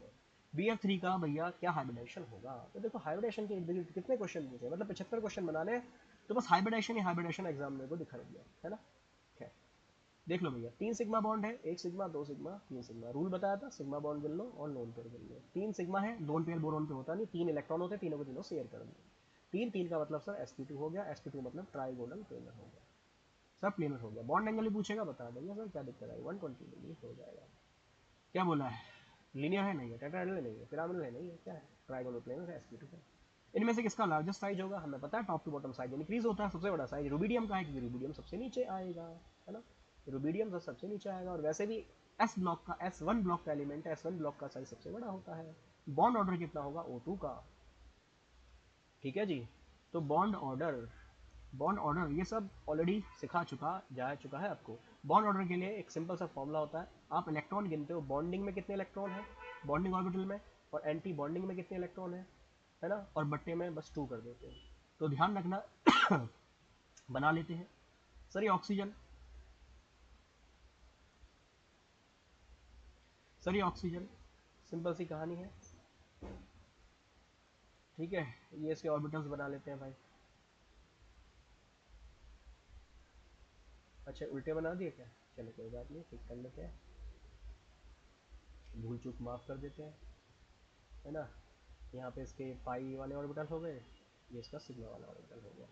A: BF3 का भैया क्या हाइब्रिडेशन होगा, तो देखो हाइब्रिडेशन के इर्द गिर्द कितने क्वेश्चन पूछे, मतलब 75 क्वेश्चन बनाने, तो बस हाइब्रिडेशन ही हाइब्रिडेशन एग्जाम में को दिखा दिया, है ना। खैर देख लो भैया, तीन सिग्मा बॉन्ड है, एक सिग्मा, दो सिग्मा, तीन सिग्मा, रूल बताया था, सिग्मा बॉन्ड गिन लो और लोन पेयर गिन लो, तीन सिग्मा है, लोन पेयर बोरोन पे होता नहीं, तीन इलेक्ट्रॉन होते हैं, तीनों को तीनों शेयर कर दो, तीन तीन का मतलब सर sp2 हो गया, sp2 मतलब ट्राइगोनल प्लेनर हो गया, सब प्लेनर हो गया। बॉन्ड एंगल ही पूछेगा, बता देंगे सर क्या दिक्कत है, 120 डिग्री हो जाएगा। क्या बोला है, लीनियर है नहीं है, टेट्राहेड्रल नहीं है, पिरामिडल है नहीं है, क्या है, ट्राइगोनल प्लेनर है, sp2 है। इनमें से किसका लार्जेस्ट साइज होगा, हमें पता है top to bottom size increase होता है, सबसे बड़ा साइज रूबिडियम का है क्योंकि रूबिडियम सबसे नीचे आएगा, है ना, रूबिडियम सबसे नीचे आएगा, और वैसे भी ब्लॉक का S1 ब्लॉक का एलिमेंट है, S1 ब्लॉक का साइज सबसे बड़ा होता है। बॉन्ड ऑर्डर कितना होगा O2 का, ठीक है जी। तो बॉन्ड ऑर्डर ये सब ऑलरेडी जा चुका है आपको। बॉन्ड ऑर्डर के लिए एक सिंपल सा फॉर्मूला होता है, आप इलेक्ट्रॉन गिनते हो, बॉन्डिंग में कितने इलेक्ट्रॉन है बॉन्डिंग ऑर्बिटल में, और एंटी बॉन्डिंग में कितने इलेक्ट्रॉन है ना, और बट्टे में बस 2 कर देते हो। तो ध्यान रखना बना लेते हैं सर। ये ऑक्सीजन, सिंपल सी कहानी है, ठीक है। ये इसके ऑर्बिटल्स बना लेते हैं भाई। अच्छा उल्टे बना दिए क्या, चलो कोई बात नहीं, ठीक कर लेते हैं, भूल चूक माफ़ कर देते हैं, है ना। यहाँ पे इसके पाई वाले ऑर्बिटल हो गए, ये इसका सिग्मा वाला ऑर्बिटल हो गया।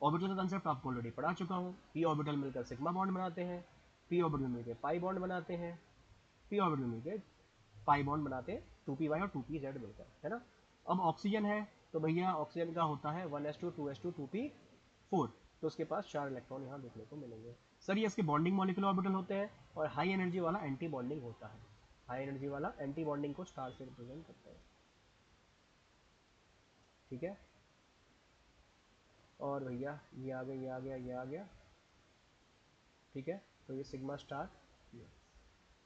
A: ऑर्बिटल का कंसेप्ट आपको ऑलरेडी पढ़ा चुका हूँ। पी ऑर्बिटल मिलकर सिग्मा बॉन्ड बनाते हैं, पी ऑर्बिटल मिलकर पाई बॉन्ड बनाते हैं, पी ऑर्बिटल मिलकर पाई बॉन्ड बनाते हैं 2p y और 2pz मिलकर, है ना। अब ऑक्सीजन है तो भैया ऑक्सीजन का होता है 1s2 2s2 2p4, तो उसके पास 4 इलेक्ट्रॉन यहाँ देखने को मिलेंगे। सर ये इसके बॉन्डिंग मॉलिक्यूलर ऑर्बिटल होते हैं, और हाई एनर्जी वाला एंटी बॉन्डिंग होता है, हाई एनर्जी वाला एंटी बॉन्डिंग को स्टार से रिप्रेजेंट करते हैं, ठीक है। और भैया ये आ गया, ये आ गया, ये आ गया, ठीक है। तो ये सिग्मा स्टार,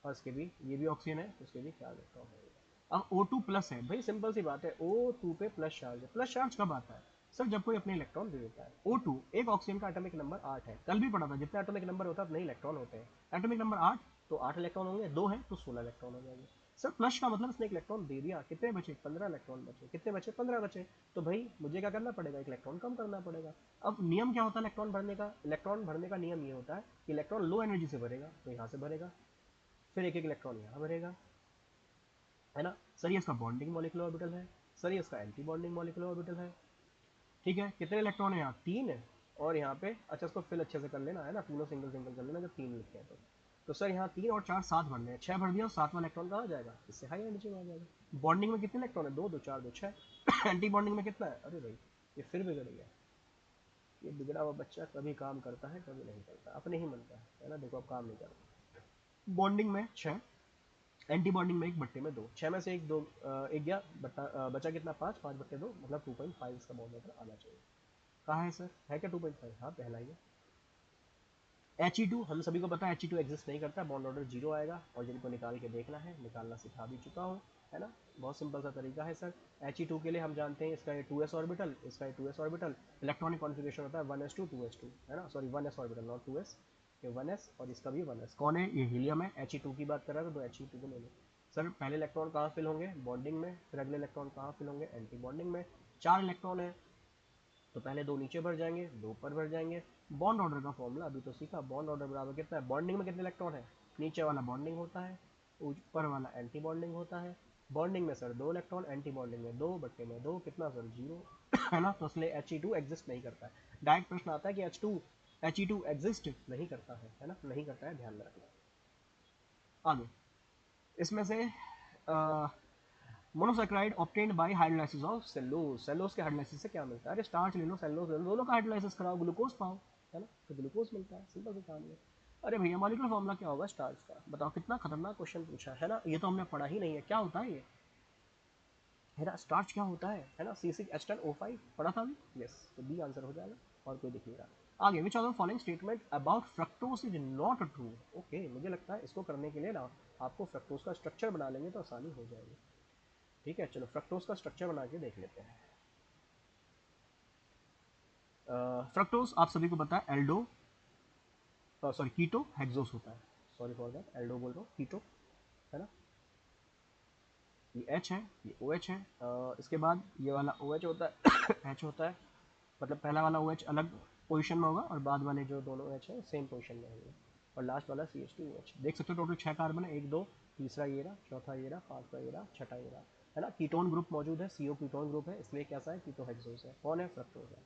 A: और इसके भी, ये भी ऑक्सीजन है तो उसके भी 4 इलेक्ट्रॉन है। अब O2 प्लस है, भाई सिंपल सी बात है, O2 पे प्लस चार्ज है। प्लस चार्ज कब आता है सर, जब कोई अपने इलेक्ट्रॉन दे देता है। O2 एक ऑक्सीजन का एटॉमिक नंबर 8 है, कल भी पढ़ा था, जितने एटॉमिक नंबर होता है उतने इलेक्ट्रॉन होते हैं। एटॉमिक नंबर 8 तो 8 इलेक्ट्रॉन होंगे, 2 है तो 16 इलेक्ट्रॉन हो जाएंगे। सर प्लस का मतलब इसने एक इलेक्ट्रॉन दे दिया, कितने बचे, 15 इलेक्ट्रॉन बचे, कितने बचे, 15 बचे। तो भाई मुझे क्या करना पड़ेगा, एक इलेक्ट्रॉन कम करना पड़ेगा। अब नियम क्या होता है इलेक्ट्रॉन भरने का, नियम ये होता है कि इलेक्ट्रॉन लो एनर्जी से भरेगा तो यहाँ से भरेगा, फिर एक एक इलेक्ट्रॉन यहाँ भरेगा, है ना। सर ये इसका बॉन्डिंग मॉलिक्यूलर ऑर्बिटल है, सर ये इसका एंटी बॉन्डिंग मॉलिक्यूलर ऑर्बिटल है, ठीक है। कितने इलेक्ट्रॉन है यहाँ, 3 है। और यहाँ पे अच्छा इसको फिल अच्छे से कर लेना, है ना, तीनों सिंगल सिंगल कर लेना जब 3 लिखते हैं तो सर यहाँ 3 और 4 7 भरने हैं, 6 भर दिया और 7वां इलेक्ट्रॉन कहाँ जाएगा, इससे हाई एनर्जी में आ जाएगा। बॉन्डिंग में कितने इलेक्ट्रॉन है, 2 2 4 2 6। एंटी बॉन्डिंग में कितना है, अरे भाई ये फिर बिगड़ गया, ये बिगड़ा हुआ बच्चा कभी काम करता है कभी नहीं करता, अपने ही मन का है ना, देखो अब काम नहीं करता। बॉन्डिंग में 6, एंटी बॉन्डिंग में 1/2, 6 में से एक दो, एक गया बचा कितना, 5 5/2, मतलब 2.5 इसका बॉन्ड नंबर आना चाहिए। कहाँ है सर, है क्या 2.5, हाँ पहला ही है। He2 हम सभी को पता है He2 एग्जिस्ट नहीं करता, बॉन्ड ऑर्डर 0 आएगा, और जिनको निकाल के देखना है, निकालना सिखा भी चुका हूँ, है ना। बहुत सिंपल सा तरीका है सर। He2 के लिए हम जानते हैं इसका ये 2s ऑर्बिटल, इसका ये 2s ऑर्बिटल, इलेक्ट्रॉनिक कॉन्फ़िगरेशन होता है 1s2 2s2, है ना, sorry 1s orbital not 2s, ये 1s और इसका भी 1s। कौन है ये, हीलियम है। He2 की बात कर रहा था तो He2 को ले लो। सर पहले इलेक्ट्रॉन कहाँ फिल होंगे, बॉन्डिंग में, फिर अगले इलेक्ट्रॉन कहाँ फिल होंगे, एंटी बॉन्डिंग में। 4 इलेक्ट्रॉन है तो पहले 2 नीचे भर जाएंगे, 2 ऊपर भर जाएंगे। बॉन्ड ऑर्डर का फॉर्मूला अभी तो सीखा, बॉन्ड ऑर्डर बराबर कितना है, बॉन्डिंग में कितने इलेक्ट्रॉन है, नीचे वाला बॉन्डिंग होता है, ऊपर वाला एंटी बॉन्डिंग होता है। बॉन्डिंग में सर 2 इलेक्ट्रॉन, एंटी बॉन्डिंग में 2/2, कितना सर 0, है ना। तो इसलिए He2 एग्जिस्ट नहीं करता है। डायरेक्ट प्रश्न आता है कि He2 एग्जिस्ट नहीं करता है ना, नहीं करता है, ध्यान में रखना। आगे इसमें से monosaccharide obtained by hydrolysis of cellulose, cellulose के हाइड्रोलाइसिस से क्या मिलता है, अरे स्टार्च ले लो, सेलुलोज ले लो, दोनों का हाइड्रोलाइसिस कराओ, ग्लूकोज पाओ, है ना, तो ग्लूकोज मिलता है, सिंपल सी कहानी है। अरे भैया मॉलिक्यूलर फॉर्मूला क्या होगा स्टार्च का, बताओ, कितना खतरनाक क्वेश्चन पूछा है ना, ये तो हमने पढ़ा ही नहीं है, क्या होता है ये, है ना, स्टार्च क्या होता है ना, C6H10O5 पढ़ा था अभी, यस, तो बी आंसर हो जाएगा, और कोई दिख नहीं रहा। आगे विच of the following statement about fructose is not true, okay, मुझे लगता है इसको करने के लिए ना आपको फ्रक्टोज का स्ट्रक्चर बना लेंगे तो आसानी हो जाएगी, ठीक है। चलो फ्रक्टोज का स्ट्रक्चर बना के देख लेते हैं। फ्रक्टोज आप सभी को पता है एल्डो, सॉरी कीटो हेक्सोस होता है, सॉरी फॉर दैट, एल्डो बोल रहा हूँ, कीटो, है ना, ये H है, ये OH है, इसके बाद ये वाला OH होता है H होता है, मतलब पहला वाला OH अलग पोजीशन में होगा और बाद वाले जो दोनों H है सेम पोजीशन में होंगे, और लास्ट वाला CH2OH। देख सकते हो टोटल 6 कार्बन है, 1 2 तीसरा ये रहा, चौथा ये रहा, पांचवा ये रहा, छठा ये रहा, है ना। कीटोन ग्रुप मौजूद है, CO कीटोन ग्रुप है, इसलिए कैसा है, कीटो हेक्सोस है। कौन है, फ्रक्टोज है,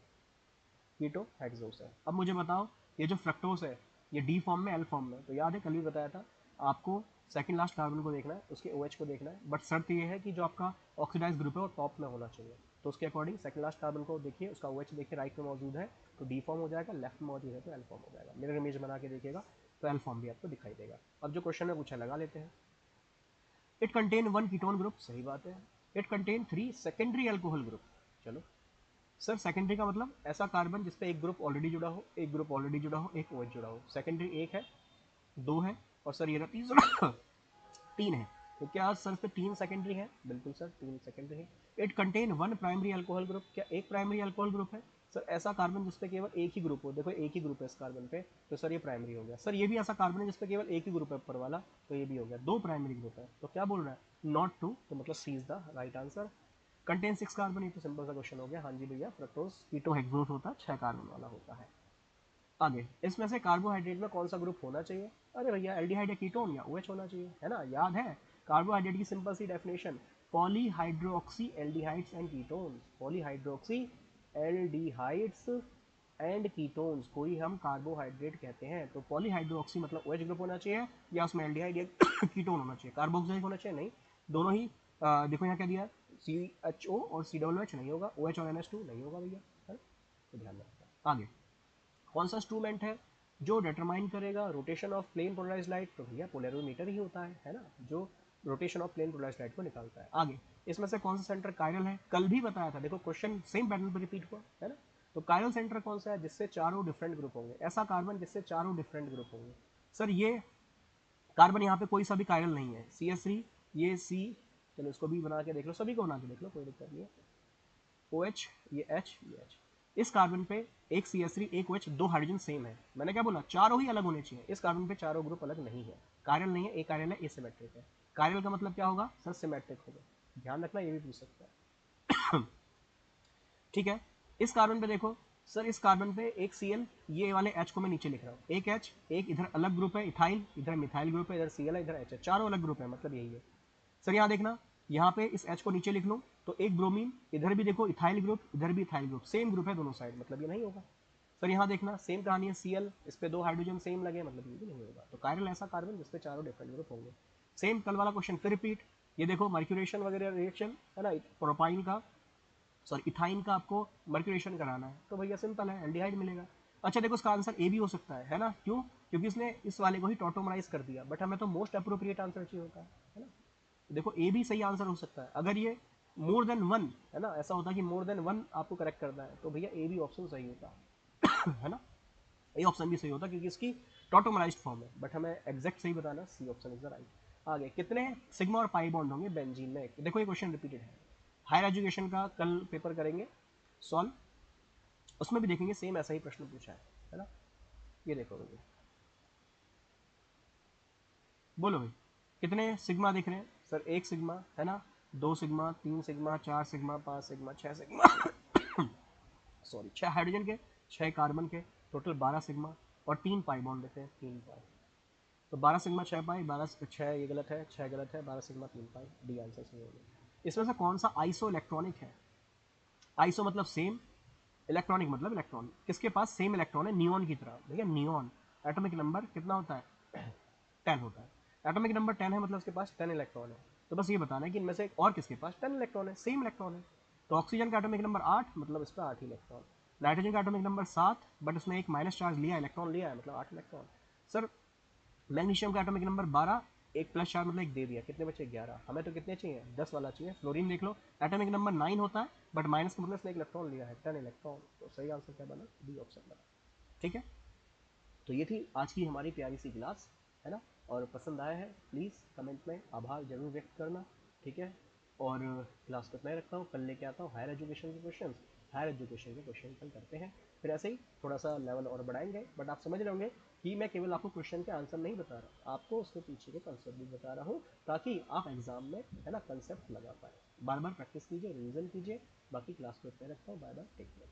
A: कीटो हेक्सोस है। अब मुझे बताओ ये जो फ्रक्टोज है ये डी फॉर्म में, एल फॉर्म में, तो याद है कल भी बताया था आपको, सेकंड लास्ट कार्बन को देखना है, उसके OH को देखना है, बट शर्त ये है कि जो आपका ऑक्सीडाइज ग्रुप है वो टॉप में होना चाहिए, तो उसके अकॉर्डिंग सेकंड लास्ट कार्बन को देखिए, उसका OH देखिए राइट में मौजूद है तो डी फॉर्म हो जाएगा, लेफ्ट में मौजूद है तो एल फॉर्म हो जाएगा। मिरर इमेज बना के देखिएगा तो एल फॉर्म भी आपको दिखाई देगा। अब जो क्वेश्चन में पूछा लगा लेते हैं। इट कंटेन 1 कीटोन ग्रुप, सही बात है। It contain 3 secondary alcohol group, चलो सर सेकेंडरी का मतलब ऐसा कार्बन जिसपे एक ग्रुप ऑलरेडी जुड़ा हो, एक ग्रुप ऑलरेडी जुड़ा हो, एक OH जुड़ा हो। सेकेंडरी एक है, दो है, और सर ये रहा तीसरा तीन है। तो क्या सर इस पे 3 सेकेंडरी है? बिल्कुल सर 3 सेकेंडरी है। It contain 1 primary alcohol group, क्या एक प्राइमरी अल्कोहल ग्रुप है? सर ऐसा कार्बन जिसपे केवल एक ही ग्रुप हो, देखो एक ही ग्रुप है इस कार्बन पे, तो सर ये प्राइमरी हो गया। सर ये भी ऐसा कार्बन है जिसपे केवल एक ही ग्रुप है ऊपर वाला, तो ये भी हो गया, 2 प्राइमरी ग्रुप है। तो क्या बोल रहा है? नॉट 2, तो मतलब C is the right answer. Contain 6 carbon, ये तो सिंपल सा क्वेश्चन हो गया। हाँ जी भैया, फ्रक्टोज कीटोहेक्सोस होता है, 6 कार्बन वाला होता है। आगे, इसमें से कार्बोहाइड्रेट में कौन सा ग्रुप होना चाहिए? अरे भैया एल्डिहाइड या कीटोन या OH होना चाहिए, है ना, याद है कार्बोहाइड्रेट की सिंपल सी definition, polyhydroxy aldehydes and ketones. Polyhydroxy aldehydes and ketones को ही हम कार्बोहाइड्रेट कहते हैं। तो पॉलीहाइड्रोक्सी मतलब OH ग्रुप होना चाहिए, या उसमें एल्डिहाइड या कीटोन होना चाहिए। कार्बोक्सिलिक होना चाहिए नहीं, दोनों ही देखो यहाँ क्या दिया, CHO और COOH नहीं होगा, OH और NH2 नहीं होगा भैया, है ना, तो ध्यान रखना। आगे, कौन सा इंस्ट्रूमेंट है जो डिटरमाइन करेगा rotation of plane polarized light? तो भैया पोलैरोमीटर ही होता है ना, जो rotation of plane polarized light को निकालता है। आगे, इसमें से कौन सा सेंटर कायरल है? कल भी बताया था, देखो क्वेश्चन सेम पैटर्न पर रिपीट हुआ है ना। तो कायरल सेंटर कौन सा है? जिससे चारों डिफरेंट ग्रुप होंगे, ऐसा कार्बन जिससे चारों डिफरेंट ग्रुप होंगे। सर ये कार्बन यहाँ पे कोई सा भी कायरल नहीं है, CH3 ये C, चलो इसको भी बना के देख लो, सभी को बना के देख लो, कोई दिक्कत नहीं है। OH ये H ये H, इस कार्बन पे एक CH3 एक OH, दो हाइड्रोजन सेम है। मैंने क्या बोला, चारों ही अलग होने चाहिए। इस कार्बन पे चारों ग्रुप अलग नहीं है, कायरल नहीं है, एक कायरल है, एसिमेट्रिक है। कायरल का मतलब क्या होगा सर? सिमेट्रिक होगा, ध्यान रखना, ये भी पूछ सकता है ठीक है। इस कार्बन पे देखो सर, इस कार्बन पे एक Cl, ये वाले H को मैं नीचे लिख रहा हूँ, एक H, एक इधर अलग ग्रुप है इथाइल, इधर मिथाइल ग्रुप है, इधर Cl है, इधर H है, चारों अलग ग्रुप है, मतलब यही है। सर यहाँ देखना, यहाँ पे इस H को नीचे लिख लो तो एक ब्रोमीन, इधर भी देखो इथाइल ग्रुप, इधर भी इथाइल ग्रुप, सेम ग्रुप है दोनों साइड, मतलब ये नहीं होगा। सर यहाँ देखना सेम कहानी है, Cl, इस पे दो हाइड्रोजन सेम लगे, मतलब ये भी नहीं होगा। तो कायरल ऐसा कार्बन जिसपे चारों डिफरेंट ग्रुप होंगे। सेम कल वाला क्वेश्चन फिर रिपीट, ये देखो मर्क्यूरेशन वगैरह रिएक्शन है ना, प्रोपाइन का सॉरी इथाइन का आपको मर्क्यूरेशन कराना है, तो भैया सिंपल है, एल्डिहाइड मिलेगा। अच्छा देखो इसका आंसर ए भी हो सकता है ना, क्यों? क्योंकि इसने इस वाले को ही टॉटोमराइज कर दिया, बट हमें तो मोस्ट अप्रोप्रिएट आंसर चाहिए होता है ना। देखो ए भी सही आंसर हो सकता है, अगर ये मोर देन वन है ना, ऐसा होता है कि मोर देन वन आपको करेक्ट करना है, तो भैया ए भी ऑप्शन सही होता है ना, ए ऑप्शन भी सही होता क्योंकि इसकी टॉटोमराइज्ड फॉर्म है, बट हमें एग्जैक्ट सही बताना, C option is the right. आगे, कितने सिग्मा और पाई बॉन्ड होंगे बेंजीन में? देखो ये क्वेश्चन रिपीटेड है, हायर एजुकेशन का कल पेपर करेंगे सॉल्व, उसमें भी देखेंगे सेम ऐसा ही प्रश्न पूछा है ना। ये देखो भैया, बोलो भाई कितने सिग्मा दिख रहे हैं? सर एक सिग्मा है ना, दो सिग्मा, तीन सिग्मा, चार सिग्मा, पांच सिग्मा, छह सिग्मा सॉरी 6 हाइड्रोजन के, 6 कार्बन के, टोटल 12 सिग्मा, और 3 पाई बॉन्ड देते हैं, 3 पाई। तो 12 सिग्मा 6 पाई, 12 6 ये गलत है, 6 गलत है, 12 सिग्मा 3 पाई, डी आंसर सही हो गया। इसमें से कौन सा आइसो इलेक्ट्रॉनिक है? आइसो मतलब सेम, इलेक्ट्रॉनिक मतलब इलेक्ट्रॉन, किसके पास सेम इलेक्ट्रॉन है, नियॉन की तरह। भैया नियॉन एटॉमिक नंबर कितना होता है 10 होता है, एटॉमिक नंबर 10 है, मतलब उसके पास 10 इलेक्ट्रॉन है। तो बस ये बताना है कि इनमें से और किसके पास 10 इलेक्ट्रॉन है, सेम इलेक्ट्रॉन है। तो ऑक्सीजन का एटॉमिक नंबर 8, मतलब इस पर 8 इलेक्ट्रॉन। नाइट्रोजन का एटॉमिक नंबर 7, बट उसने एक माइनस चार्ज लिया, इलेक्ट्रॉन लिया है, मतलब 8 इलेक्ट्रॉन। सर मैग्नीशियम का एटॉमिक नंबर 12, एक प्लस चार्ज मतलब एक दे दिया, कितने बचे 11, हमें तो कितने चाहिए 10 वाला चाहिए। फ्लोरीन देख लो, एटॉमिक नंबर 9 होता है, बट माइनस का मतलब उसने एक इलेक्ट्रॉन लिया है, 10 इलेक्ट्रॉन। तो सही आंसर क्या बना, डी ऑप्शन बना। ठीक है, तो ये थी आज की हमारी प्यारी सी क्लास, है ना। और पसंद आया है प्लीज़ कमेंट में आभार जरूर व्यक्त करना, ठीक है। और क्लास को इतना ही रखता हूँ, कल लेके आता हूँ हायर एजुकेशन के क्वेश्चन, हायर एजुकेशन के क्वेश्चन कल करते हैं, फिर ऐसे ही थोड़ा सा लेवल और बढ़ाएंगे। बट आप समझ रहे होंगे कि मैं केवल आपको क्वेश्चन के आंसर नहीं बता रहा, आपको उसके पीछे के कंसेप्ट भी बता रहा हूँ, ताकि आप एग्जाम में है ना कंसेप्ट लगा पाए। बार बार प्रैक्टिस कीजिए, रिविजन कीजिए। बाकी क्लास को इतना रखता हूँ, बाय बाय, टेक केयर।